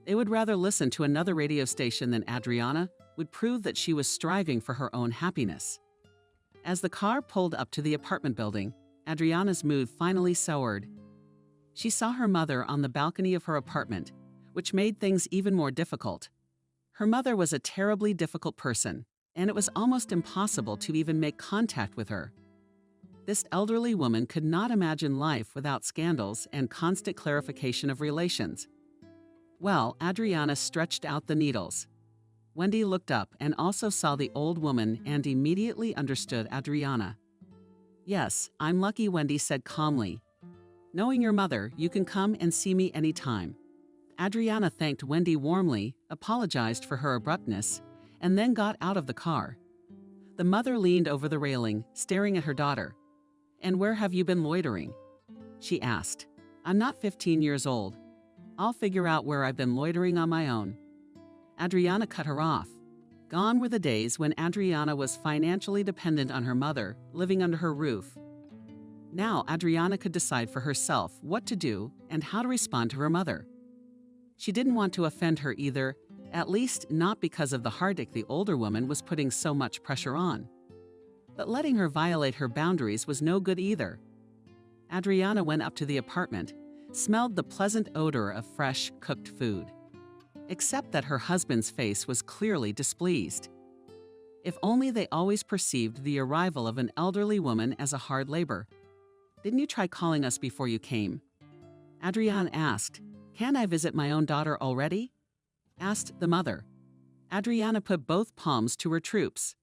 They would rather listen to another radio station than Adriana would prove that she was striving for her own happiness. As the car pulled up to the apartment building, Adriana's mood finally soured. She saw her mother on the balcony of her apartment, which made things even more difficult. Her mother was a terribly difficult person, and it was almost impossible to even make contact with her. This elderly woman could not imagine life without scandals and constant clarification of relations. Well, Adriana stretched out the needles. Wendy looked up and also saw the old woman and immediately understood Adriana. "Yes, I'm lucky," Wendy said calmly. "Knowing your mother, you can come and see me anytime." Adriana thanked Wendy warmly, apologized for her abruptness, and then got out of the car. The mother leaned over the railing, staring at her daughter. "And where have you been loitering?" she asked. "I'm not 15 years old. I'll figure out where I've been loitering on my own." Adriana cut her off. Gone were the days when Adriana was financially dependent on her mother, living under her roof. Now Adriana could decide for herself what to do and how to respond to her mother. She didn't want to offend her either, at least not because of the heartache the older woman was putting so much pressure on. But letting her violate her boundaries was no good either. Adriana went up to the apartment, smelled the pleasant odor of fresh, cooked food. Except that her husband's face was clearly displeased. If only they always perceived the arrival of an elderly woman as a hard labor. "Didn't you try calling us before you came?" Adriana asked. "Can I visit my own daughter already?" asked the mother. Adriana put both palms to her troops.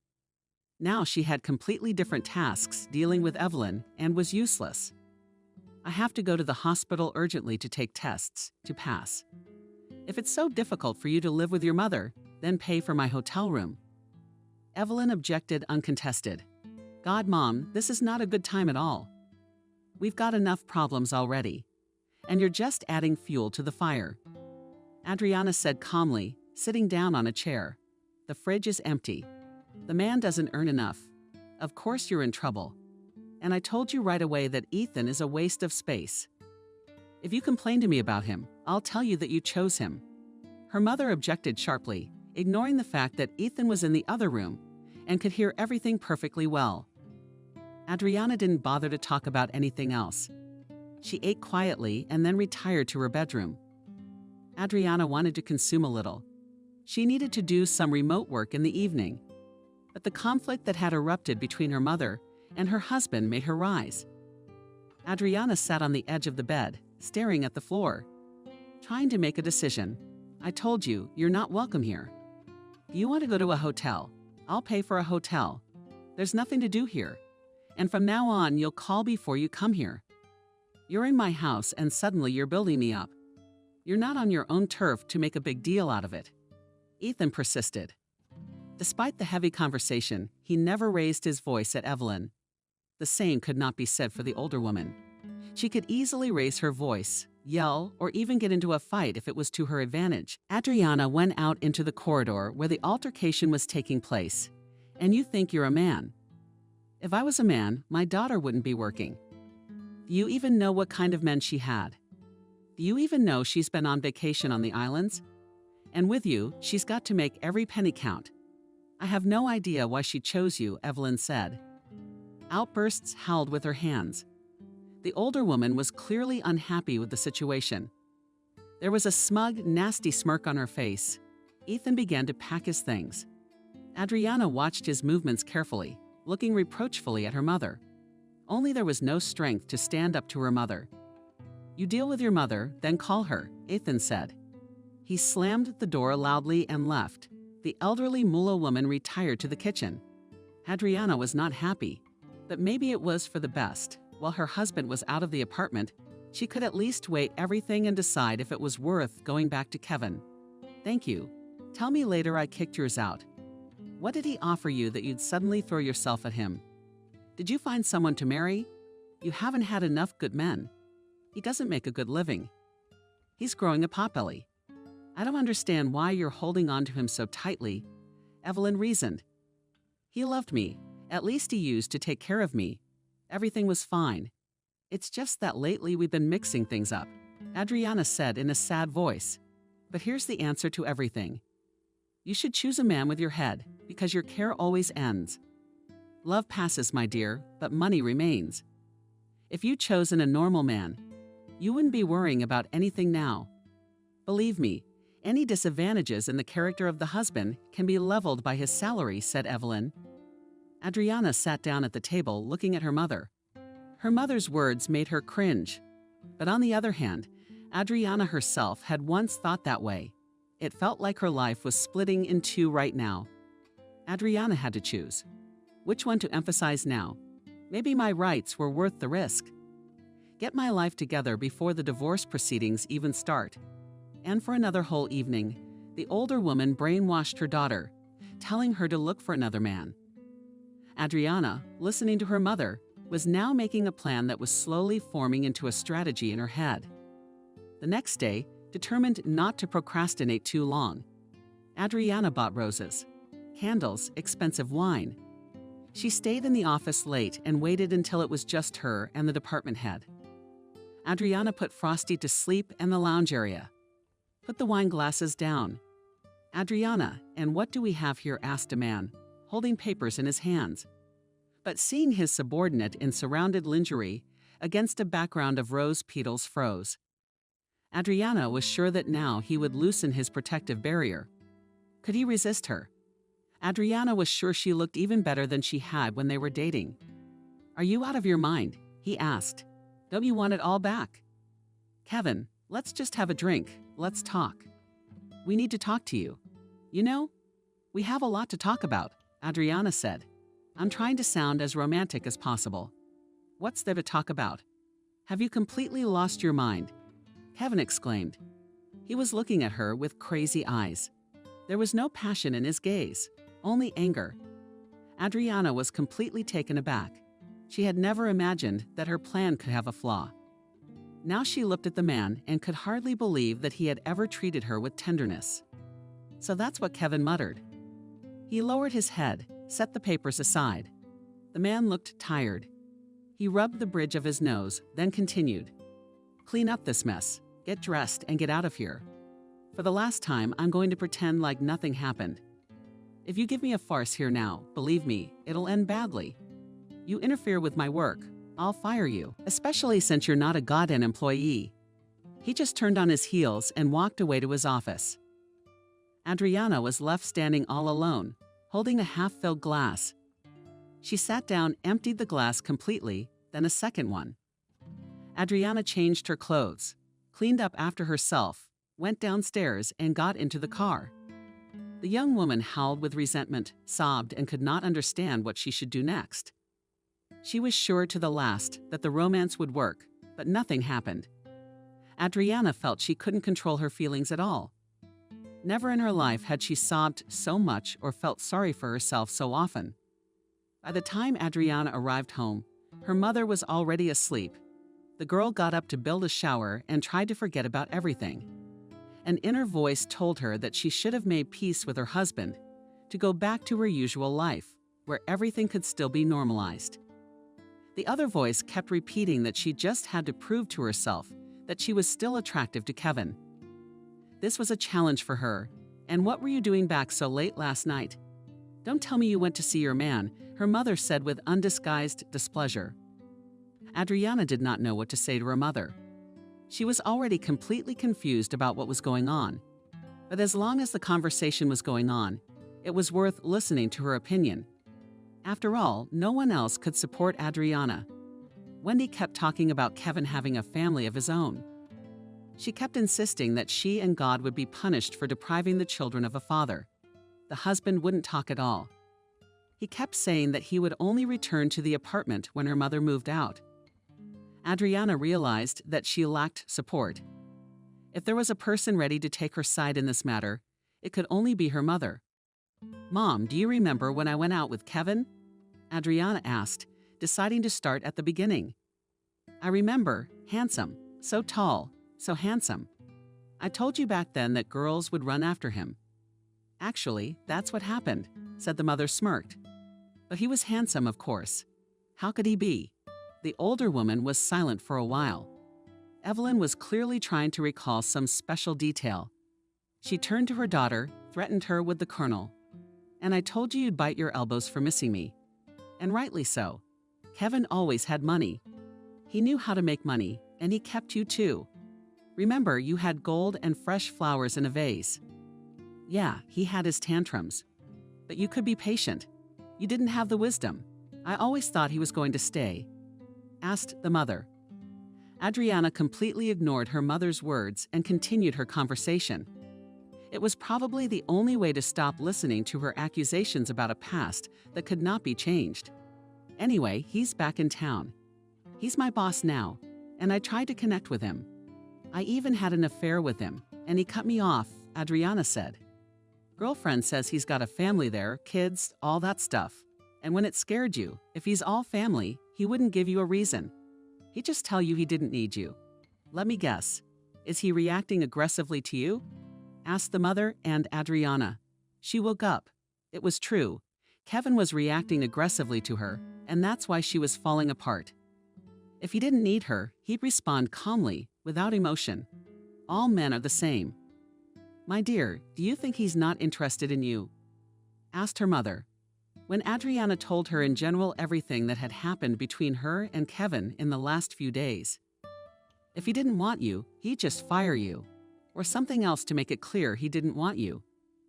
Now she had completely different tasks dealing with Evelyn and was useless. "I have to go to the hospital urgently to take tests, to pass. If it's so difficult for you to live with your mother, then pay for my hotel room." Evelyn objected uncontested. "God, Mom, this is not a good time at all. We've got enough problems already, and you're just adding fuel to the fire." Adriana said calmly, sitting down on a chair. "The fridge is empty. The man doesn't earn enough. Of course you're in trouble. And I told you right away that Ethan is a waste of space. If you complain to me about him, I'll tell you that you chose him." Her mother objected sharply, ignoring the fact that Ethan was in the other room and could hear everything perfectly well. Adriana didn't bother to talk about anything else. She ate quietly and then retired to her bedroom. Adriana wanted to consume a little. She needed to do some remote work in the evening. But the conflict that had erupted between her mother and her husband made her rise. Adriana sat on the edge of the bed, staring at the floor, trying to make a decision. "I told you, you're not welcome here. If you want to go to a hotel, I'll pay for a hotel. There's nothing to do here. And from now on, you'll call before you come here. You're in my house and suddenly you're building me up. You're not on your own turf to make a big deal out of it." Ethan persisted. Despite the heavy conversation, he never raised his voice at Evelyn. The same could not be said for the older woman. She could easily raise her voice, yell, or even get into a fight if it was to her advantage. Adriana went out into the corridor where the altercation was taking place. "And you think you're a man. If I was a man, my daughter wouldn't be working. Do you even know what kind of men she had? Do you even know she's been on vacation on the islands? And with you, she's got to make every penny count. I have no idea why she chose you," Evelyn said. Outbursts howled with her hands. The older woman was clearly unhappy with the situation. There was a smug, nasty smirk on her face. Ethan began to pack his things. Adriana watched his movements carefully, looking reproachfully at her mother. Only there was no strength to stand up to her mother. "You deal with your mother, then call her," Ethan said. He slammed the door loudly and left. The elderly Mullah woman retired to the kitchen. Adriana was not happy, but maybe it was for the best. While her husband was out of the apartment, she could at least weigh everything and decide if it was worth going back to Kevin. "Thank you. Tell me later I kicked yours out. What did he offer you that you'd suddenly throw yourself at him? Did you find someone to marry? You haven't had enough good men. He doesn't make a good living. He's growing a potbelly. I don't understand why you're holding on to him so tightly," Evelyn reasoned. "He loved me. At least he used to take care of me. Everything was fine. It's just that lately we've been mixing things up," Adriana said in a sad voice. "But here's the answer to everything. You should choose a man with your head, because your care always ends. Love passes, my dear, but money remains. If you'd chosen a normal man, you wouldn't be worrying about anything now. Believe me, any disadvantages in the character of the husband can be leveled by his salary," said Evelyn. Adriana sat down at the table looking at her mother. Her mother's words made her cringe. But on the other hand, Adriana herself had once thought that way. It felt like her life was splitting in two right now. Adriana had to choose. Which one to emphasize now? Maybe my rights were worth the risk. Get my life together before the divorce proceedings even start. And for another whole evening, the older woman brainwashed her daughter, telling her to look for another man. Adriana, listening to her mother, was now making a plan that was slowly forming into a strategy in her head. The next day, determined not to procrastinate too long, Adriana bought roses, candles, expensive wine. She stayed in the office late and waited until it was just her and the department head. Adriana put Frosty to sleep in the lounge area. Put the wine glasses down. "Adriana, and what do we have here?" asked a man, holding papers in his hands. But seeing his subordinate in surrounded lingerie against a background of rose petals froze. Adriana was sure that now he would loosen his protective barrier. Could he resist her? Adriana was sure she looked even better than she had when they were dating. "Are you out of your mind?" he asked. "Don't you want it all back?" "Kevin, let's just have a drink. Let's talk. We need to talk to you. You know, we have a lot to talk about," Adriana said. "I'm trying to sound as romantic as possible." "What's there to talk about? Have you completely lost your mind?" Kevin exclaimed. He was looking at her with crazy eyes. There was no passion in his gaze, only anger. Adriana was completely taken aback. She had never imagined that her plan could have a flaw. Now she looked at the man and could hardly believe that he had ever treated her with tenderness. So that's what Kevin muttered. He lowered his head, set the papers aside. The man looked tired. He rubbed the bridge of his nose, then continued. "Clean up this mess, get dressed, and get out of here. For the last time, I'm going to pretend like nothing happened. If you give me a farce here now, believe me, it'll end badly. You interfere with my work, I'll fire you, especially since you're not a goddamn employee." He just turned on his heels and walked away to his office. Adriana was left standing all alone, holding a half-filled glass. She sat down, emptied the glass completely, then a second one. Adriana changed her clothes, cleaned up after herself, went downstairs, and got into the car. The young woman howled with resentment, sobbed, and could not understand what she should do next. She was sure to the last that the romance would work, but nothing happened. Adriana felt she couldn't control her feelings at all. Never in her life had she sobbed so much or felt sorry for herself so often. By the time Adriana arrived home, her mother was already asleep. The girl got up to build a shower and tried to forget about everything. An inner voice told her that she should have made peace with her husband, to go back to her usual life, where everything could still be normalized. The other voice kept repeating that she just had to prove to herself that she was still attractive to Kevin. This was a challenge for her. "And what were you doing back so late last night? Don't tell me you went to see your man," her mother said with undisguised displeasure. Adriana did not know what to say to her mother. She was already completely confused about what was going on. But as long as the conversation was going on, it was worth listening to her opinion. After all, no one else could support Adriana. Wendy kept talking about Kevin having a family of his own. She kept insisting that she and God would be punished for depriving the children of a father. The husband wouldn't talk at all. He kept saying that he would only return to the apartment when her mother moved out. Adriana realized that she lacked support. If there was a person ready to take her side in this matter, it could only be her mother. "Mom, do you remember when I went out with Kevin?" Adriana asked, deciding to start at the beginning. "I remember, handsome, so tall, so handsome. I told you back then that girls would run after him." "Actually, that's what happened," said the mother, smirked. "But he was handsome, of course. How could he be?" The older woman was silent for a while. Evelyn was clearly trying to recall some special detail. She turned to her daughter, threatened her with the colonel. "And I told you you'd bite your elbows for missing me." And rightly so. Kevin always had money. He knew how to make money, and he kept you too. Remember, you had gold and fresh flowers in a vase. Yeah, he had his tantrums. But you could be patient. You didn't have the wisdom. I always thought he was going to stay," asked the mother. Adriana completely ignored her mother's words and continued her conversation. It was probably the only way to stop listening to her accusations about a past that could not be changed. Anyway, he's back in town. He's my boss now, and I tried to connect with him. I even had an affair with him, and he cut me off, Adriana said. Girlfriend says he's got a family there, kids, all that stuff. And when it scared you, if he's all family, he wouldn't give you a reason. He'd just tell you he didn't need you. Let me guess. Is he reacting aggressively to you? Asked the mother and Adriana. She woke up. It was true. Kevin was reacting aggressively to her, and that's why she was falling apart. If he didn't need her, he'd respond calmly, without emotion. All men are the same. My dear, do you think he's not interested in you? Asked her mother. When Adriana told her in general everything that had happened between her and Kevin in the last few days. If he didn't want you, he'd just fire you. Or something else to make it clear he didn't want you.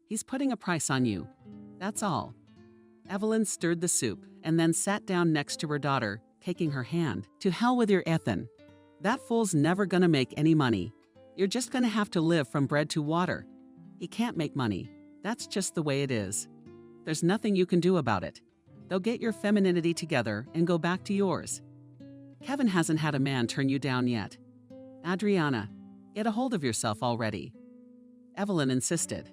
He's putting a price on you. That's all. Evelyn stirred the soup and then sat down next to her daughter, taking her hand. To hell with your Ethan. That fool's never gonna make any money. You're just gonna have to live from bread to water. He can't make money. That's just the way it is. There's nothing you can do about it. They'll get your femininity together and go back to yours. Kevin hasn't had a man turn you down yet. Adriana, get a hold of yourself already. Evelyn insisted.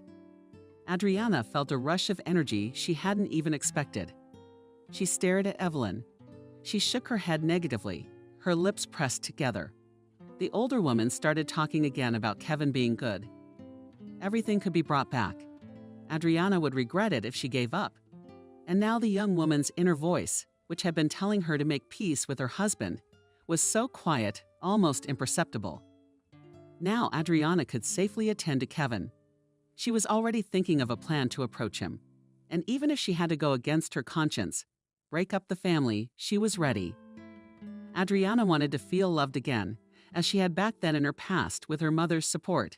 Adriana felt a rush of energy she hadn't even expected. She stared at Evelyn. She shook her head negatively, her lips pressed together. The older woman started talking again about Kevin being good. Everything could be brought back. Adriana would regret it if she gave up. And now the young woman's inner voice, which had been telling her to make peace with her husband, was so quiet, almost imperceptible. Now Adriana could safely attend to Kevin. She was already thinking of a plan to approach him. And even if she had to go against her conscience, break up the family, she was ready. Adriana wanted to feel loved again, as she had back then in her past with her mother's support.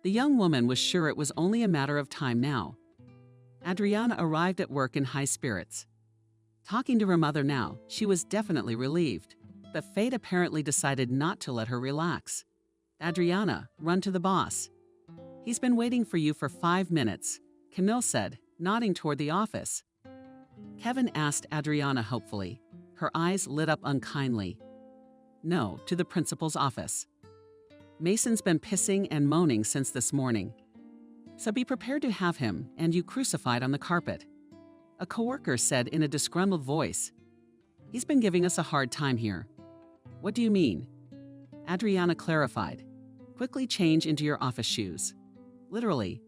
The young woman was sure it was only a matter of time now. Adriana arrived at work in high spirits. Talking to her mother now, she was definitely relieved. But fate apparently decided not to let her relax. Adriana, run to the boss. He's been waiting for you for 5 minutes, Camille said, nodding toward the office. Kevin asked Adriana hopefully. Her eyes lit up unkindly. No, to the principal's office. Mason's been pissing and moaning since this morning. So be prepared to have him and you crucified on the carpet. A coworker said in a disgruntled voice. He's been giving us a hard time here. What do you mean? Adriana clarified. Quickly change into your office shoes. Literally.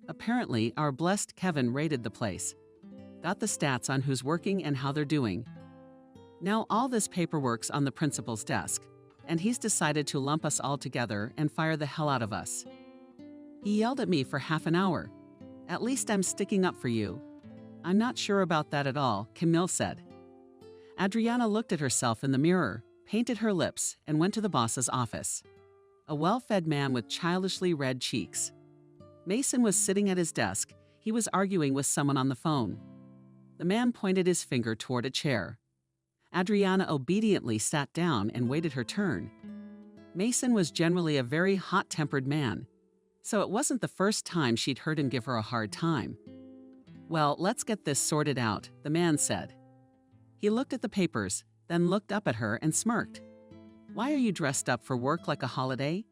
Apparently, our blessed Kevin raided the place. Got the stats on who's working and how they're doing. Now all this paperwork's on the principal's desk, and he's decided to lump us all together and fire the hell out of us. He yelled at me for half an hour. At least I'm sticking up for you. I'm not sure about that at all, Camille said. Adriana looked at herself in the mirror, painted her lips, and went to the boss's office. A well-fed man with childishly red cheeks. Mason was sitting at his desk. He was arguing with someone on the phone. The man pointed his finger toward a chair. Adriana obediently sat down and waited her turn. Mason was generally a very hot-tempered man, so it wasn't the first time she'd heard him give her a hard time. Well, let's get this sorted out, the man said. He looked at the papers, then looked up at her and smirked. Why are you dressed up for work like a holiday?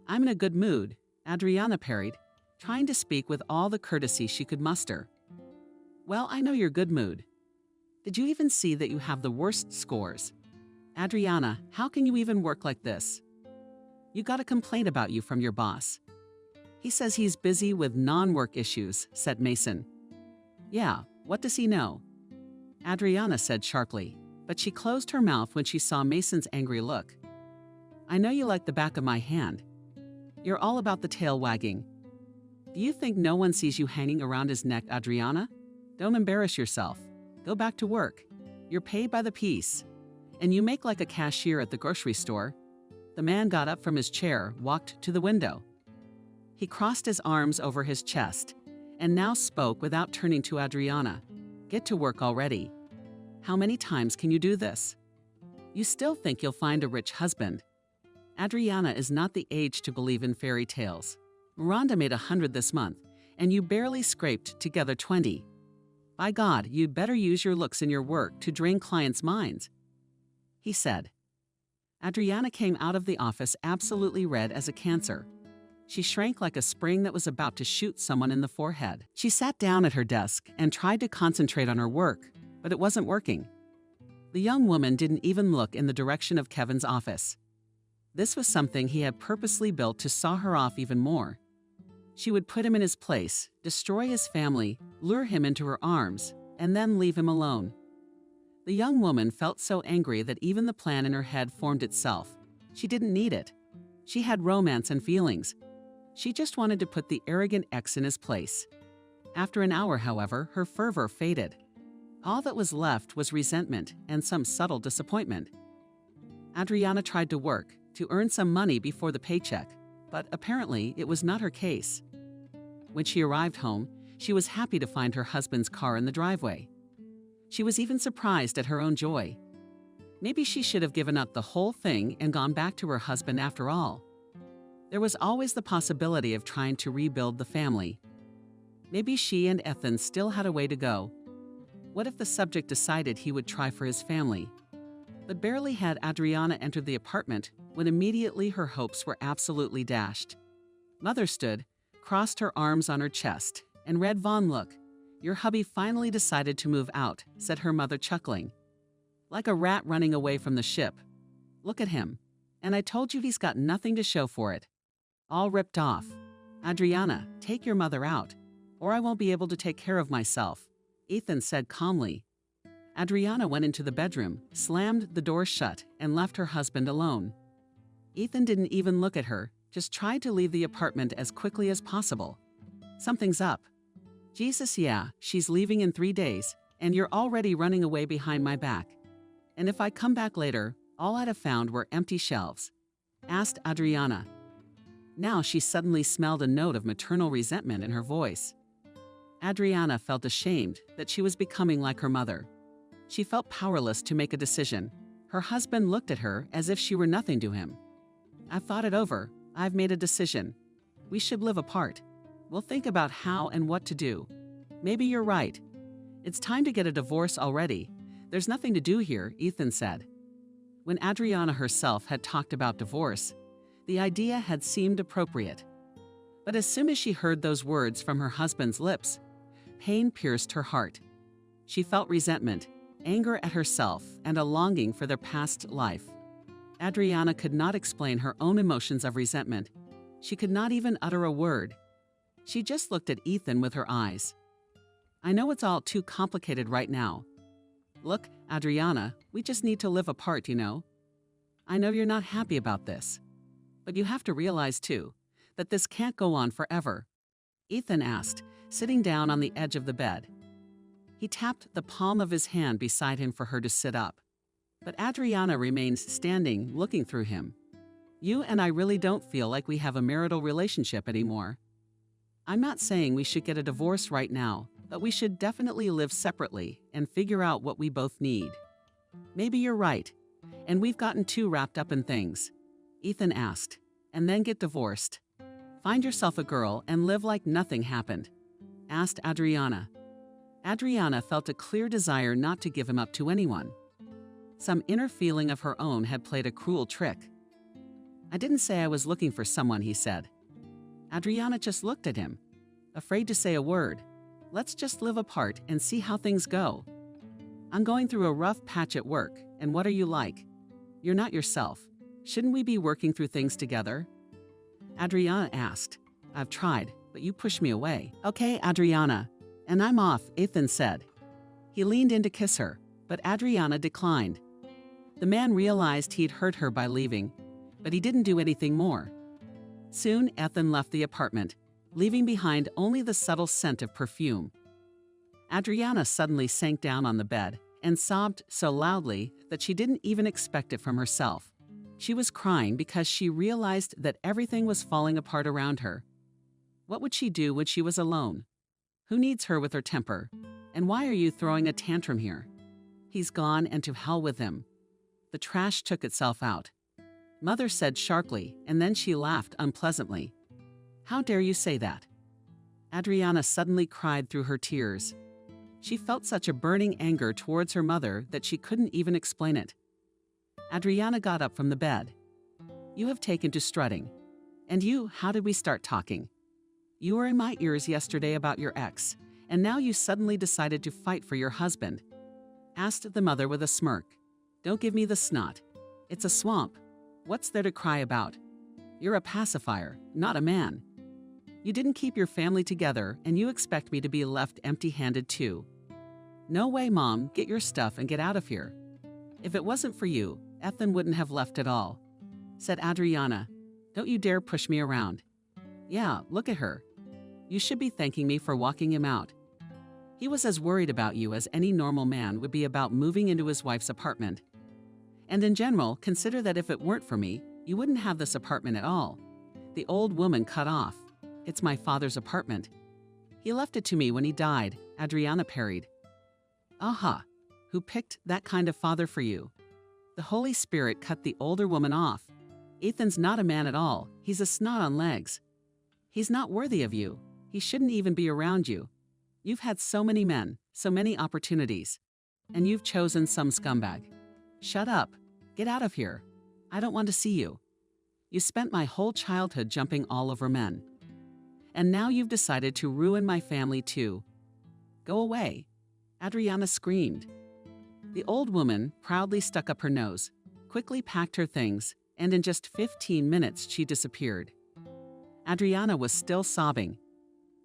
I'm in a good mood, Adriana parried, trying to speak with all the courtesy she could muster. Well, I know your good mood. Did you even see that you have the worst scores? Adriana, how can you even work like this? You got a complaint about you from your boss. He says he's busy with non-work issues, said Mason. Yeah, what does he know? Adriana said sharply, but she closed her mouth when she saw Mason's angry look. I know you like the back of my hand. You're all about the tail wagging. Do you think no one sees you hanging around his neck, Adriana? Don't embarrass yourself. Go back to work. You're paid by the piece. And you make like a cashier at the grocery store. The man got up from his chair, walked to the window. He crossed his arms over his chest, and now spoke without turning to Adriana. Get to work already. How many times can you do this? You still think you'll find a rich husband. Adriana is not the age to believe in fairy tales. Rhonda made 100 this month, and you barely scraped together 20. By God, you'd better use your looks in your work to drain clients' minds," he said. Adriana came out of the office absolutely red as a cancer. She shrank like a spring that was about to shoot someone in the forehead. She sat down at her desk and tried to concentrate on her work, but it wasn't working. The young woman didn't even look in the direction of Kevin's office. This was something he had purposely built to saw her off even more. She would put him in his place, destroy his family, lure him into her arms, and then leave him alone. The young woman felt so angry that even the plan in her head formed itself. She didn't need it. She had romance and feelings. She just wanted to put the arrogant ex in his place. After an hour, however, her fervor faded. All that was left was resentment and some subtle disappointment. Adriana tried to work, to earn some money before the paycheck, but apparently it was not her case. When she arrived home, she was happy to find her husband's car in the driveway. She was even surprised at her own joy. Maybe she should have given up the whole thing and gone back to her husband after all. There was always the possibility of trying to rebuild the family. Maybe she and Ethan still had a way to go. What if the subject decided he would try for his family? But barely had Adriana entered the apartment when immediately her hopes were absolutely dashed. Mother stood, crossed her arms on her chest, and read, "Vaughn, look, your hubby finally decided to move out," said her mother, chuckling. "Like a rat running away from the ship. Look at him. And I told you he's got nothing to show for it. All ripped off. Adriana, take your mother out, or I won't be able to take care of myself," Ethan said calmly. Adriana went into the bedroom, slammed the door shut, and left her husband alone. Ethan didn't even look at her, just tried to leave the apartment as quickly as possible. "Something's up." "Jesus, yeah, she's leaving in 3 days, and you're already running away behind my back. And if I come back later, all I'd have found were empty shelves," asked Adriana. Now she suddenly smelled a note of maternal resentment in her voice. Adriana felt ashamed that she was becoming like her mother. She felt powerless to make a decision. Her husband looked at her as if she were nothing to him. "I've thought it over. I've made a decision. We should live apart. We'll think about how and what to do. Maybe you're right. It's time to get a divorce already. There's nothing to do here," Ethan said. When Adriana herself had talked about divorce, the idea had seemed appropriate. But as soon as she heard those words from her husband's lips, pain pierced her heart. She felt resentment, anger at herself, and a longing for their past life. Adriana could not explain her own emotions of resentment. She could not even utter a word. She just looked at Ethan with her eyes. "I know it's all too complicated right now. Look, Adriana, we just need to live apart, you know. I know you're not happy about this. But you have to realize, too, that this can't go on forever," Ethan asked, sitting down on the edge of the bed. He tapped the palm of his hand beside him for her to sit up. But Adriana remained standing, looking through him. "You and I really don't feel like we have a marital relationship anymore. I'm not saying we should get a divorce right now, but we should definitely live separately and figure out what we both need. Maybe you're right, and we've gotten too wrapped up in things," Ethan asked, "and then get divorced. Find yourself a girl and live like nothing happened," asked Adriana. Adriana felt a clear desire not to give him up to anyone. Some inner feeling of her own had played a cruel trick. "I didn't say I was looking for someone," he said. Adriana just looked at him, afraid to say a word. "Let's just live apart and see how things go. I'm going through a rough patch at work, and what are you like? You're not yourself. Shouldn't we be working through things together?" Adriana asked. "I've tried, but you pushed me away." "Okay, Adriana, and I'm off," Ethan said. He leaned in to kiss her, but Adriana declined. The man realized he'd hurt her by leaving, but he didn't do anything more. Soon, Ethan left the apartment, leaving behind only the subtle scent of perfume. Adriana suddenly sank down on the bed and sobbed so loudly that she didn't even expect it from herself. She was crying because she realized that everything was falling apart around her. What would she do when she was alone? Who needs her with her temper? And why are you throwing a tantrum here? He's gone, and to hell with him. The trash took itself out. Mother said sharply, and then she laughed unpleasantly. How dare you say that? Adriana suddenly cried through her tears. She felt such a burning anger towards her mother that she couldn't even explain it. Adriana got up from the bed. You have taken to strutting. And you, how did we start talking? You were in my ears yesterday about your ex, and now you suddenly decided to fight for your husband. Asked the mother with a smirk. Don't give me the snot. It's a swamp. What's there to cry about? You're a pacifier, not a man. You didn't keep your family together, and you expect me to be left empty-handed too. No way, Mom. Get your stuff and get out of here. If it wasn't for you, Ethan wouldn't have left at all, said Adriana. Don't you dare push me around. Yeah, look at her. You should be thanking me for walking him out. He was as worried about you as any normal man would be about moving into his wife's apartment. And in general, consider that if it weren't for me, you wouldn't have this apartment at all. The old woman cut off. It's my father's apartment. He left it to me when he died, Adriana parried. Aha, who picked that kind of father for you? The Holy Spirit cut the older woman off. Ethan's not a man at all. He's a snot on legs. He's not worthy of you. He shouldn't even be around you. You've had so many men, so many opportunities, and you've chosen some scumbag. Shut up. Get out of here. I don't want to see you. You spent my whole childhood jumping all over men. And now you've decided to ruin my family too. Go away. Adriana screamed. The old woman proudly stuck up her nose, quickly packed her things, and in just 15 minutes she disappeared. Adriana was still sobbing.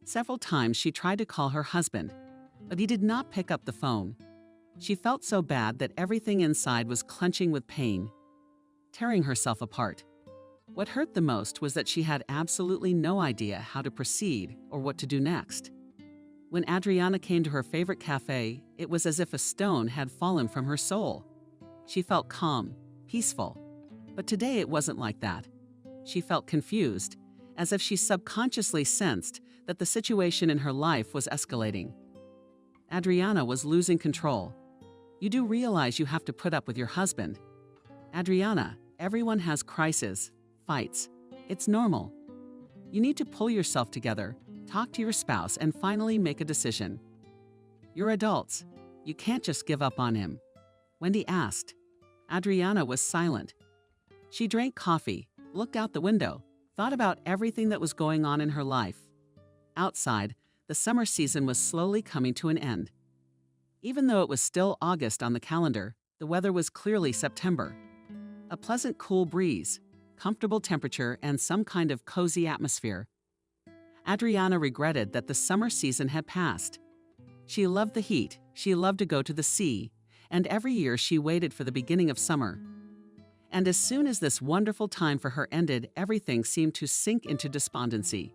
Several times she tried to call her husband, but he did not pick up the phone. She felt so bad that everything inside was clenching with pain, tearing herself apart. What hurt the most was that she had absolutely no idea how to proceed or what to do next. When Adriana came to her favorite cafe, it was as if a stone had fallen from her soul. She felt calm, peaceful. But today it wasn't like that. She felt confused, as if she subconsciously sensed that the situation in her life was escalating. Adriana was losing control. You do realize you have to put up with your husband. Adriana, everyone has crises, fights. It's normal. You need to pull yourself together, talk to your spouse, and finally make a decision. You're adults. You can't just give up on him. Wendy asked. Adriana was silent. She drank coffee, looked out the window, thought about everything that was going on in her life. Outside, the summer season was slowly coming to an end. Even though it was still August on the calendar, the weather was clearly September. A pleasant cool breeze, comfortable temperature, and some kind of cozy atmosphere. Adriana regretted that the summer season had passed. She loved the heat, she loved to go to the sea, and every year she waited for the beginning of summer. And as soon as this wonderful time for her ended, everything seemed to sink into despondency.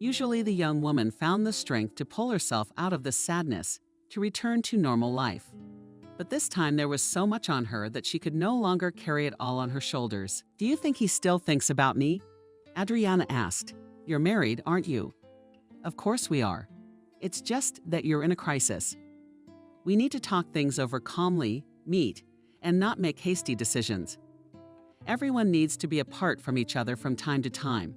Usually the young woman found the strength to pull herself out of this sadness, to return to normal life. But this time there was so much on her that she could no longer carry it all on her shoulders. Do you think he still thinks about me? Adriana asked. You're married, aren't you? Of course we are. It's just that you're in a crisis. We need to talk things over calmly, meet, and not make hasty decisions. Everyone needs to be apart from each other from time to time.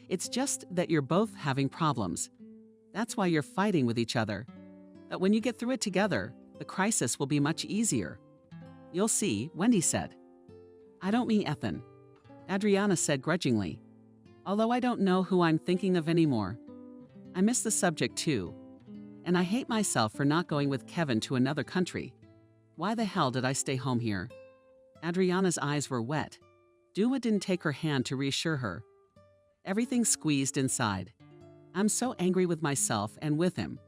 It's just that you're both having problems. That's why you're fighting with each other. But when you get through it together, the crisis will be much easier. You'll see, Wendy said. I don't mean Ethan. Adriana said grudgingly. Although I don't know who I'm thinking of anymore. I miss the subject too. And I hate myself for not going with Kevin to another country. Why the hell did I stay home here? Adriana's eyes were wet. Duma didn't take her hand to reassure her. Everything squeezed inside. I'm so angry with myself and with him.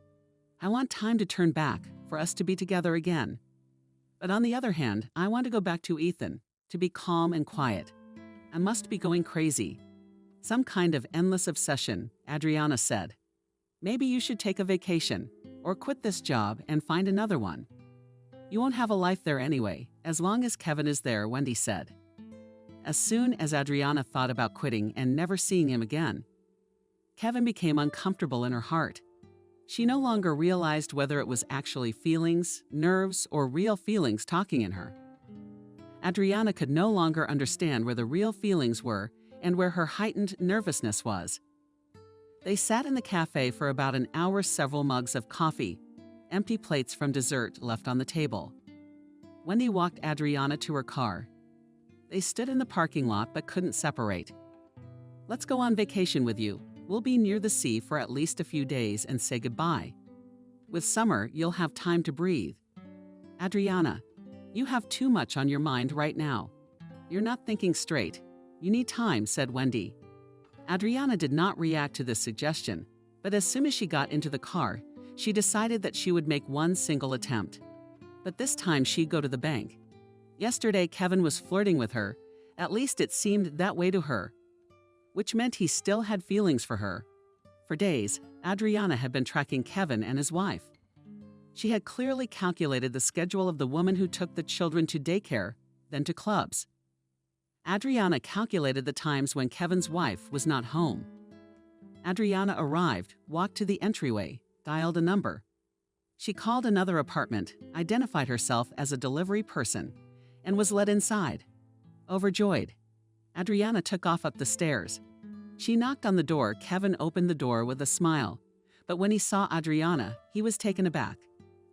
I want time to turn back, for us to be together again. But on the other hand, I want to go back to Ethan, to be calm and quiet. I must be going crazy. Some kind of endless obsession, Adriana said. Maybe you should take a vacation, or quit this job and find another one. You won't have a life there anyway, as long as Kevin is there, Wendy said. As soon as Adriana thought about quitting and never seeing him again, Kevin became uncomfortable in her heart. She no longer realized whether it was actually feelings, nerves, or real feelings talking in her. Adriana could no longer understand where the real feelings were and where her heightened nervousness was. They sat in the cafe for about an hour, several mugs of coffee, empty plates from dessert left on the table. Wendy walked Adriana to her car. They stood in the parking lot but couldn't separate. "Let's go on vacation with you. We'll be near the sea for at least a few days and say goodbye. With summer, you'll have time to breathe." "Adriana, you have too much on your mind right now. You're not thinking straight. You need time," said Wendy. Adriana did not react to this suggestion, but as soon as she got into the car, she decided that she would make one single attempt. But this time she'd go to the bank. Yesterday, Kevin was flirting with her. At least it seemed that way to her, which meant he still had feelings for her. For days, Adriana had been tracking Kevin and his wife. She had clearly calculated the schedule of the woman who took the children to daycare, then to clubs. Adriana calculated the times when Kevin's wife was not home. Adriana arrived, walked to the entryway, dialed a number. She called another apartment, identified herself as a delivery person, and was let inside. Overjoyed, Adriana took off up the stairs. She knocked on the door. Kevin opened the door with a smile, but when he saw Adriana, he was taken aback.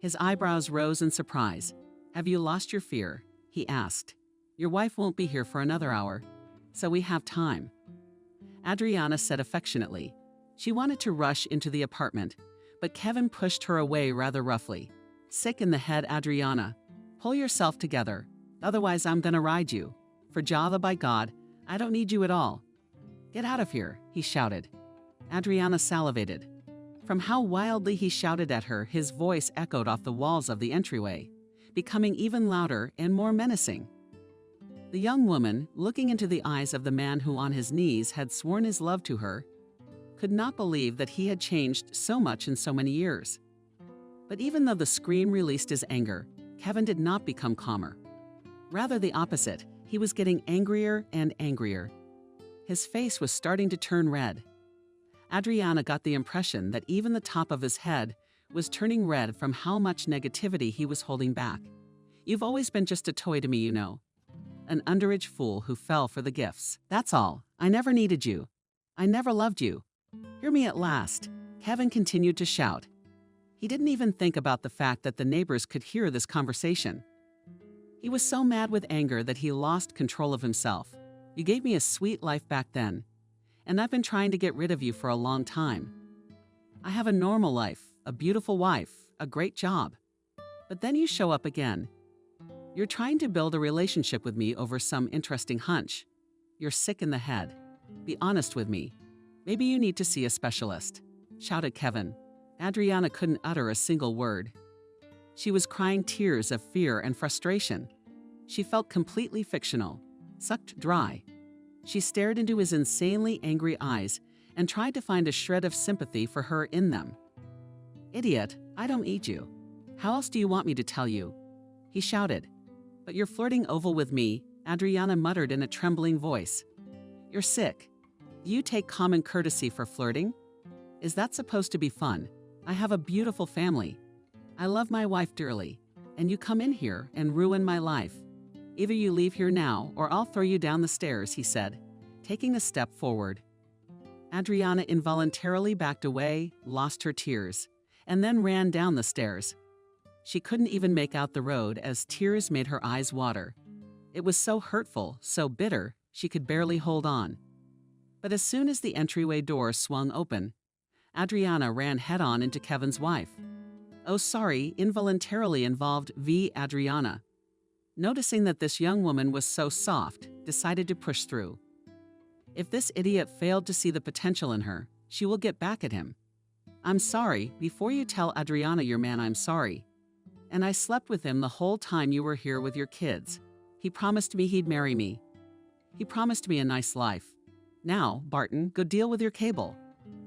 His eyebrows rose in surprise. "Have you lost your fear?" he asked. "Your wife won't be here for another hour, so we have time." Adriana said affectionately. She wanted to rush into the apartment, but Kevin pushed her away rather roughly. "Sick in the head, Adriana. Pull yourself together, otherwise I'm gonna ride you. For Java, by God, I don't need you at all. Get out of here," he shouted. Adriana salivated. From how wildly he shouted at her, his voice echoed off the walls of the entryway, becoming even louder and more menacing. The young woman, looking into the eyes of the man who on his knees had sworn his love to her, could not believe that he had changed so much in so many years. But even though the scream released his anger, Kevin did not become calmer. Rather the opposite, he was getting angrier and angrier. His face was starting to turn red. Adriana got the impression that even the top of his head was turning red from how much negativity he was holding back. "You've always been just a toy to me, you know. An underage fool who fell for the gifts. That's all. I never needed you. I never loved you. Hear me at last," Kevin continued to shout. He didn't even think about the fact that the neighbors could hear this conversation. He was so mad with anger that he lost control of himself. "You gave me a sweet life back then, and I've been trying to get rid of you for a long time. I have a normal life, a beautiful wife, a great job. But then you show up again. You're trying to build a relationship with me over some interesting hunch. You're sick in the head. Be honest with me. Maybe you need to see a specialist," shouted Kevin. Adriana couldn't utter a single word. She was crying tears of fear and frustration. She felt completely fictional, sucked dry. She stared into his insanely angry eyes and tried to find a shred of sympathy for her in them. "Idiot, I don't need you. How else do you want me to tell you?" he shouted. "But you're flirting oval with me," Adriana muttered in a trembling voice. "You're sick. Do you take common courtesy for flirting? Is that supposed to be fun? I have a beautiful family. I love my wife dearly, and you come in here and ruin my life. Either you leave here now or I'll throw you down the stairs," he said, taking a step forward. Adriana involuntarily backed away, lost her tears, and then ran down the stairs. She couldn't even make out the road as tears made her eyes water. It was so hurtful, so bitter, she could barely hold on. But as soon as the entryway door swung open, Adriana ran head-on into Kevin's wife. "Oh, sorry," involuntarily involved Adriana. Noticing that this young woman was so soft, decided to push through. If this idiot failed to see the potential in her, she will get back at him. "I'm sorry. Before you tell Adriana your man, I'm sorry. And I slept with him the whole time you were here with your kids. He promised me he'd marry me. He promised me a nice life. Now, Barton, go deal with your cable.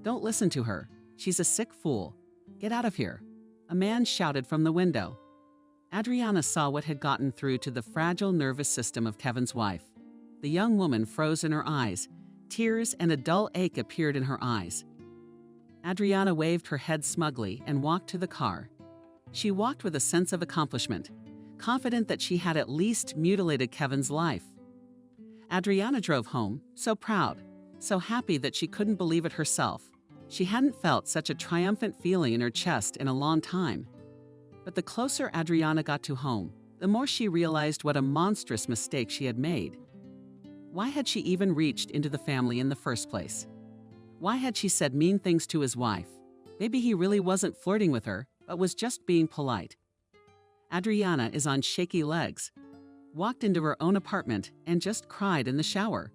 Don't listen to her. She's a sick fool. Get out of here," a man shouted from the window. Adriana saw what had gotten through to the fragile nervous system of Kevin's wife. The young woman froze in her eyes. Tears and a dull ache appeared in her eyes. Adriana waved her head smugly and walked to the car. She walked with a sense of accomplishment, confident that she had at least mutilated Kevin's life. Adriana drove home, so proud, so happy that she couldn't believe it herself. She hadn't felt such a triumphant feeling in her chest in a long time. But the closer Adriana got to home, the more she realized what a monstrous mistake she had made. Why had she even reached into the family in the first place? Why had she said mean things to his wife? Maybe he really wasn't flirting with her, but was just being polite. Adriana is on shaky legs, walked into her own apartment, and just cried in the shower.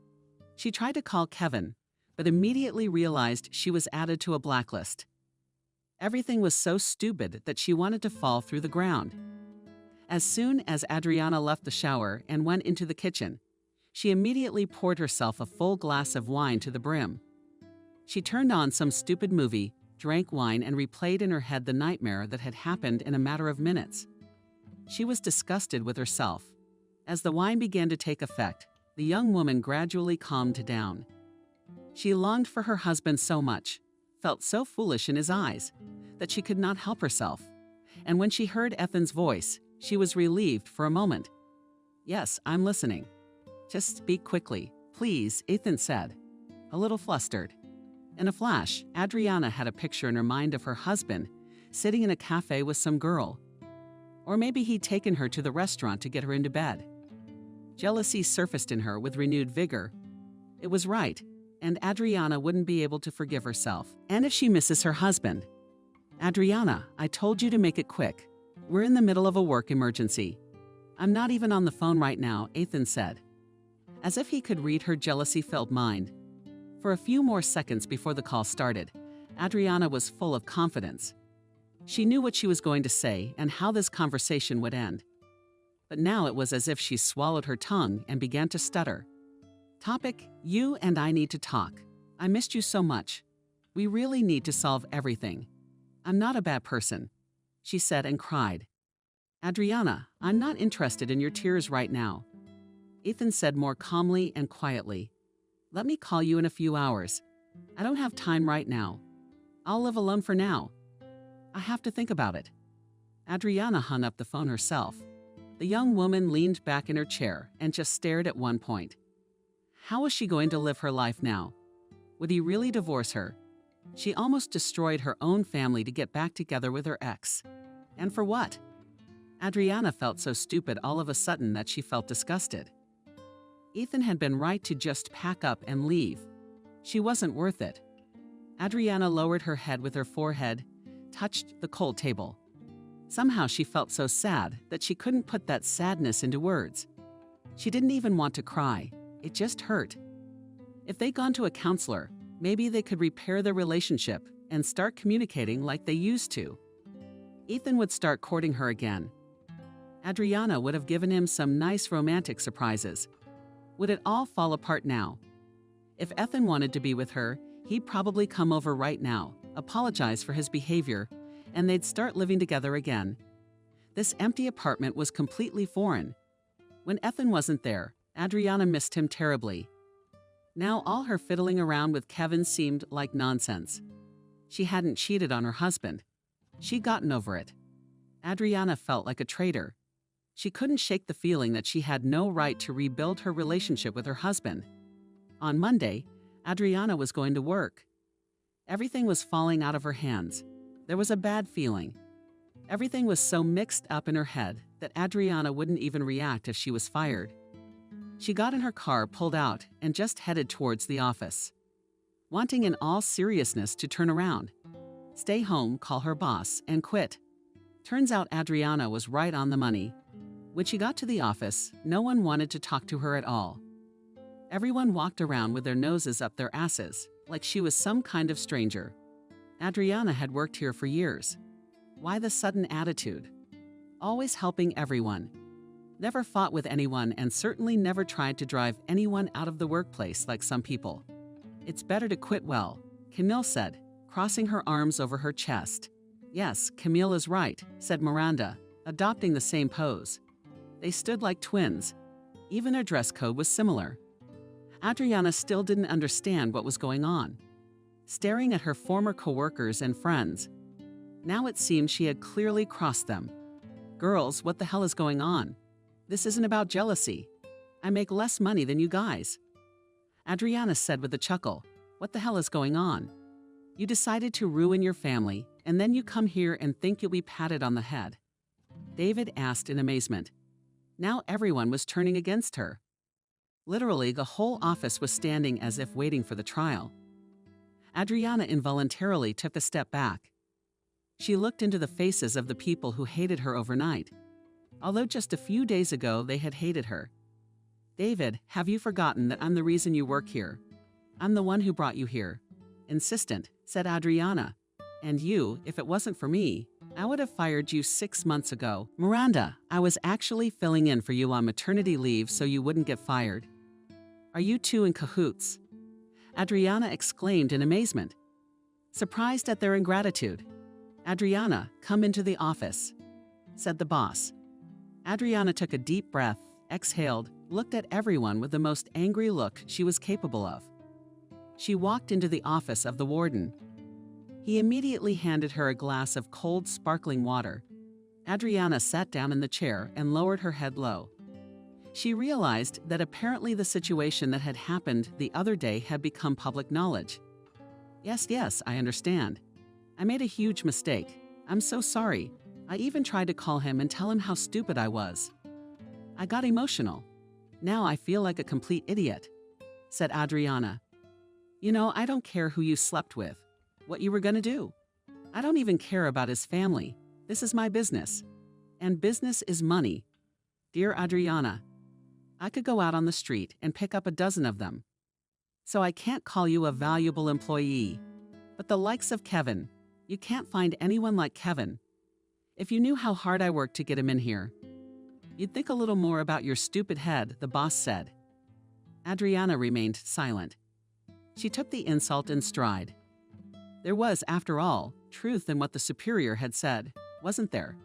She tried to call Kevin, but immediately realized she was added to a blacklist. Everything was so stupid that she wanted to fall through the ground. As soon as Adriana left the shower and went into the kitchen, she immediately poured herself a full glass of wine to the brim. She turned on some stupid movie, drank wine, and replayed in her head the nightmare that had happened in a matter of minutes. She was disgusted with herself. As the wine began to take effect, the young woman gradually calmed down. She longed for her husband so much, felt so foolish in his eyes, that she could not help herself. And when she heard Ethan's voice, she was relieved for a moment. "Yes, I'm listening." "Just speak quickly, please," Ethan said, a little flustered. In a flash, Adriana had a picture in her mind of her husband sitting in a cafe with some girl. Or maybe he'd taken her to the restaurant to get her into bed. Jealousy surfaced in her with renewed vigor. It was right, and Adriana wouldn't be able to forgive herself. And if she misses her husband? "Adriana, I told you to make it quick. We're in the middle of a work emergency." "I'm not even on the phone right now," Ethan said, as if he could read her jealousy-filled mind. For a few more seconds before the call started, Adriana was full of confidence. She knew what she was going to say and how this conversation would end. But now it was as if she swallowed her tongue and began to stutter. "Topic: you and I need to talk. I missed you so much. We really need to solve everything. I'm not a bad person," she said and cried. "Adriana, I'm not interested in your tears right now," Ethan said more calmly and quietly. "Let me call you in a few hours. I don't have time right now. I'll live alone for now. I have to think about it." Adriana hung up the phone herself. The young woman leaned back in her chair and just stared at one point. How was she going to live her life now? Would he really divorce her? She almost destroyed her own family to get back together with her ex. And for what? Adriana felt so stupid all of a sudden that she felt disgusted. Ethan had been right to just pack up and leave. She wasn't worth it. Adriana lowered her head with her forehead, touched the cold table. Somehow she felt so sad that she couldn't put that sadness into words. She didn't even want to cry. It just hurt. If they'd gone to a counselor, maybe they could repair their relationship and start communicating like they used to. Ethan would start courting her again. Adriana would have given him some nice romantic surprises. Would it all fall apart now? If Ethan wanted to be with her, he'd probably come over right now, apologize for his behavior, and they'd start living together again. This empty apartment was completely foreign. When Ethan wasn't there, Adriana missed him terribly. Now all her fiddling around with Kevin seemed like nonsense. She hadn't cheated on her husband. She'd gotten over it. Adriana felt like a traitor. She couldn't shake the feeling that she had no right to rebuild her relationship with her husband. On Monday, Adriana was going to work. Everything was falling out of her hands. There was a bad feeling. Everything was so mixed up in her head that Adriana wouldn't even react if she was fired. She got in her car, pulled out, and just headed towards the office, wanting in all seriousness to turn around, stay home, call her boss, and quit. Turns out Adriana was right on the money. When she got to the office, no one wanted to talk to her at all. Everyone walked around with their noses up their asses, like she was some kind of stranger. Adriana had worked here for years. Why the sudden attitude? Always helping everyone. Never fought with anyone and certainly never tried to drive anyone out of the workplace like some people. "It's better to quit well," Camille said, crossing her arms over her chest. "Yes, Camille is right," said Miranda, adopting the same pose. They stood like twins. Even their dress code was similar. Adriana still didn't understand what was going on. Staring at her former coworkers and friends. Now it seemed she had clearly crossed them. "Girls, what the hell is going on? This isn't about jealousy. I make less money than you guys." Adriana said with a chuckle, "What the hell is going on?" You decided to ruin your family, and then you come here and think you'll be patted on the head. David asked in amazement. Now everyone was turning against her. Literally, the whole office was standing as if waiting for the trial. Adriana involuntarily took a step back. She looked into the faces of the people who hated her overnight, although just a few days ago they had hated her. David, have you forgotten that I'm the reason you work here? I'm the one who brought you here. Insistent, said Adriana. And you, if it wasn't for me, I would have fired you 6 months ago. Miranda, I was actually filling in for you on maternity leave so you wouldn't get fired. Are you two in cahoots? Adriana exclaimed in amazement. Surprised at their ingratitude. Adriana, come into the office, said the boss. Adriana took a deep breath, exhaled, looked at everyone with the most angry look she was capable of. She walked into the office of the warden. He immediately handed her a glass of cold, sparkling water. Adriana sat down in the chair and lowered her head low. She realized that apparently the situation that had happened the other day had become public knowledge. Yes, I understand. I made a huge mistake. I'm so sorry. I even tried to call him and tell him how stupid I was. I got emotional. Now I feel like a complete idiot, said Adriana. You know, I don't care who you slept with, what you were going to do. I don't even care about his family. This is my business. And business is money. Dear Adriana, I could go out on the street and pick up a dozen of them. So I can't call you a valuable employee. But the likes of Kevin, you can't find anyone like Kevin. If you knew how hard I worked to get him in here, you'd think a little more about your stupid head, the boss said. Adriana remained silent. She took the insult in stride. There was, after all, truth in what the superior had said, wasn't there?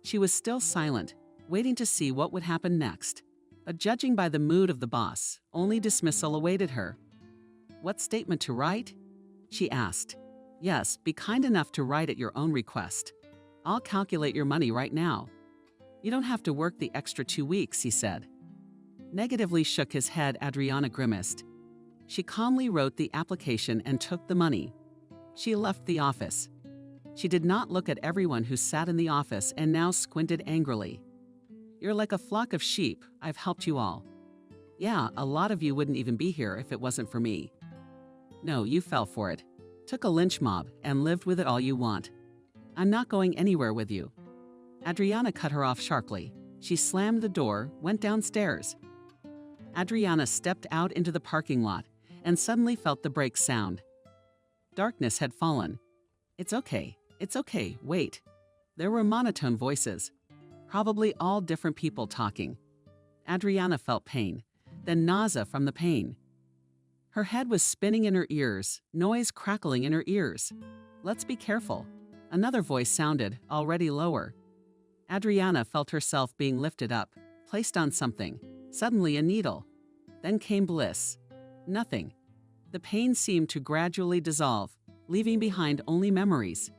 She was still silent, waiting to see what would happen next. But judging by the mood of the boss, only dismissal awaited her. What statement to write? She asked. Yes, be kind enough to write at your own request. I'll calculate your money right now. You don't have to work the extra 2 weeks, he said. Negatively shook his head, Adriana grimaced. She calmly wrote the application and took the money. She left the office. She did not look at everyone who sat in the office and now squinted angrily. You're like a flock of sheep. I've helped you all. Yeah, a lot of you wouldn't even be here if it wasn't for me. No, you fell for it. Took a lynch mob and lived with it all you want. I'm not going anywhere with you. Adriana cut her off sharply. She slammed the door, went downstairs. Adriana stepped out into the parking lot and suddenly felt the brakes sound. Darkness had fallen. It's okay, wait. There were monotone voices, probably all different people talking. Adriana felt pain, then nausea from the pain. Her head was spinning in her ears, noise crackling in her ears. Let's be careful. Another voice sounded, already lower. Adriana felt herself being lifted up, placed on something, suddenly a needle. Then came bliss. Nothing. The pain seemed to gradually dissolve, leaving behind only memories.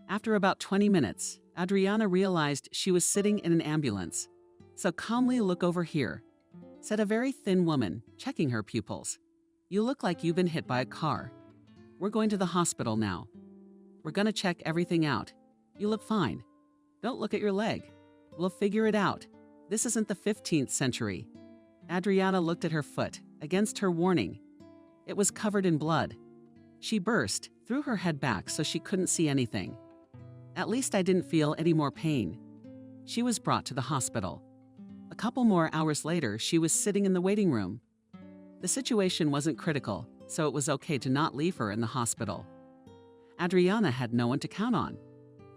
After about 20 minutes, Adriana realized she was sitting in an ambulance. So calmly look over here, said a very thin woman, checking her pupils. You look like you've been hit by a car. We're going to the hospital now. We're going to check everything out. You look fine. Don't look at your leg. We'll figure it out. This isn't the 15th century. Adriana looked at her foot, against her warning. It was covered in blood. She burst, threw her head back so she couldn't see anything. At least I didn't feel any more pain. She was brought to the hospital. A couple more hours later, she was sitting in the waiting room. The situation wasn't critical, so it was okay to not leave her in the hospital. Adriana had no one to count on.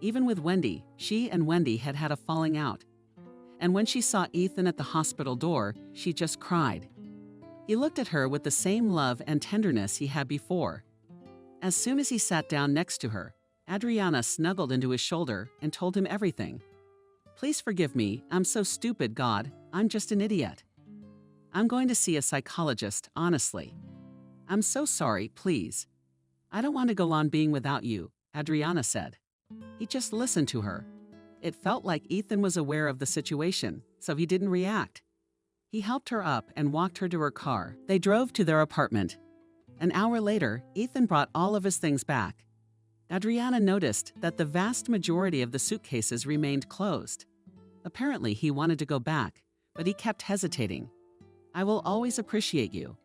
Even with Wendy, she and Wendy had had a falling out. And when she saw Ethan at the hospital door, she just cried. He looked at her with the same love and tenderness he had before. As soon as he sat down next to her, Adriana snuggled into his shoulder and told him everything. Please forgive me, I'm so stupid, God, I'm just an idiot. I'm going to see a psychologist, honestly. I'm so sorry, please. I don't want to go on being without you, Adriana said. He just listened to her. It felt like Ethan was aware of the situation, so he didn't react. He helped her up and walked her to her car. They drove to their apartment. An hour later, Ethan brought all of his things back. Adriana noticed that the vast majority of the suitcases remained closed. Apparently, he wanted to go back, but he kept hesitating. "I will always appreciate you.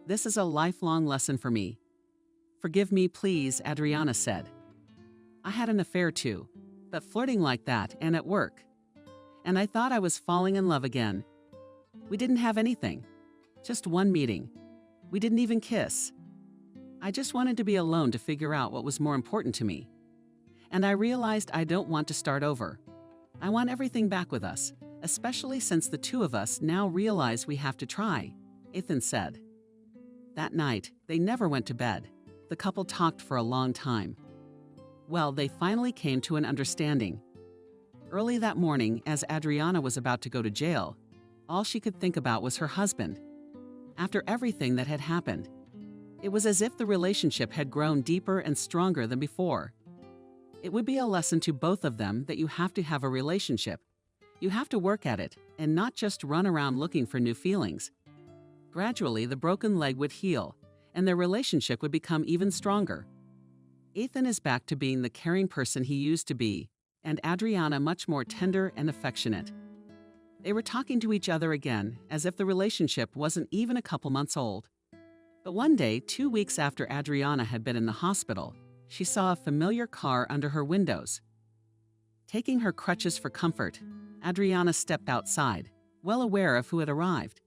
This is a lifelong lesson for me." "Forgive me, please," Adriana said. "I had an affair too, but flirting like that and at work. And I thought I was falling in love again. We didn't have anything. Just one meeting. We didn't even kiss. I just wanted to be alone to figure out what was more important to me. And I realized I don't want to start over. I want everything back with us, especially since the two of us now realize we have to try," Ethan said. That night, they never went to bed. The couple talked for a long time. Well, they finally came to an understanding. Early that morning, as Adriana was about to go to jail, all she could think about was her husband. After everything that had happened, it was as if the relationship had grown deeper and stronger than before. It would be a lesson to both of them that you have to have a relationship. You have to work at it and not just run around looking for new feelings. Gradually, the broken leg would heal, and their relationship would become even stronger. Ethan is back to being the caring person he used to be, and Adriana much more tender and affectionate. They were talking to each other again, as if the relationship wasn't even a couple months old. But one day, 2 weeks after Adriana had been in the hospital, she saw a familiar car under her windows. Taking her crutches for comfort, Adriana stepped outside, well aware of who had arrived.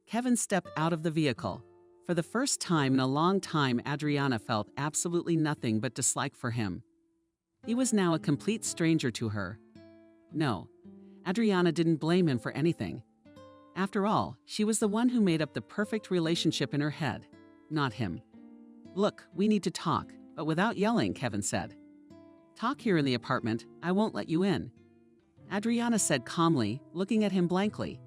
Kevin stepped out of the vehicle. For the first time in a long time, Adriana felt absolutely nothing but dislike for him. He was now a complete stranger to her. No, Adriana didn't blame him for anything. After all, she was the one who made up the perfect relationship in her head, not him. "Look, we need to talk, but without yelling," Kevin said. "Talk here in the apartment. I won't let you in," Adriana said calmly, looking at him blankly.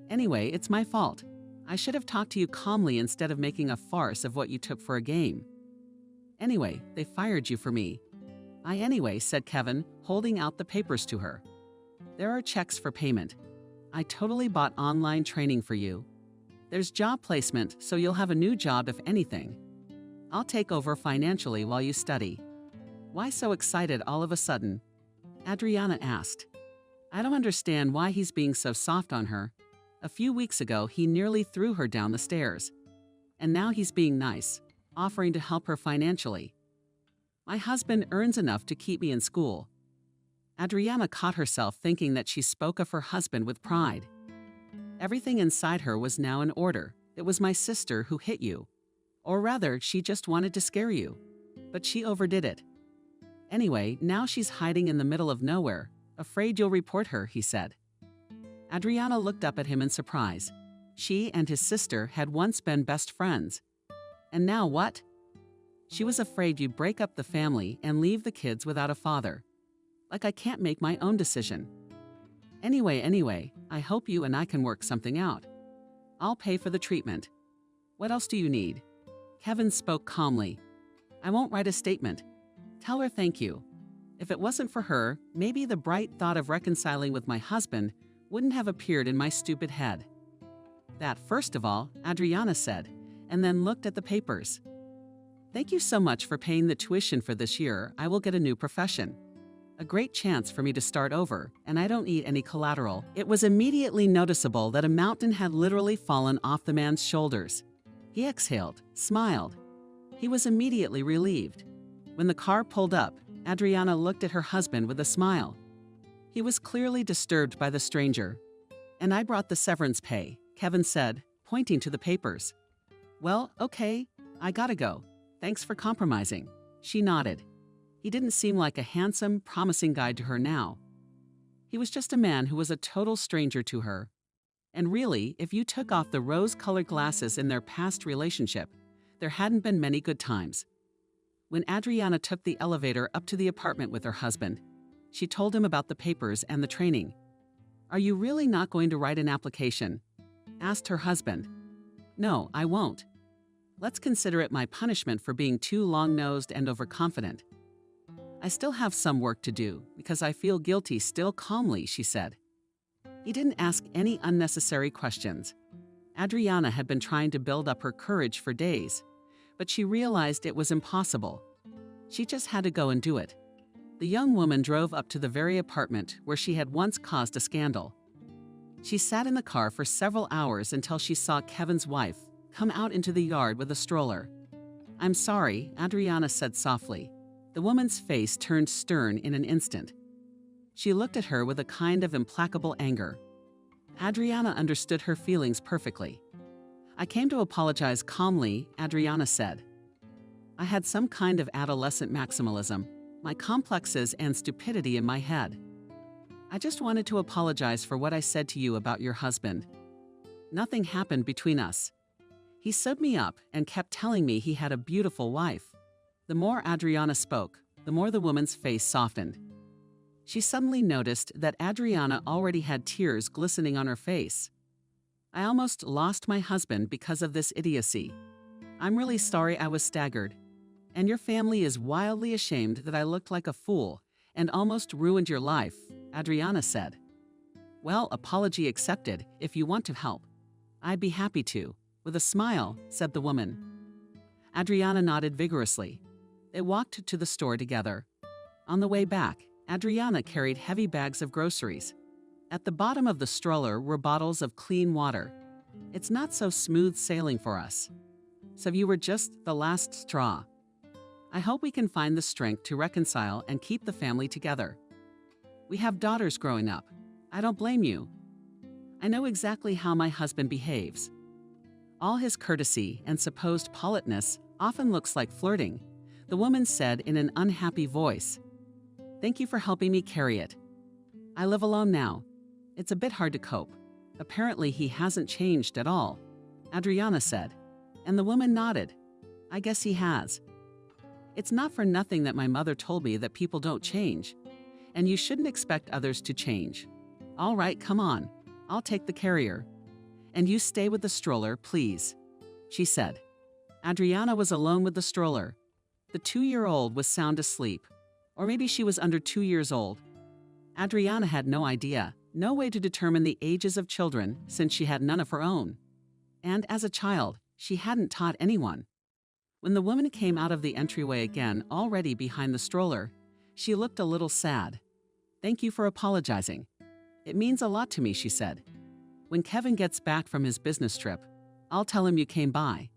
"Anyway, it's my fault. I should have talked to you calmly instead of making a farce of what you took for a game. Anyway, they fired you for me." Anyway," said Kevin, holding out the papers to her. "There are checks for payment. I totally bought online training for you. There's job placement, so you'll have a new job if anything. I'll take over financially while you study." "Why so excited all of a sudden?" Adriana asked. "I don't understand why he's being so soft on her. A few weeks ago, he nearly threw her down the stairs. And now he's being nice, offering to help her financially. My husband earns enough to keep me in school." Adriana caught herself thinking that she spoke of her husband with pride. Everything inside her was now in order. "It was my sister who hit you. Or rather, she just wanted to scare you. But she overdid it. Anyway, now she's hiding in the middle of nowhere, afraid you'll report her," he said. Adriana looked up at him in surprise. She and his sister had once been best friends. And now what? She was afraid you'd break up the family and leave the kids without a father. Like I can't make my own decision. Anyway, I hope you and I can work something out. I'll pay for the treatment. What else do you need?" Kevin spoke calmly. "I won't write a statement. Tell her thank you. If it wasn't for her, maybe the bright thought of reconciling with my husband wouldn't have appeared in my stupid head." "That first of all," Adriana said, and then looked at the papers. "Thank you so much for paying the tuition for this year. I will get a new profession. A great chance for me to start over, and I don't need any collateral." It was immediately noticeable that a mountain had literally fallen off the man's shoulders. He exhaled, smiled. He was immediately relieved. When the car pulled up, Adriana looked at her husband with a smile. He was clearly disturbed by the stranger. "And I brought the severance pay," Kevin said, pointing to the papers. "Well, okay, I gotta go. Thanks for compromising." She nodded. He didn't seem like a handsome, promising guy to her now. He was just a man who was a total stranger to her. And really, if you took off the rose-colored glasses in their past relationship, there hadn't been many good times. When Adriana took the elevator up to the apartment with her husband, she told him about the papers and the training. "Are you really not going to write an application?" asked her husband. "No, I won't. Let's consider it my punishment for being too long-nosed and overconfident. I still have some work to do because I feel guilty still." Calmly, she said. He didn't ask any unnecessary questions. Adriana had been trying to build up her courage for days, but she realized it was impossible. She just had to go and do it. The young woman drove up to the very apartment where she had once caused a scandal. She sat in the car for several hours until she saw Kevin's wife come out into the yard with a stroller. "I'm sorry," Adriana said softly. The woman's face turned stern in an instant. She looked at her with a kind of implacable anger. Adriana understood her feelings perfectly. "I came to apologize calmly," Adriana said. "I had some kind of adolescent maximalism, my complexes and stupidity in my head. I just wanted to apologize for what I said to you about your husband. Nothing happened between us. He sewed me up and kept telling me he had a beautiful wife." The more Adriana spoke, the more the woman's face softened. She suddenly noticed that Adriana already had tears glistening on her face. "I almost lost my husband because of this idiocy. I'm really sorry I was staggered. And your family is wildly ashamed that I looked like a fool and almost ruined your life," Adriana said. "Well, apology accepted. If you want to help, I'd be happy to," with a smile, said the woman. Adriana nodded vigorously. They walked to the store together. On the way back, Adriana carried heavy bags of groceries. At the bottom of the stroller were bottles of clean water. "It's not so smooth sailing for us. So you were just the last straw. I hope we can find the strength to reconcile and keep the family together. We have daughters growing up. I don't blame you. I know exactly how my husband behaves. All his courtesy and supposed politeness often looks like flirting," the woman said in an unhappy voice. "Thank you for helping me carry it. I live alone now. It's a bit hard to cope. Apparently he hasn't changed at all," Adriana said, and the woman nodded. "I guess he has. It's not for nothing that my mother told me that people don't change, and you shouldn't expect others to change. All right, come on. I'll take the carrier. And you stay with the stroller, please," she said. Adriana was alone with the stroller. The 2-year-old was sound asleep, or maybe she was under 2 years old. Adriana had no idea, no way to determine the ages of children since she had none of her own. And as a child, she hadn't taught anyone. When the woman came out of the entryway again, already behind the stroller, she looked a little sad. "Thank you for apologizing. It means a lot to me," she said. "When Kevin gets back from his business trip, I'll tell him you came by.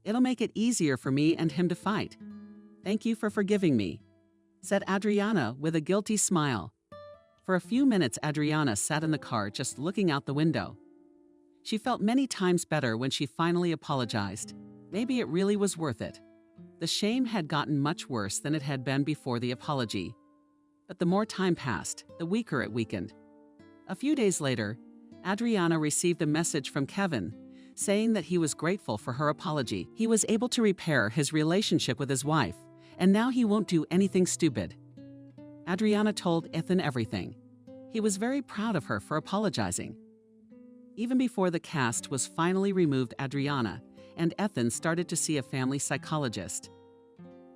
It'll make it easier for me and him to fight. Thank you for forgiving me," said Adriana with a guilty smile. For a few minutes, Adriana sat in the car just looking out the window. She felt many times better when she finally apologized. Maybe it really was worth it. The shame had gotten much worse than it had been before the apology. But the more time passed, the weaker it weakened. A few days later, Adriana received a message from Kevin saying that he was grateful for her apology. He was able to repair his relationship with his wife, and now he won't do anything stupid. Adriana told Ethan everything. He was very proud of her for apologizing. Even before the cast was finally removed, Adriana and Ethan started to see a family psychologist.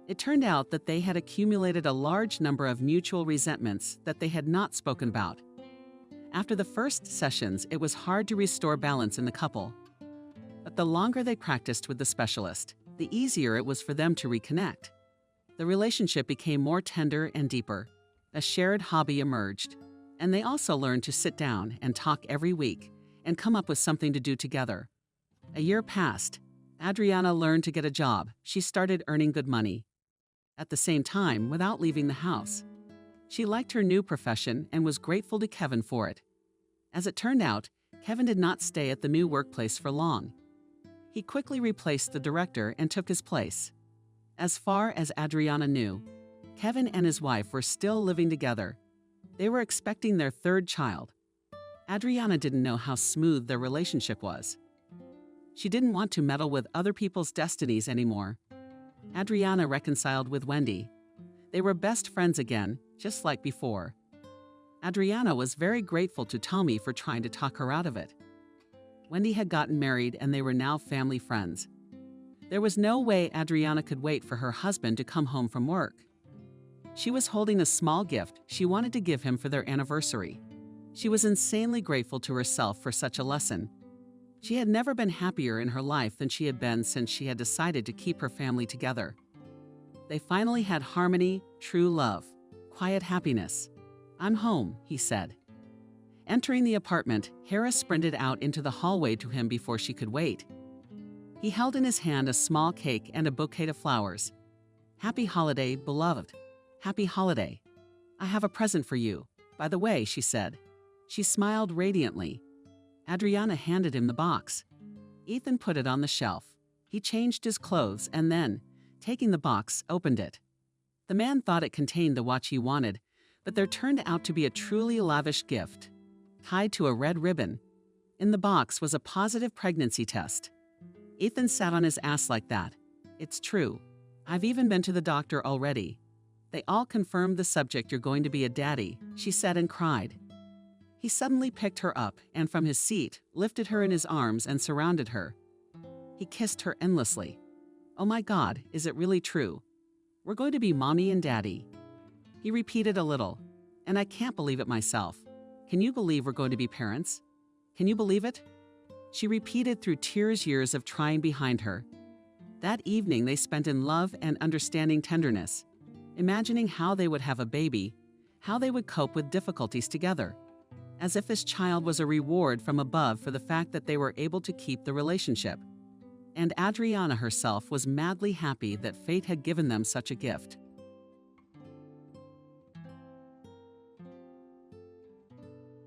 It turned out that they had accumulated a large number of mutual resentments that they had not spoken about. After the first sessions, it was hard to restore balance in the couple. But the longer they practiced with the specialist, the easier it was for them to reconnect. The relationship became more tender and deeper. A shared hobby emerged, and they also learned to sit down and talk every week and come up with something to do together. A year passed. Adriana learned to get a job. She started earning good money. At the same time, without leaving the house. She liked her new profession and was grateful to Kevin for it. As it turned out, Kevin did not stay at the new workplace for long. He quickly replaced the director and took his place. As far as Adriana knew, Kevin and his wife were still living together. They were expecting their third child. Adriana didn't know how smooth their relationship was. She didn't want to meddle with other people's destinies anymore. Adriana reconciled with Wendy. They were best friends again, just like before. Adriana was very grateful to Tommy for trying to talk her out of it. Wendy had gotten married and they were now family friends. There was no way Adriana could wait for her husband to come home from work. She was holding a small gift she wanted to give him for their anniversary. She was insanely grateful to herself for such a lesson. She had never been happier in her life than she had been since she had decided to keep her family together. They finally had harmony, true love, quiet happiness. "I'm home," he said. Entering the apartment, Harris sprinted out into the hallway to him before she could wait. He held in his hand a small cake and a bouquet of flowers. "Happy holiday, beloved. Happy holiday. I have a present for you, by the way," she said. She smiled radiantly. Adriana handed him the box. Ethan put it on the shelf. He changed his clothes and then, taking the box, opened it. The man thought it contained the watch he wanted, but there turned out to be a truly lavish gift, tied to a red ribbon. In the box was a positive pregnancy test. Ethan sat on his ass like that. "It's true. I've even been to the doctor already. They all confirmed the subject you're going to be a daddy," she said and cried. He suddenly picked her up and from his seat lifted her in his arms and surrounded her. He kissed her endlessly. "Oh my God, is it really true? We're going to be mommy and daddy." He repeated a little, "And I can't believe it myself. Can you believe we're going to be parents? Can you believe it?" She repeated through tears years of trying behind her. That evening they spent in love and understanding tenderness, imagining how they would have a baby, how they would cope with difficulties together, as if this child was a reward from above for the fact that they were able to keep the relationship. And Adriana herself was madly happy that fate had given them such a gift.